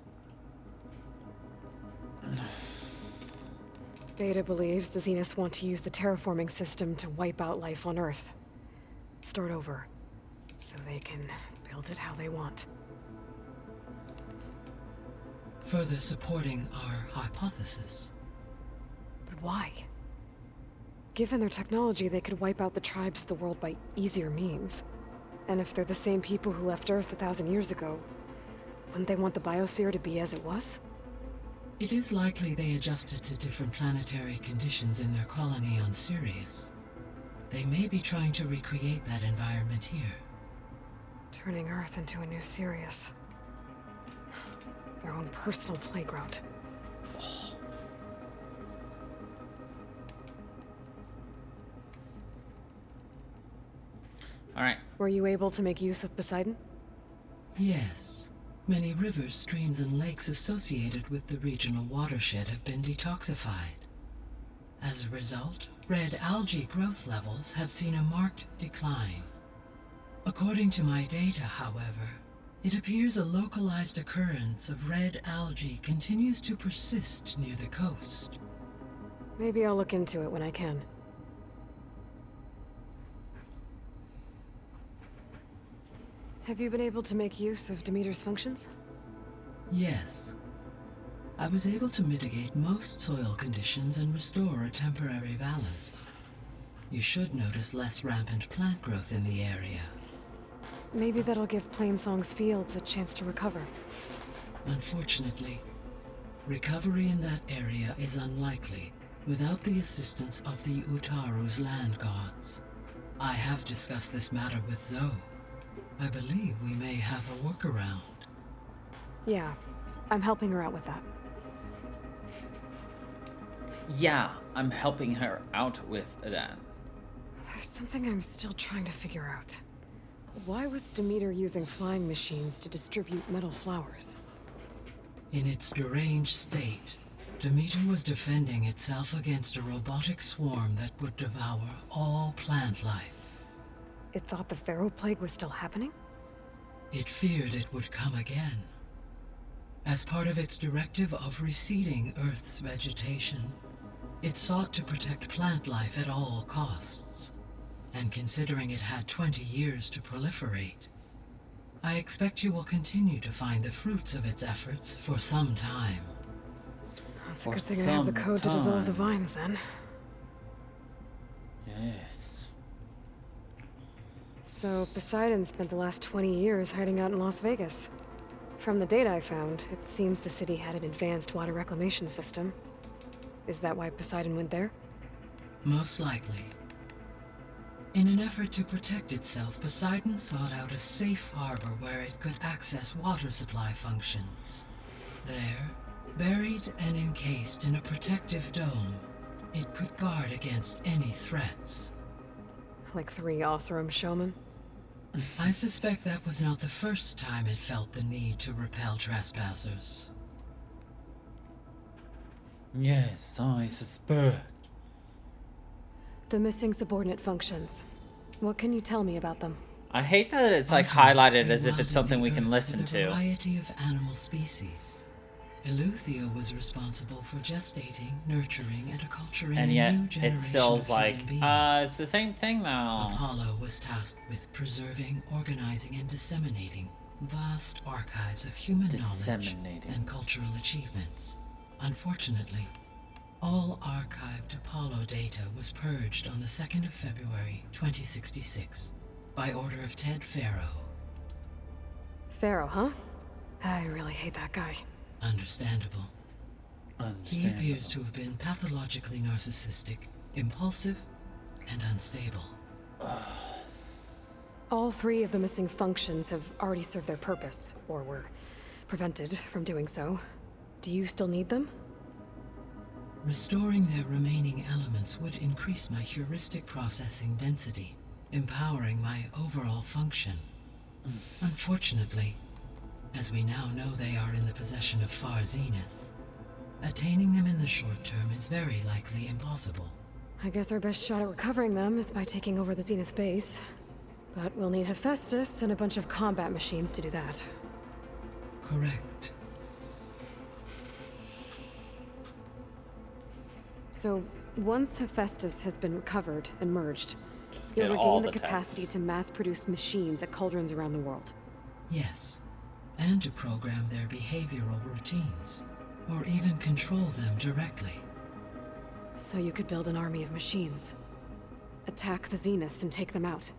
Beta believes the Zeniths want to use the terraforming system to wipe out life on Earth. Start over, so they can build it how they want. Further supporting our hypothesis. But why? Given their technology, they could wipe out the tribes of the world by easier means. And if they're the same people who left Earth 1,000 years ago, wouldn't they want the biosphere to be as it was? It is likely they adjusted to different planetary conditions in their colony on Sirius. They may be trying to recreate that environment here. Turning Earth into a new Sirius. Their own personal playground. Alright. Were you able to make use of Poseidon? Yes. Many rivers, streams, and lakes associated with the regional watershed have been detoxified. As a result, red algae growth levels have seen a marked decline. According to my data, however, it appears a localized occurrence of red algae continues to persist near the coast. Maybe I'll look into it when I can. Have you been able to make use of Demeter's functions? Yes. I was able to mitigate most soil conditions and restore a temporary balance. You should notice less rampant plant growth in the area. Maybe that'll give Plainsong's fields a chance to recover. Unfortunately, recovery in that area is unlikely without the assistance of the Utaru's land gods. I have discussed this matter with Zoe. I believe we may have a workaround. Yeah, I'm helping her out with that. Yeah, I'm helping her out with that. There's something I'm still trying to figure out. Why was Demeter using flying machines to distribute metal flowers? In its deranged state, Demeter was defending itself against a robotic swarm that would devour all plant life. It thought the Pharaoh Plague was still happening? It feared it would come again. As part of its directive of receding Earth's vegetation, it sought to protect plant life at all costs. And considering it had 20 years to proliferate, I expect you will continue to find the fruits of its efforts for some time. That's a good thing I have the code to dissolve the vines, then. Yes. So Poseidon spent the last 20 years hiding out in Las Vegas. From the data I found, it seems the city had an advanced water reclamation system. Is that why Poseidon went there? Most likely. In an effort to protect itself, Poseidon sought out a safe harbor where it could access water supply functions. There, buried and encased in a protective dome, it could guard against any threats. Like 3 Oseram showmen? I suspect that was not the first time it felt the need to repel trespassers. Yes, I suspect. The missing subordinate functions. What can you tell me about them? I hate that it's like Artemis highlighted as if it's rewilded something the we can Earth listen with a to. variety of animal species. Eleuthia was responsible for gestating, nurturing, and acculturing And a yet, new it generation still's of like, human beings. it's the same thing though. Apollo was tasked with preserving, organizing, and disseminating vast archives of human knowledge and cultural achievements. Unfortunately, all archived Apollo data was purged on the 2nd of February, 2066, by order of Ted Faro. Pharaoh, huh? I really hate that guy. Understandable. He appears to have been pathologically narcissistic, impulsive, and unstable. All 3 of the missing functions have already served their purpose, or were prevented from doing so. Do you still need them? Restoring their remaining elements would increase my heuristic processing density, empowering my overall function. Unfortunately, as we now know they are in the possession of Far Zenith, attaining them in the short term is very likely impossible. I guess our best shot at recovering them is by taking over the Zenith base. But we'll need Hephaestus and a bunch of combat machines to do that. Correct. So, once Hephaestus has been recovered and merged, Just you'll get all regain the the capacity to mass-produce machines at cauldrons around the world. Yes, and to program their behavioral routines, or even control them directly. So you could build an army of machines. Attack the Zeniths and take them out.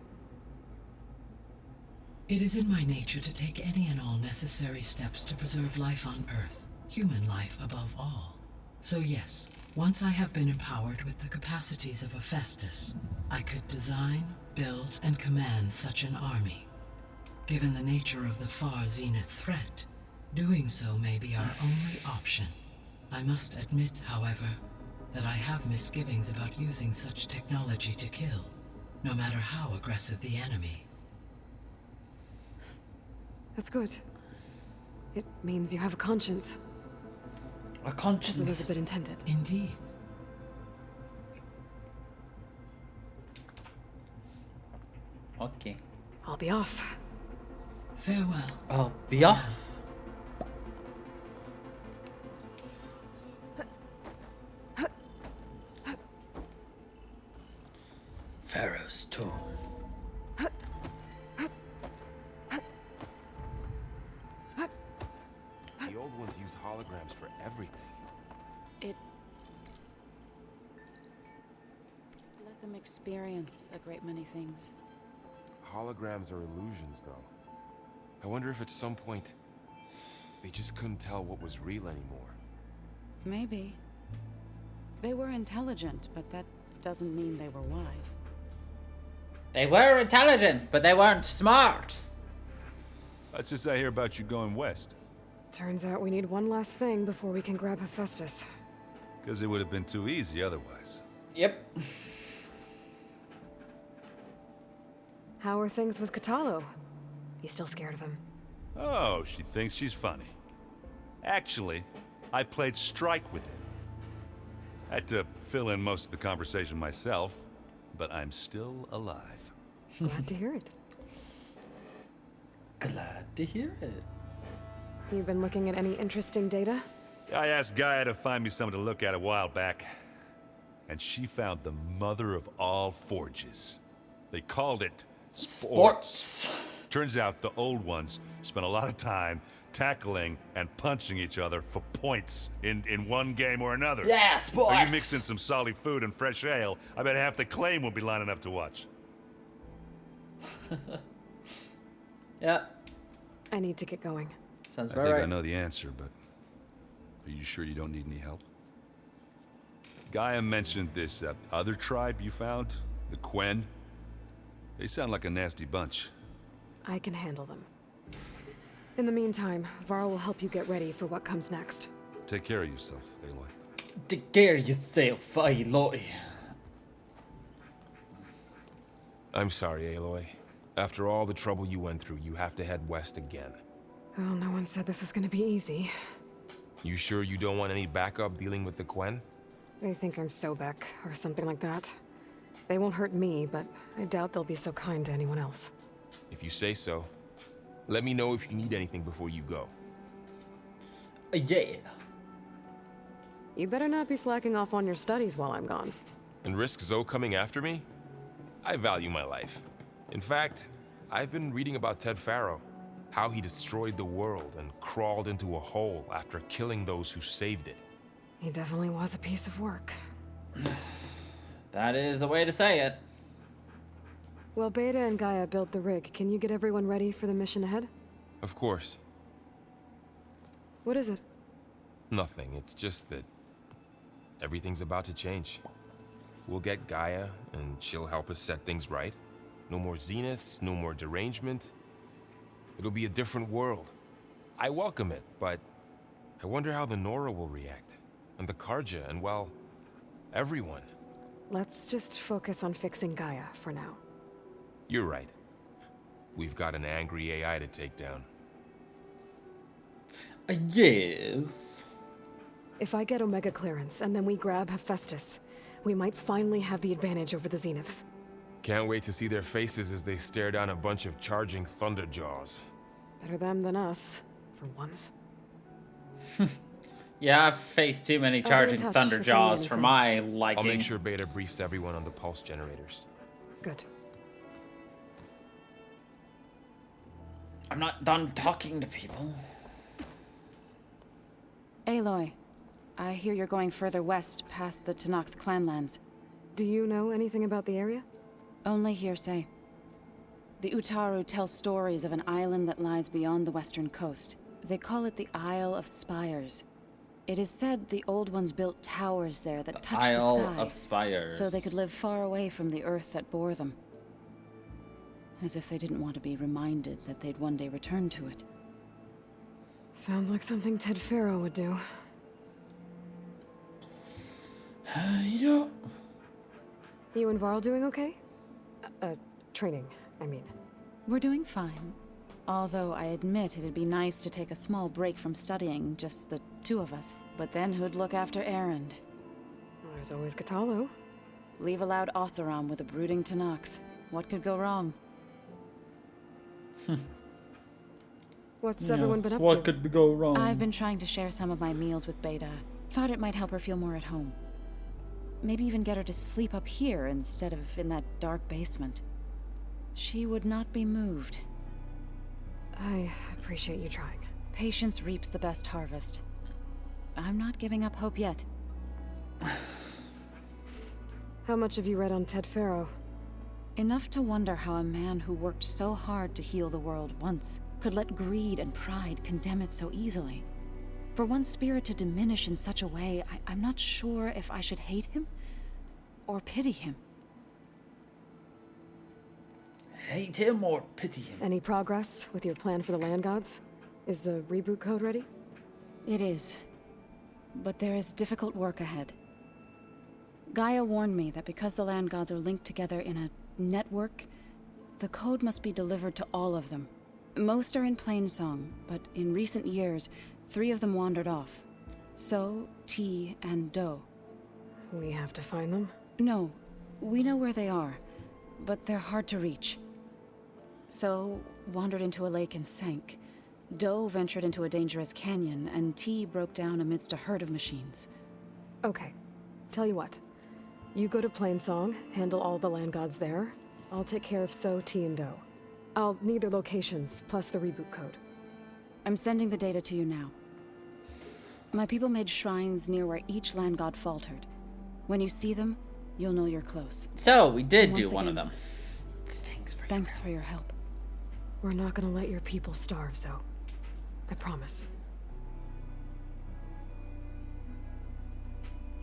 It is in my nature to take any and all necessary steps to preserve life on Earth, human life above all. So yes, once I have been empowered with the capacities of Hephaestus, I could design, build, and command such an army. Given the nature of the Far Zenith threat, doing so may be our only option. I must admit, however, that I have misgivings about using such technology to kill, no matter how aggressive the enemy. That's good. It means you have a conscience. A conscience. As Elizabeth intended. Indeed. Okay. I'll be off. Farewell. I'll be off. Pharaoh's tomb. The old ones used holograms for everything. Let them experience a great many things. Holograms are illusions, though. I wonder if at some point they just couldn't tell what was real anymore. Maybe. They were intelligent, but that doesn't mean they were wise. They were intelligent, but they weren't smart. What's this I hear about you going west? Turns out we need one last thing before we can grab Hephaestus. Because it would have been too easy otherwise. Yep. How are things with Katalo? You still scared of him? Oh, she thinks she's funny. Actually, I played strike with him. I had to fill in most of the conversation myself, but I'm still alive. Glad to hear it. Glad to hear it. You've been looking at any interesting data? I asked Gaia to find me something to look at a while back, and she found the mother of all forges. They called it sports. Turns out the old ones spent a lot of time tackling and punching each other for points in one game or another. Yeah, sports! When you mix in some solid food and fresh ale, I bet half the claim will be lining up to watch. Yeah. I need to get going. Sounds I about think right. I know the answer, but are you sure you don't need any help? Gaia mentioned this other tribe you found, the Quen. They sound like a nasty bunch. I can handle them. In the meantime, Varl will help you get ready for what comes next. Take care of yourself, Aloy. Take care of yourself, Aloy. I'm sorry, Aloy. After all the trouble you went through, you have to head west again. Well, no one said this was gonna be easy. You sure you don't want any backup dealing with the Quen? They think I'm Sobek, or something like that. They won't hurt me, but I doubt they'll be so kind to anyone else. If you say so. Let me know if you need anything before you go. Yeah. You better not be slacking off on your studies while I'm gone. And risk Zoe coming after me? I value my life. In fact, I've been reading about Ted Faro. How he destroyed the world and crawled into a hole after killing those who saved it. He definitely was a piece of work. That is a way to say it. Well, Beta and Gaia built the rig. Can you get everyone ready for the mission ahead? Of course. What is it? Nothing. It's just that everything's about to change. We'll get Gaia, and she'll help us set things right. No more zeniths, no more derangement. It'll be a different world. I welcome it, but I wonder how the Nora will react. And the Karja, and well, everyone. Let's just focus on fixing Gaia for now. You're right. We've got an angry AI to take down. Yes. If I get Omega clearance and then we grab Hephaestus, we might finally have the advantage over the Zeniths. Can't wait to see their faces as they stare down a bunch of charging Thunderjaws. Better them than us, for once. Yeah, I've faced too many charging Thunderjaws for my liking. I'll make sure Beta briefs everyone on the pulse generators. Good. I'm not done talking to people. Aloy, I hear you're going further west past the Tenakth clanlands. Do you know anything about the area? Only hearsay. The Utaru tell stories of an island that lies beyond the western coast. They call it the Isle of Spires. It is said the Old Ones built towers there that touch the sky. Isle of Spires. So they could live far away from the earth that bore them. As if they didn't want to be reminded that they'd one day return to it. Sounds like something Ted Faro would do. Yeah. You and Varl doing okay? Training, I mean. We're doing fine. Although I admit it'd be nice to take a small break from studying, just the two of us. But then who'd look after Erend? Well, there's always Katalo. Leave a loud Oseram with a brooding Tenakth. What could go wrong? What's everyone been up what to? could go wrong? I've been trying to share some of my meals with Beta. Thought it might help her feel more at home. Maybe even get her to sleep up here instead of in that dark basement. She would not be moved. I appreciate you trying. Patience reaps the best harvest. I'm not giving up hope yet. How much have you read on Ted Faro? Enough to wonder how a man who worked so hard to heal the world once could let greed and pride condemn it so easily. For one spirit to diminish in such a way, I'm not sure if I should hate him or pity him. Hate him or pity him? Any progress with your plan for the land gods? Is the reboot code ready? It is. But there is difficult work ahead. Gaia warned me that because the land gods are linked together in a network, the code must be delivered to all of them. Most are in Plainsong, but in recent years, 3 of them wandered off. So, T, and Do. We have to find them? No, we know where they are, but they're hard to reach. So, wandered into a lake and sank. Do ventured into a dangerous canyon, and T broke down amidst a herd of machines. Okay. Tell you what. You go to Plainsong, handle all the land gods there. I'll take care of So, T, and Do. I'll need their locations, plus the reboot code. I'm sending the data to you now. My people made shrines near where each land god faltered. When you see them, you'll know you're close. So, we did And do once one of again, them. Thanks for your help. We're not gonna let your people starve, Zo. I promise.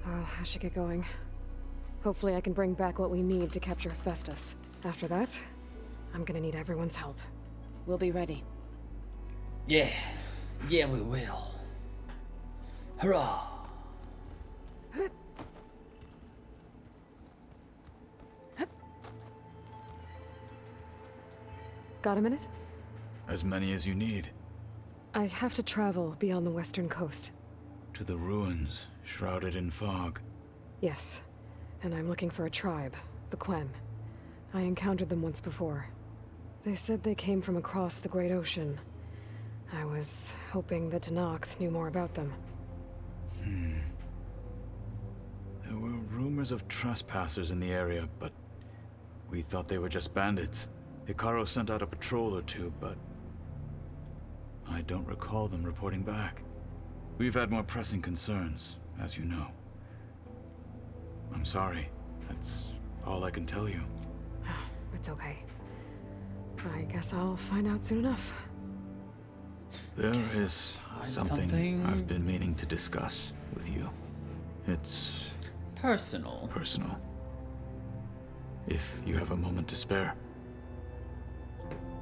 I should get going. Hopefully I can bring back what we need to capture Hephaestus. After that, I'm gonna need everyone's help. We'll be ready. Yeah. Yeah, we will. Hurrah! Got a minute? As many as you need. I have to travel beyond the western coast. To the ruins, shrouded in fog. Yes, and I'm looking for a tribe, the Quen. I encountered them once before. They said they came from across the Great Ocean. I was hoping that Tenakth knew more about them. There were rumors of trespassers in the area, but we thought they were just bandits. Hikaru sent out a patrol or two, but I don't recall them reporting back. We've had more pressing concerns, as you know. I'm sorry. That's all I can tell you. It's okay. I guess I'll find out soon enough. There is something I've been meaning to discuss with you. It's personal. Personal. If you have a moment to spare.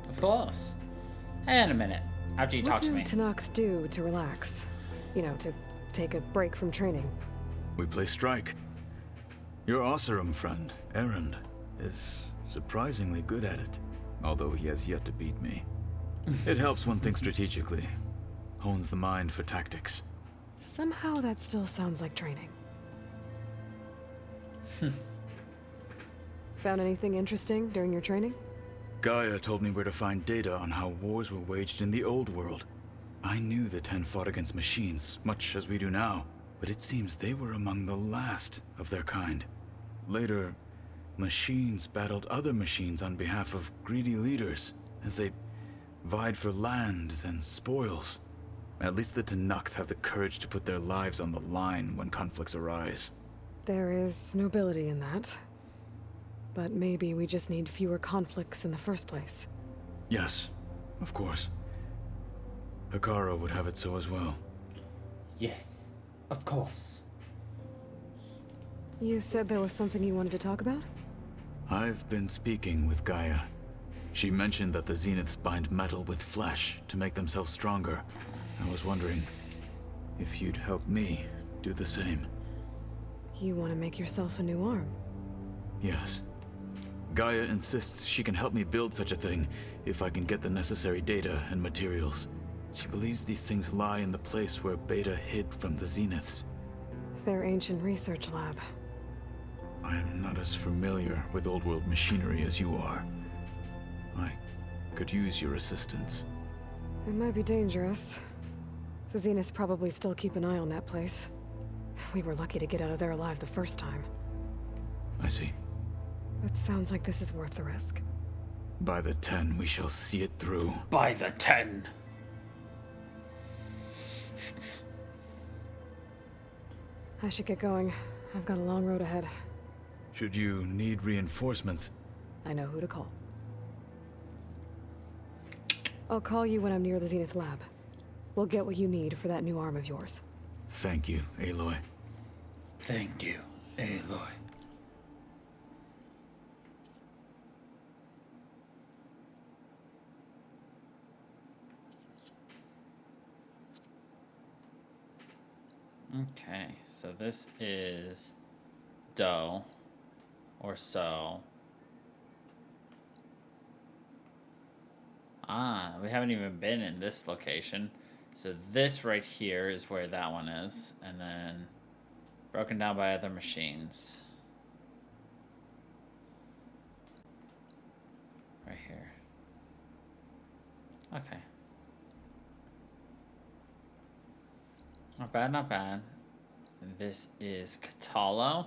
Of course. In a minute. After you talk to me. What do Tenakth do to relax? You know, to take a break from training? We play strike. Your Oseram friend, Erend, is surprisingly good at it. Although he has yet to beat me. It helps one think strategically. Hones the mind for tactics. Somehow that still sounds like training. Found anything interesting during your training? Gaia told me where to find data on how wars were waged in the old world. I knew the Ten fought against machines, much as we do now, but it seems they were among the last of their kind. Later, machines battled other machines on behalf of greedy leaders, as they vied for lands and spoils. At least the Tenakth have the courage to put their lives on the line when conflicts arise. There is nobility in that. But maybe we just need fewer conflicts in the first place. Yes, of course. Hikaru would have it so as well. Yes, of course. You said there was something you wanted to talk about? I've been speaking with Gaia. She mentioned that the Zeniths bind metal with flesh to make themselves stronger. I was wondering if you'd help me do the same. You want to make yourself a new arm? Yes. Gaia insists she can help me build such a thing if I can get the necessary data and materials. She believes these things lie in the place where Beta hid from the Zeniths. Their ancient research lab. I am not as familiar with old world machinery as you are. I could use your assistance. It might be dangerous. The Zeniths probably still keep an eye on that place. We were lucky to get out of there alive the first time. I see. It sounds like this is worth the risk. By the 10, we shall see it through. By the 10. I should get going. I've got a long road ahead. Should you need reinforcements? I know who to call. I'll call you when I'm near the Zenith lab. We'll get what you need for that new arm of yours. Thank you, Aloy. Thank you, Aloy. Okay, so this is dough, or so. Ah, we haven't even been in this location. So this right here is where that one is, and then broken down by other machines. Right here. Okay. Not bad, not bad. This is Katalo.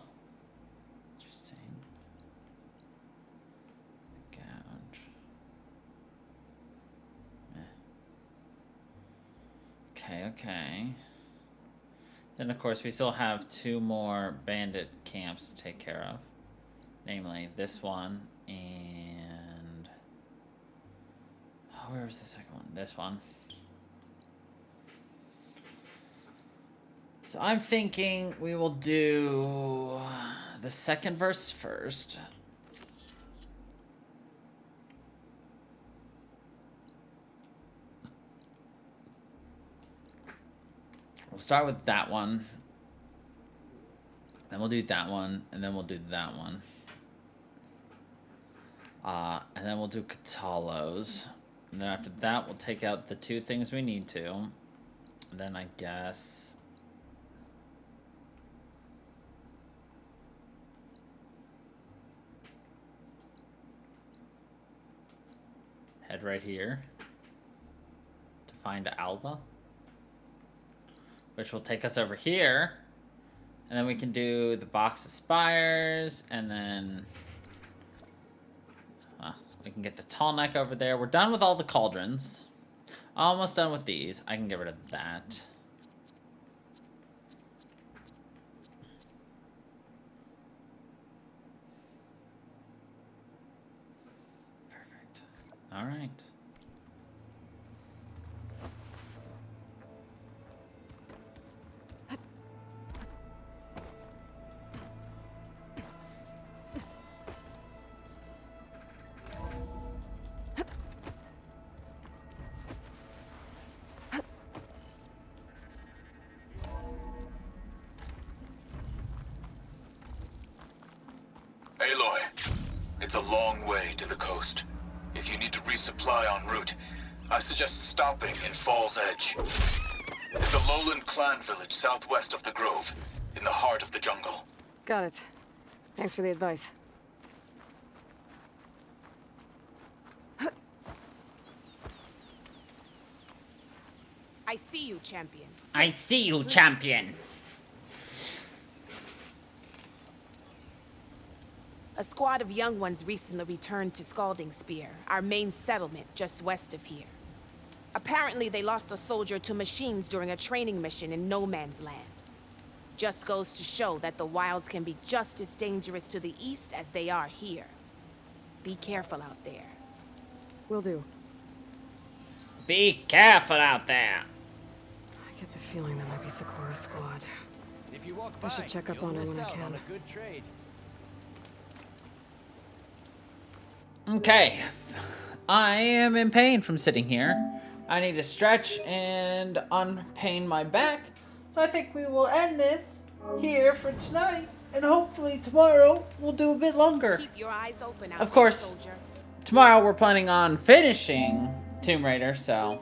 Interesting. Gouge. Okay, okay. Then, of course, we still have 2 more bandit camps to take care of. Namely, this one and... Oh, where was the second one? This one. So I'm thinking we will do the second verse first. we'll start with that one. Then we'll do that one, and then we'll do that one. And then we'll do Katalos. And then after that, we'll take out the 2 things we need to. And then I guess... head right here to find Alva, which will take us over here, and then we can do the box of spires, and then we can get the tall neck over there. We're done with all the cauldrons. Almost done with these. I can get rid of that. All right. Aloy, it's a long way to the coast. If you need to resupply en route, I suggest stopping in Fall's Edge. It's a lowland clan village southwest of the Grove, in the heart of the jungle. Got it. Thanks for the advice. I see you, champion. I see you, champion. A squad of young ones recently returned to Scalding Spear, our main settlement just west of here. Apparently, they lost a soldier to machines during a training mission in No Man's Land. Just goes to show that the wilds can be just as dangerous to the east as they are here. Be careful out there. Will do. Be careful out there. I get the feeling that might be Sakura's squad. If you walk I should by, check up you'll on her miss when I out can. on a good trade. Okay. I am in pain from sitting here. I need to stretch and unpain my back. So I think we will end this here for tonight. And hopefully tomorrow we'll do a bit longer. Keep your eyes open out Of course, there, soldier. tomorrow we're planning on finishing Tomb Raider, so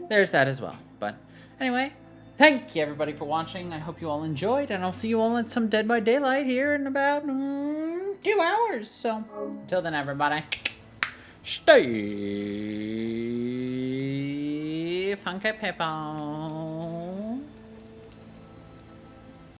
there's that as well. But anyway, thank you everybody for watching. I hope you all enjoyed, and I'll see you all in some Dead by Daylight here in about 2 hours. So until then, everybody, stay funky people.